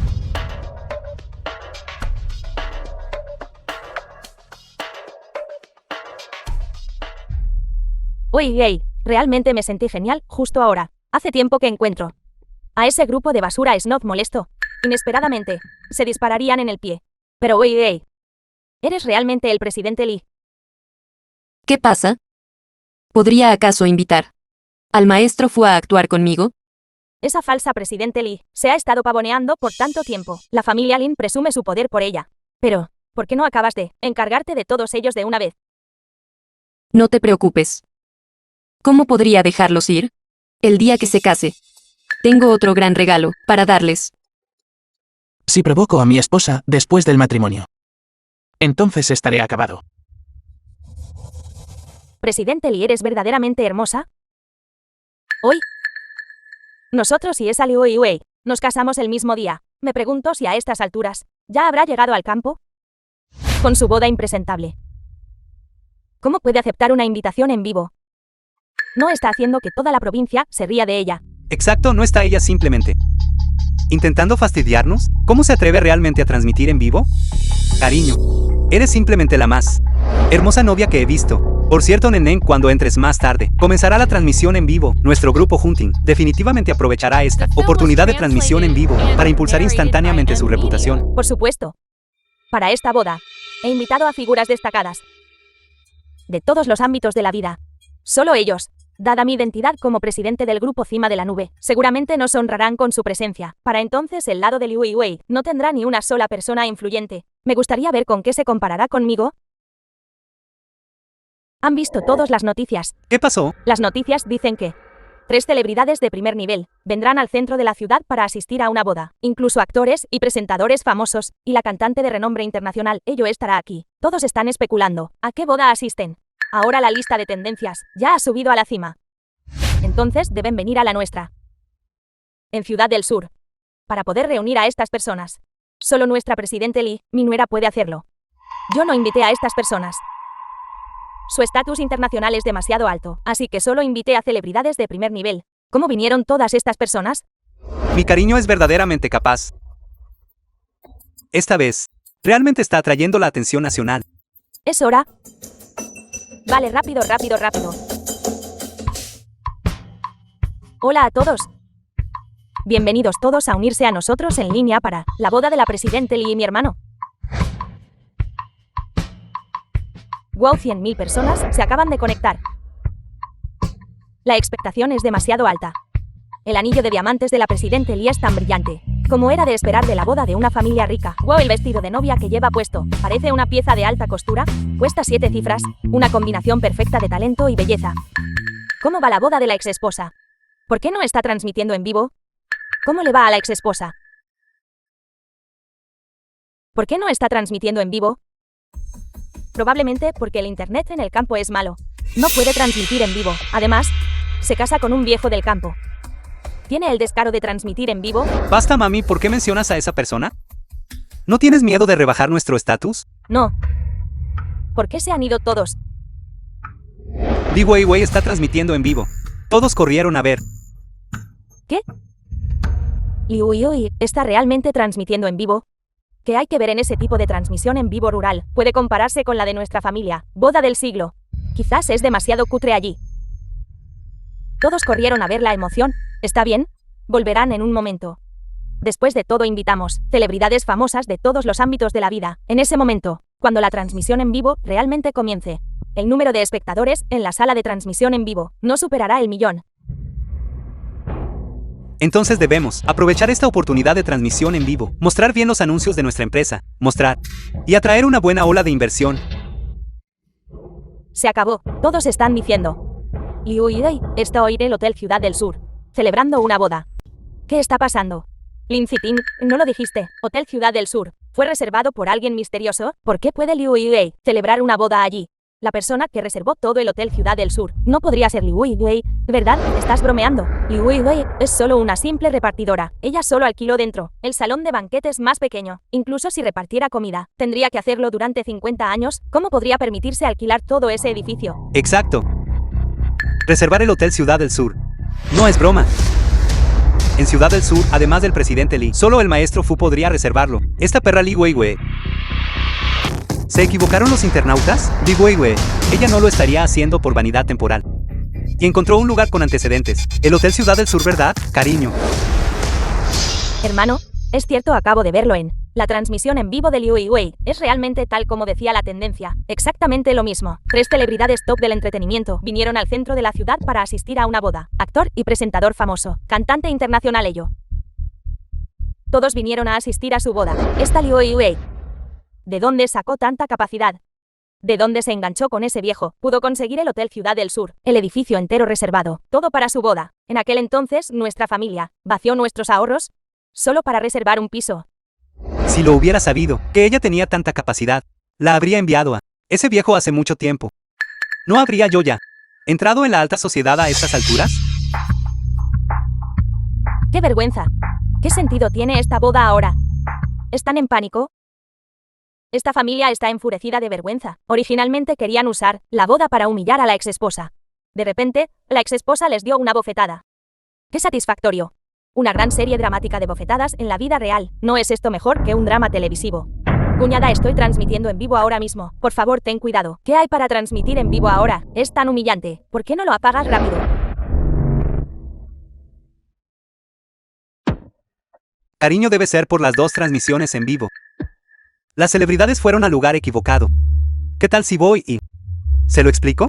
Oye, realmente me sentí genial justo ahora. Hace tiempo que encuentro a ese grupo de basura snob molesto. Inesperadamente, se dispararían en el pie. Pero oye, ¿eres realmente el presidente Lee? ¿Qué pasa? ¿Podría acaso invitar al maestro Fu a actuar conmigo? Esa falsa presidente Lee se ha estado pavoneando por tanto tiempo. La familia Lin presume su poder por ella. Pero, ¿por qué no acabas de encargarte de todos ellos de una vez? No te preocupes. ¿Cómo podría dejarlos ir? El día que se case, tengo otro gran regalo para darles. Si provoco a mi esposa después del matrimonio, entonces estaré acabado. Presidente Lee, ¿eres verdaderamente hermosa? Hoy, nosotros y esa Liu Wei nos casamos el mismo día. Me pregunto si a estas alturas ya habrá llegado al campo con su boda impresentable. ¿Cómo puede aceptar una invitación en vivo? No está haciendo que toda la provincia se ría de ella. Exacto, no está ella simplemente intentando fastidiarnos. ¿Cómo se atreve realmente a transmitir en vivo? Cariño, eres simplemente la más hermosa novia que he visto. Por cierto, Nenen, cuando entres más tarde, comenzará la transmisión en vivo. Nuestro grupo Hunting definitivamente aprovechará esta oportunidad de transmisión en vivo para impulsar instantáneamente su reputación. Por supuesto. Para esta boda, he invitado a figuras destacadas de todos los ámbitos de la vida. Solo ellos, dada mi identidad como presidente del grupo Cima de la Nube, seguramente nos honrarán con su presencia. Para entonces el lado de Liu Wei no tendrá ni una sola persona influyente. Me gustaría ver con qué se comparará conmigo. ¿Han visto todas las noticias? ¿Qué pasó? Las noticias dicen que 3 celebridades de primer nivel vendrán al centro de la ciudad para asistir a una boda. Incluso actores y presentadores famosos, y la cantante de renombre internacional, ello estará aquí. Todos están especulando. ¿A qué boda asisten? Ahora la lista de tendencias ya ha subido a la cima. Entonces deben venir a la nuestra. En Ciudad del Sur. Para poder reunir a estas personas. Solo nuestra presidente Lee, mi nuera, puede hacerlo. Yo no invité a estas personas. Su estatus internacional es demasiado alto, así que solo invité a celebridades de primer nivel. ¿Cómo vinieron todas estas personas? Mi cariño es verdaderamente capaz. Esta vez, realmente está atrayendo la atención nacional. Es hora. Vale, rápido. Hola a todos. Bienvenidos todos a unirse a nosotros en línea para la boda de la presidente Lee y mi hermano. Wow, 100.000 personas se acaban de conectar. La expectación es demasiado alta. El anillo de diamantes de la presidente Lee es tan brillante, como era de esperar de la boda de una familia rica. Wow, el vestido de novia que lleva puesto, parece una pieza de alta costura, cuesta 7 cifras, una combinación perfecta de talento y belleza. ¿Cómo va la boda de la exesposa? ¿Por qué no está transmitiendo en vivo? ¿Cómo le va a la exesposa? ¿Por qué no está transmitiendo en vivo? Probablemente porque el internet en el campo es malo. No puede transmitir en vivo. Además, se casa con un viejo del campo. ¿Tiene el descaro de transmitir en vivo? Basta, mami, ¿por qué mencionas a esa persona? ¿No tienes miedo de rebajar nuestro estatus? No. ¿Por qué se han ido todos? Lee Weiwei está transmitiendo en vivo. Todos corrieron a ver. ¿Qué? Lee Weiwei está realmente transmitiendo en vivo. ¿Qué hay que ver en ese tipo de transmisión en vivo rural? Puede compararse con la de nuestra familia. Boda del siglo. Quizás es demasiado cutre allí. Todos corrieron a ver la emoción. ¿Está bien? Volverán en un momento. Después de todo invitamos celebridades famosas de todos los ámbitos de la vida. En ese momento, cuando la transmisión en vivo realmente comience, el número de espectadores en la sala de transmisión en vivo no superará el 1.000.000. Entonces debemos aprovechar esta oportunidad de transmisión en vivo, mostrar bien los anuncios de nuestra empresa, mostrar y atraer una buena ola de inversión. Se acabó. Todos están diciendo. Lee Weiwei está hoy en el Hotel Ciudad del Sur, celebrando una boda. ¿Qué está pasando? Lin Ziting, no lo dijiste. Hotel Ciudad del Sur. ¿Fue reservado por alguien misterioso? ¿Por qué puede Lee Weiwei celebrar una boda allí? La persona que reservó todo el Hotel Ciudad del Sur no podría ser Lee Weiwei, ¿verdad? Estás bromeando. Lee Weiwei es solo una simple repartidora. Ella solo alquiló dentro el salón de banquetes más pequeño. Incluso si repartiera comida, tendría que hacerlo durante 50 años. ¿Cómo podría permitirse alquilar todo ese edificio? Exacto. Reservar el Hotel Ciudad del Sur. No es broma. En Ciudad del Sur, además del presidente Lee, solo el maestro Fu podría reservarlo. Esta perra Lee Weiwei. ¿Se equivocaron los internautas? Lee Weiwei, ella no lo estaría haciendo por vanidad temporal. Y encontró un lugar con antecedentes. El Hotel Ciudad del Sur, ¿verdad, cariño? Hermano, es cierto, acabo de verlo en la transmisión en vivo de Lee Weiwei. Es realmente tal como decía la tendencia. Exactamente lo mismo. 3 celebridades top del entretenimiento vinieron al centro de la ciudad para asistir a una boda. Actor y presentador famoso. Cantante internacional ello. Todos vinieron a asistir a su boda. Esta Lee Weiwei. ¿De dónde sacó tanta capacidad? ¿De dónde se enganchó con ese viejo? Pudo conseguir el Hotel Ciudad del Sur, el edificio entero reservado, todo para su boda. En aquel entonces, nuestra familia vació nuestros ahorros solo para reservar un piso. Si lo hubiera sabido, que ella tenía tanta capacidad, la habría enviado a ese viejo hace mucho tiempo. ¿No habría yo ya entrado en la alta sociedad a estas alturas? ¡Qué vergüenza! ¿Qué sentido tiene esta boda ahora? ¿Están en pánico? Esta familia está enfurecida de vergüenza. Originalmente querían usar la boda para humillar a la exesposa. De repente, la exesposa les dio una bofetada. ¡Qué satisfactorio! Una gran serie dramática de bofetadas en la vida real. ¿No es esto mejor que un drama televisivo? Cuñada, estoy transmitiendo en vivo ahora mismo. Por favor, ten cuidado. ¿Qué hay para transmitir en vivo ahora? Es tan humillante. ¿Por qué no lo apagas rápido? Cariño, debe ser por las 2 transmisiones en vivo. Las celebridades fueron al lugar equivocado. ¿Qué tal si voy y se lo explico?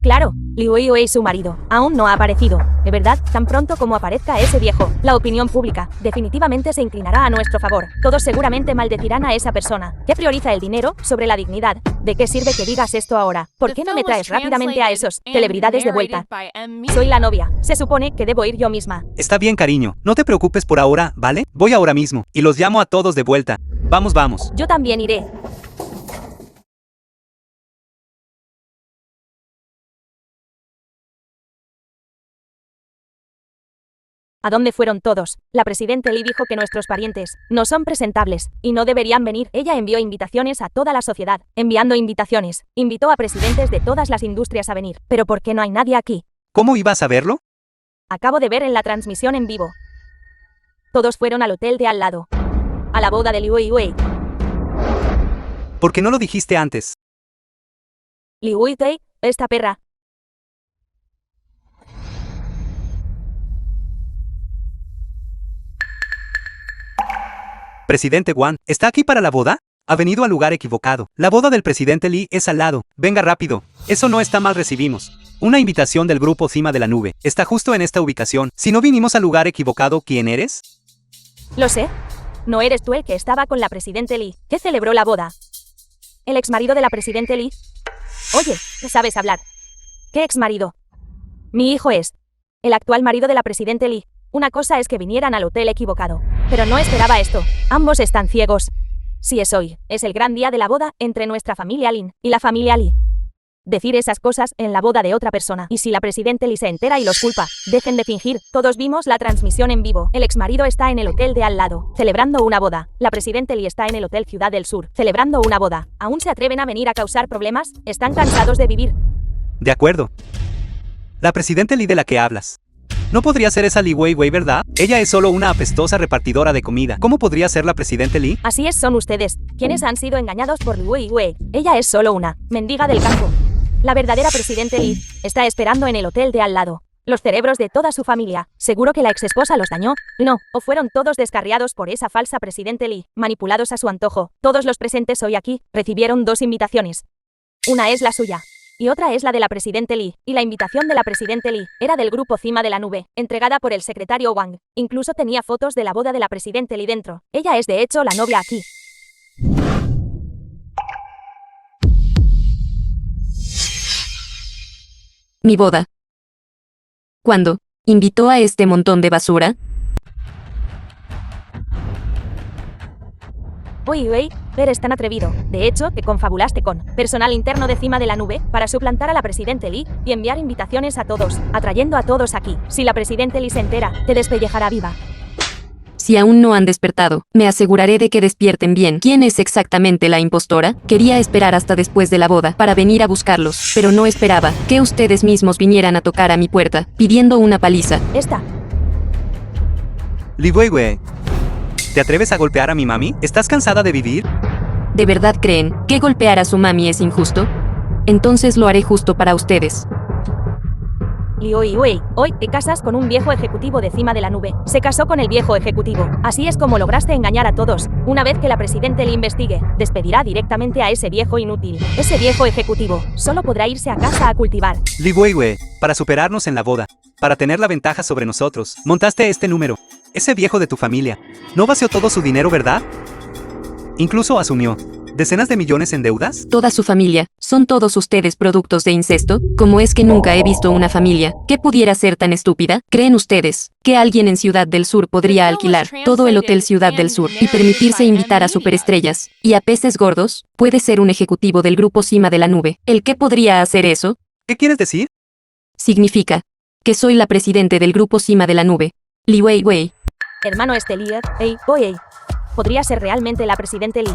Claro, Lee Weiwei, su marido, aún no ha aparecido. De verdad, tan pronto como aparezca ese viejo, la opinión pública definitivamente se inclinará a nuestro favor. Todos seguramente maldecirán a esa persona, que prioriza el dinero sobre la dignidad. ¿De qué sirve que digas esto ahora? ¿Por qué no me traes rápidamente a esos celebridades de vuelta? Soy la novia. Se supone que debo ir yo misma. Está bien, cariño. No te preocupes por ahora, ¿vale? Voy ahora mismo y los llamo a todos de vuelta. Vamos, vamos. Yo también iré. ¿A dónde fueron todos? La presidenta Lee dijo que nuestros parientes no son presentables y no deberían venir. Ella envió invitaciones a toda la sociedad. Enviando invitaciones, invitó a presidentes de todas las industrias a venir. ¿Pero por qué no hay nadie aquí? ¿Cómo ibas a verlo? Acabo de ver en la transmisión en vivo. Todos fueron al hotel de al lado. A la boda de Lee Weiwei. ¿Por qué no lo dijiste antes? Lee Weiwei, esta perra. Presidente Wang, ¿está aquí para la boda? Ha venido al lugar equivocado. La boda del presidente Lee es al lado. Venga rápido. Eso no está mal, recibimos una invitación del grupo Cima de la Nube. Está justo en esta ubicación. Si no vinimos al lugar equivocado, ¿quién eres? Lo sé. ¿No eres tú el que estaba con la presidente Lee, que celebró la boda? ¿El exmarido de la presidente Lee? Oye, ¿sabes hablar? ¿Qué exmarido? Mi hijo es el actual marido de la presidente Lee. Una cosa es que vinieran al hotel equivocado, pero no esperaba esto. Ambos están ciegos. Si es hoy, es el gran día de la boda entre nuestra familia Lin y la familia Lee. Decir esas cosas en la boda de otra persona, y si la presidente Lee se entera y los culpa, dejen de fingir. Todos vimos la transmisión en vivo. El exmarido está en el hotel de al lado, celebrando una boda. La presidente Lee está en el hotel Ciudad del Sur, celebrando una boda. ¿Aún se atreven a venir a causar problemas? ¿Están cansados de vivir? De acuerdo. La presidente Lee de la que hablas. No podría ser esa Li Weiwei, ¿verdad? Ella es solo una apestosa repartidora de comida. ¿Cómo podría ser la presidente Lee? Así es, son ustedes, quienes han sido engañados por Li Weiwei. Ella es solo una mendiga del campo. La verdadera presidente Lee está esperando en el hotel de al lado. Los cerebros de toda su familia. ¿Seguro que la exesposa los dañó? No, o fueron todos descarriados por esa falsa presidente Lee, manipulados a su antojo. Todos los presentes hoy aquí recibieron 2 invitaciones. Una es la suya. Y otra es la de la presidente Lee, y la invitación de la presidente Lee era del grupo Cima de la Nube, entregada por el secretario Wang. Incluso tenía fotos de la boda de la presidente Lee dentro. Ella es de hecho la novia aquí. Mi boda. ¿Cuándo? ¿Invitó a este montón de basura? Uy, eres tan atrevido. De hecho, te confabulaste con personal interno de Cima de la Nube para suplantar a la presidente Lee y enviar invitaciones a todos, atrayendo a todos aquí. Si la presidente Lee se entera, te despellejará viva. Si aún no han despertado, me aseguraré de que despierten bien. ¿Quién es exactamente la impostora? Quería esperar hasta después de la boda para venir a buscarlos, pero no esperaba que ustedes mismos vinieran a tocar a mi puerta, pidiendo una paliza. Esta. Li Weiwei, ¿te atreves a golpear a mi mami? ¿Estás cansada de vivir? ¿De verdad creen que golpear a su mami es injusto? Entonces lo haré justo para ustedes. Y hoy te casas con un viejo ejecutivo de Cima de la Nube. Se casó con el viejo ejecutivo. Así es como lograste engañar a todos. Una vez que la presidente le investigue, despedirá directamente a ese viejo inútil. Ese viejo ejecutivo solo podrá irse a casa a cultivar. Li Weiwei, para superarnos en la boda, para tener la ventaja sobre nosotros, montaste este número. Ese viejo de tu familia no vació todo su dinero, ¿verdad? Incluso asumió decenas de millones en deudas. Toda su familia, ¿son todos ustedes productos de incesto? ¿Cómo es que nunca he visto una familia que pudiera ser tan estúpida? ¿Creen ustedes que alguien en Ciudad del Sur podría alquilar todo el Hotel Ciudad del Sur y permitirse invitar a superestrellas y a peces gordos? Puede ser un ejecutivo del grupo Cima de la Nube. ¿El que podría hacer eso? ¿Qué quieres decir? Significa que soy la presidente del grupo Cima de la Nube. Li Weiwei. Hermano Lee, podría ser realmente la presidente Lee.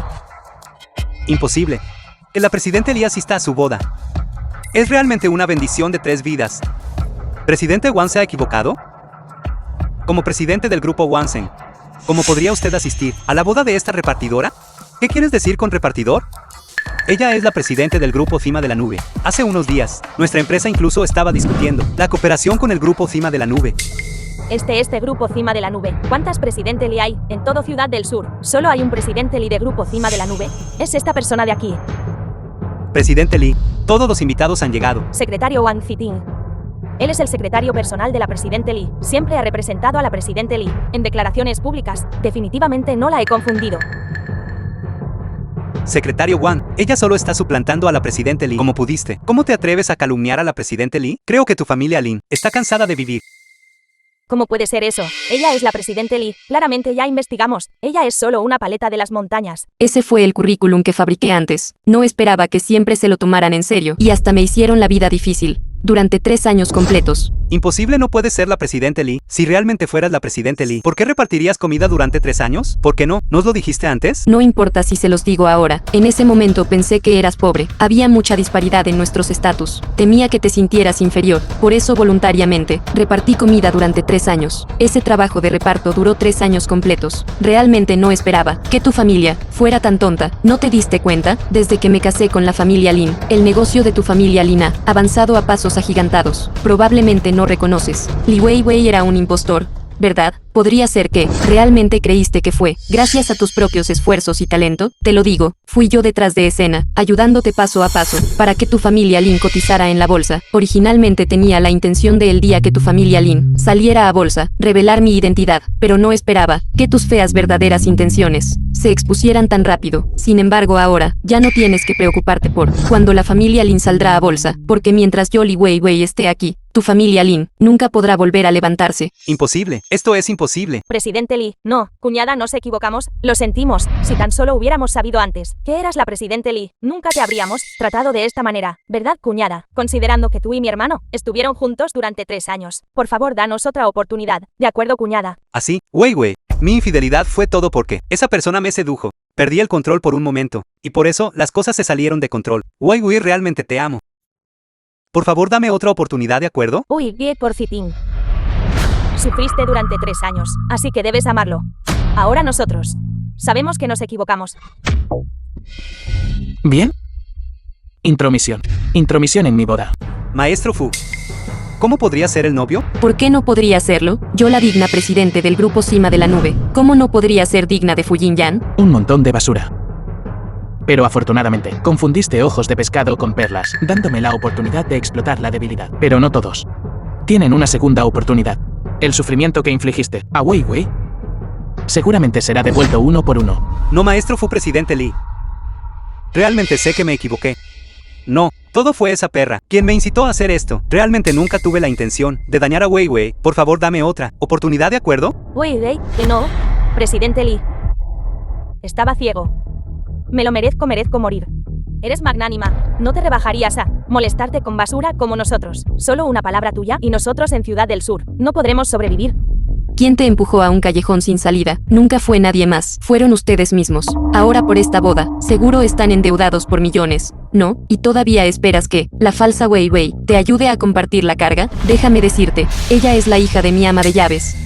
Imposible. Que la presidente Lee asista a su boda. Es realmente una bendición de 3 vidas. ¿Presidente Wang se ha equivocado? Como presidente del grupo Wansen, ¿cómo podría usted asistir a la boda de esta repartidora? ¿Qué quieres decir con repartidor? Ella es la presidente del grupo Cima de la Nube. Hace unos días, nuestra empresa incluso estaba discutiendo la cooperación con el grupo Cima de la Nube. Este grupo Cima de la Nube. ¿Cuántas presidente Lee hay en todo Ciudad del Sur? ¿Solo hay un presidente Lee de grupo Cima de la Nube? Es esta persona de aquí. Presidente Lee, todos los invitados han llegado. Secretario Wang Ziting. Él es el secretario personal de la presidente Lee. Siempre ha representado a la presidente Lee en declaraciones públicas. Definitivamente no la he confundido. Secretario Wang, ella solo está suplantando a la presidente Lee como pudiste. ¿Cómo te atreves a calumniar a la presidente Lee? Creo que tu familia Lin está cansada de vivir. ¿Cómo puede ser eso? Ella es la presidente Lee. Claramente ya investigamos. Ella es solo una paleta de las montañas. Ese fue el currículum que fabriqué antes. No esperaba que siempre se lo tomaran en serio. Y hasta me hicieron la vida difícil. Durante 3 años completos. Imposible, no puedes ser la presidente Lee. Si realmente fueras la presidente Lee, ¿por qué repartirías comida durante 3 años? ¿Por qué no? ¿Nos lo dijiste antes? No importa si se los digo ahora. En ese momento pensé que eras pobre. Había mucha disparidad en nuestros estatus. Temía que te sintieras inferior. Por eso voluntariamente, repartí comida durante 3 años. Ese trabajo de reparto duró 3 años completos. Realmente no esperaba que tu familia fuera tan tonta. ¿No te diste cuenta? Desde que me casé con la familia Lin, el negocio de tu familia Lin ha avanzado a pasos agigantados. Probablemente no reconoces. Li Weiwei era un impostor. ¿verdad? Podría ser que, realmente creíste que fue, gracias a tus propios esfuerzos y talento, te lo digo, fui yo detrás de escena, ayudándote paso a paso, para que tu familia Lin cotizara en la bolsa. Originalmente tenía la intención de el día que tu familia Lin saliera a bolsa, revelar mi identidad, pero no esperaba que tus feas verdaderas intenciones se expusieran tan rápido. Sin embargo ahora, ya no tienes que preocuparte por cuando la familia Lin saldrá a bolsa, porque mientras yo Li Weiwei esté aquí, tu familia Lin nunca podrá volver a levantarse. Imposible. Esto es imposible. Presidente Lee, no, cuñada, nos equivocamos, lo sentimos, si tan solo hubiéramos sabido antes que eras la presidente Lee, nunca te habríamos tratado de esta manera, ¿verdad, cuñada? Considerando que tú y mi hermano estuvieron juntos durante 3 años. Por favor, danos otra oportunidad, ¿de acuerdo, cuñada? Así, Weiwei, mi infidelidad fue todo porque esa persona me sedujo. Perdí el control por un momento, y por eso las cosas se salieron de control. Weiwei, realmente te amo. Por favor, dame otra oportunidad, ¿de acuerdo? Uy, bien por Citín. Sufriste durante 3 años, así que debes amarlo. Ahora nosotros sabemos que nos equivocamos. ¿Bien? Intromisión. Intromisión en mi boda. Maestro Fu, ¿cómo podría ser el novio? ¿Por qué no podría serlo? Yo la digna presidente del grupo Cima de la Nube. ¿Cómo no podría ser digna de Fujin Yan? Un montón de basura. Pero afortunadamente, confundiste ojos de pescado con perlas, dándome la oportunidad de explotar la debilidad. Pero no todos tienen una segunda oportunidad. El sufrimiento que infligiste a Weiwei seguramente será devuelto uno por uno. No, maestro Fu, presidente Lee. Realmente sé que me equivoqué. No, todo fue esa perra quien me incitó a hacer esto. Realmente nunca tuve la intención de dañar a Weiwei. Por favor, dame otra oportunidad, ¿de acuerdo? Uy, que no, presidente Lee. Estaba ciego. Me lo merezco morir. Eres magnánima, no te rebajarías a molestarte con basura como nosotros. Solo una palabra tuya y nosotros en Ciudad del Sur no podremos sobrevivir. ¿Quién te empujó a un callejón sin salida? Nunca fue nadie más, fueron ustedes mismos. Ahora por esta boda, seguro están endeudados por millones, ¿no? ¿Y todavía esperas que la falsa Weiwei te ayude a compartir la carga? Déjame decirte, ella es la hija de mi ama de llaves.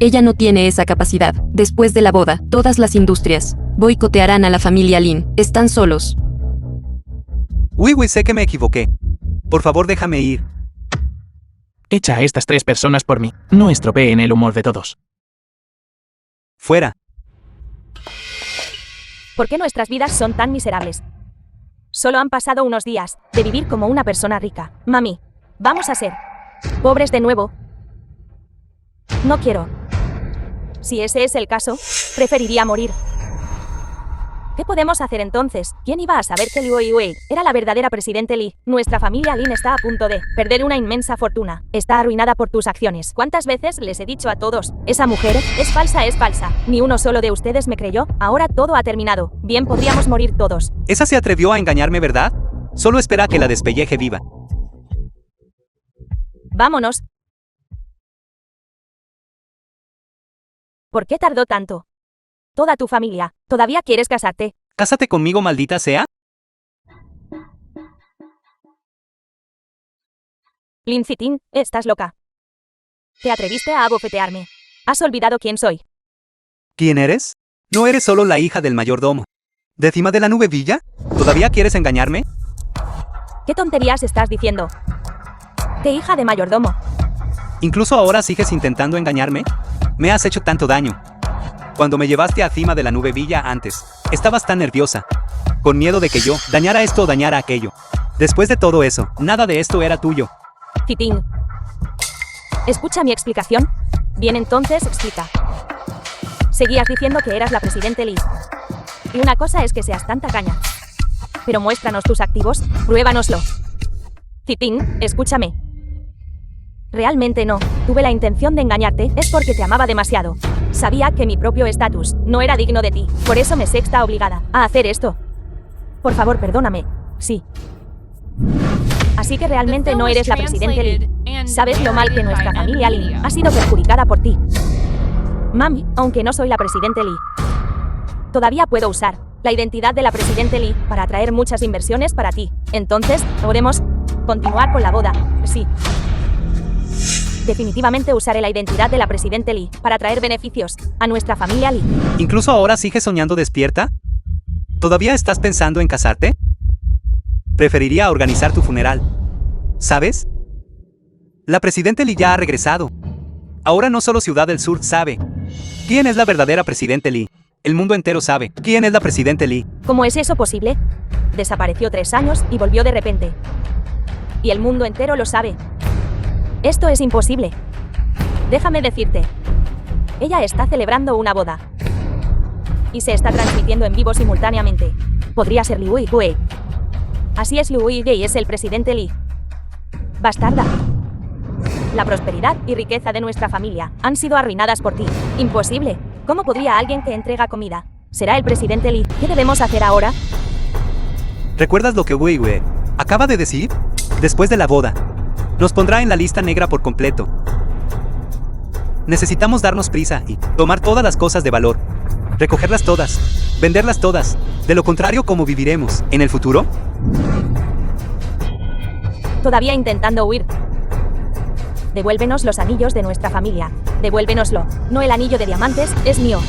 Ella no tiene esa capacidad. Después de la boda, todas las industrias boicotearán a la familia Lin. Están solos. Weiwei, sé que me equivoqué. Por favor, déjame ir. Echa a estas 3 personas por mí. No estropeen el humor de todos. Fuera. ¿Por qué nuestras vidas son tan miserables? Solo han pasado unos días de vivir como una persona rica. Mami, vamos a ser pobres de nuevo. No quiero. Si ese es el caso, preferiría morir. ¿Qué podemos hacer entonces? ¿Quién iba a saber que Liu Weiwei era la verdadera presidente Lee? Nuestra familia Lin está a punto de perder una inmensa fortuna. Está arruinada por tus acciones. ¿Cuántas veces les he dicho a todos? Esa mujer es falsa, es falsa. Ni uno solo de ustedes me creyó. Ahora todo ha terminado. Bien, podríamos morir todos. Esa se atrevió a engañarme, ¿verdad? Solo espera que la despelleje viva. Vámonos. ¿Por qué tardó tanto? Toda tu familia, ¿todavía quieres casarte? Cásate conmigo, maldita sea. Lin Ziting, estás loca. Te atreviste a abofetearme. ¿Has olvidado quién soy? ¿Quién eres? No eres solo la hija del mayordomo. ¿De Cima de la Nube Villa? ¿Todavía quieres engañarme? ¿Qué tonterías estás diciendo? ¿Qué hija de mayordomo? ¿Incluso ahora sigues intentando engañarme? Me has hecho tanto daño. Cuando me llevaste a Cima de la Nube Villa antes, estabas tan nerviosa, con miedo de que yo dañara esto o dañara aquello. Después de todo eso, nada de esto era tuyo. Ziting. ¿Escucha mi explicación? Bien, entonces explica. Seguías diciendo que eras la presidente Lee. Y una cosa es que seas tan tacaña. Pero muéstranos tus activos, pruébanoslo. Ziting, escúchame. Realmente no tuve la intención de engañarte, es porque te amaba demasiado. Sabía que mi propio estatus no era digno de ti, por eso me sexta obligada a hacer esto. Por favor, perdóname. Sí. Así que realmente no eres la presidente Lee. Sabes lo mal que nuestra familia Lee ha sido perjudicada por ti. Mami, aunque no soy la presidente Lee, todavía puedo usar la identidad de la presidente Lee para atraer muchas inversiones para ti. Entonces, podemos continuar con la boda. Sí. Definitivamente usaré la identidad de la presidente Lee para traer beneficios a nuestra familia Lee. ¿Incluso ahora sigues soñando despierta? ¿Todavía estás pensando en casarte? Preferiría organizar tu funeral. ¿Sabes? La presidente Lee ya ha regresado. Ahora no solo Ciudad del Sur sabe quién es la verdadera Presidente Lee. El mundo entero sabe quién es la Presidente Lee. ¿Cómo es eso posible? Desapareció 3 años y volvió de repente. Y el mundo entero lo sabe. Esto es imposible. Déjame decirte. Ella está celebrando una boda. Y se está transmitiendo en vivo simultáneamente. Podría ser Liu Wei. Así es, Liu Wei es el Presidente Lee. Bastarda. La prosperidad y riqueza de nuestra familia han sido arruinadas por ti. Imposible. ¿Cómo podría alguien que entrega comida? Será el Presidente Lee. ¿Qué debemos hacer ahora? ¿Recuerdas lo que Wei acaba de decir? Después de la boda, nos pondrá en la lista negra por completo. Necesitamos darnos prisa y tomar todas las cosas de valor. Recogerlas todas. Venderlas todas. De lo contrario, ¿cómo viviremos en el futuro? Todavía intentando huir. Devuélvenos los anillos de nuestra familia. Devuélvenoslo. No, el anillo de diamantes es mío.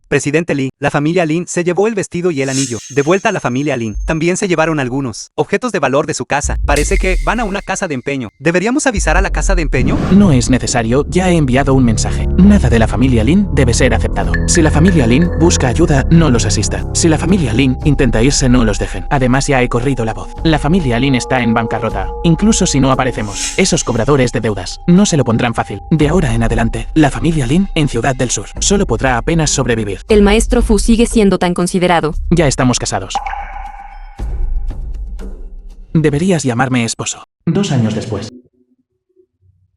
Presidente Lee, la familia Lin se llevó el vestido y el anillo. De vuelta a la familia Lin. También se llevaron algunos objetos de valor de su casa. Parece que van a una casa de empeño. ¿Deberíamos avisar a la casa de empeño? No es necesario, ya he enviado un mensaje. Nada de la familia Lin debe ser aceptado. Si la familia Lin busca ayuda, no los asista. Si la familia Lin intenta irse, no los dejen. Además, ya he corrido la voz. La familia Lin está en bancarrota. Incluso si no aparecemos, esos cobradores de deudas no se lo pondrán fácil. De ahora en adelante, la familia Lin en Ciudad del Sur solo podrá apenas sobrevivir. El maestro Fu sigue siendo tan considerado. Ya estamos casados. Deberías llamarme esposo. 2 años después.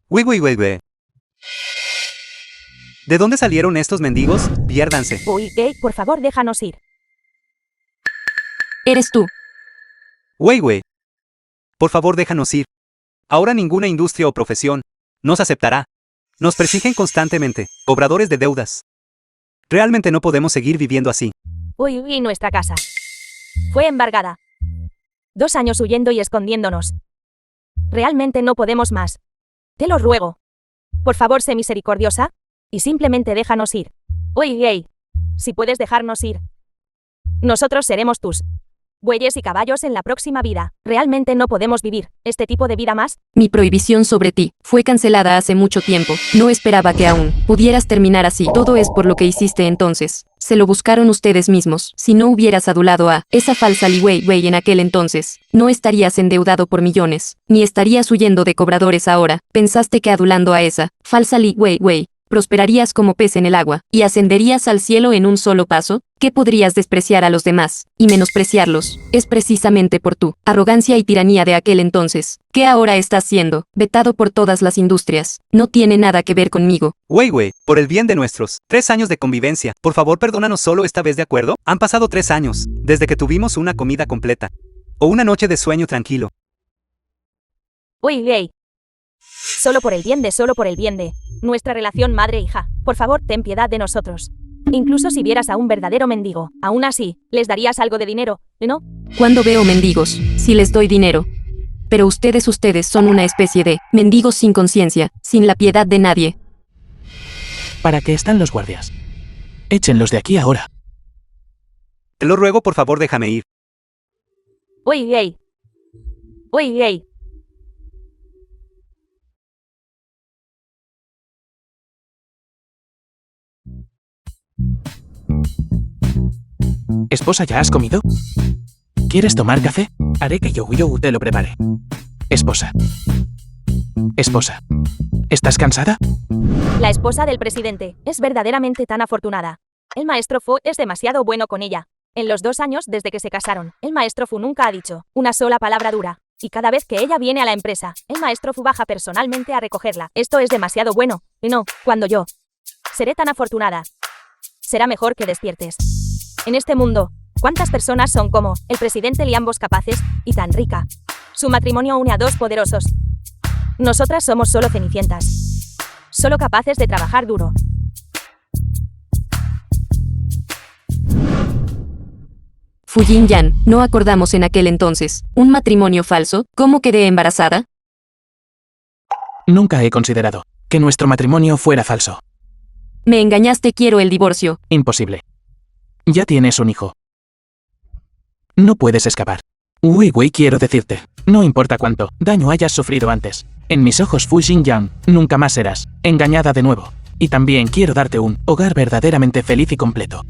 Wei. ¿De dónde salieron estos mendigos? Piérdanse. Wei, por favor, déjanos ir. Eres tú. Wei. Por favor, déjanos ir. Ahora ninguna industria o profesión nos aceptará. Nos persiguen constantemente. Cobradores de deudas. Realmente no podemos seguir viviendo así. Wei, nuestra casa fue embargada. 2 años huyendo y escondiéndonos. Realmente no podemos más. Te lo ruego. Por favor, sé misericordiosa y simplemente déjanos ir. Wei, si puedes dejarnos ir, nosotros seremos tus bueyes y caballos en la próxima vida. Realmente no podemos vivir este tipo de vida más. Mi prohibición sobre ti fue cancelada hace mucho tiempo. No esperaba que aún pudieras terminar así. Todo es por lo que hiciste entonces. Se lo buscaron ustedes mismos. Si no hubieras adulado a esa falsa Li Wei en aquel entonces, no estarías endeudado por millones, ni estarías huyendo de cobradores ahora. Pensaste que adulando a esa falsa Li Wei, prosperarías como pez en el agua, y ascenderías al cielo en un solo paso. ¿Qué podrías despreciar a los demás y menospreciarlos? Es precisamente por tu arrogancia y tiranía de aquel entonces, que ahora estás siendo vetado por todas las industrias. No tiene nada que ver conmigo. Wei, por el bien de nuestros 3 años de convivencia, por favor perdónanos solo esta vez, ¿de acuerdo? Han pasado 3 años, desde que tuvimos una comida completa. O una noche de sueño tranquilo. Wei. Solo por el bien de nuestra relación madre-hija. Por favor, ten piedad de nosotros. Incluso si vieras a un verdadero mendigo, aún así, ¿les darías algo de dinero, no? Cuando veo mendigos, sí les doy dinero. Pero ustedes son una especie de mendigos sin conciencia, sin la piedad de nadie. ¿Para qué están los guardias? Échenlos de aquí ahora. Te lo ruego, por favor, déjame ir. Wei. ¿Esposa, ya has comido? ¿Quieres tomar café? Haré que yo te lo prepare. Esposa. ¿Estás cansada? La esposa del presidente es verdaderamente tan afortunada. El maestro Fu es demasiado bueno con ella. En los 2 años desde que se casaron, el maestro Fu nunca ha dicho una sola palabra dura. Y cada vez que ella viene a la empresa, el maestro Fu baja personalmente a recogerla. Esto es demasiado bueno. Y no, cuando yo seré tan afortunada, será mejor que despiertes. En este mundo, ¿cuántas personas son como el presidente Lee, ambos capaces y tan rica? Su matrimonio une a 2 poderosos. Nosotras somos solo cenicientas, solo capaces de trabajar duro. Fu Jinyan, no acordamos en aquel entonces. ¿Un matrimonio falso? ¿Cómo quedé embarazada? Nunca he considerado que nuestro matrimonio fuera falso. Me engañaste, quiero el divorcio. Imposible. Ya tienes un hijo. No puedes escapar. Wei, quiero decirte, no importa cuánto daño hayas sufrido antes, En mis ojos Fu Xinjiang, nunca más serás engañada de nuevo. Y también quiero darte un hogar verdaderamente feliz y completo.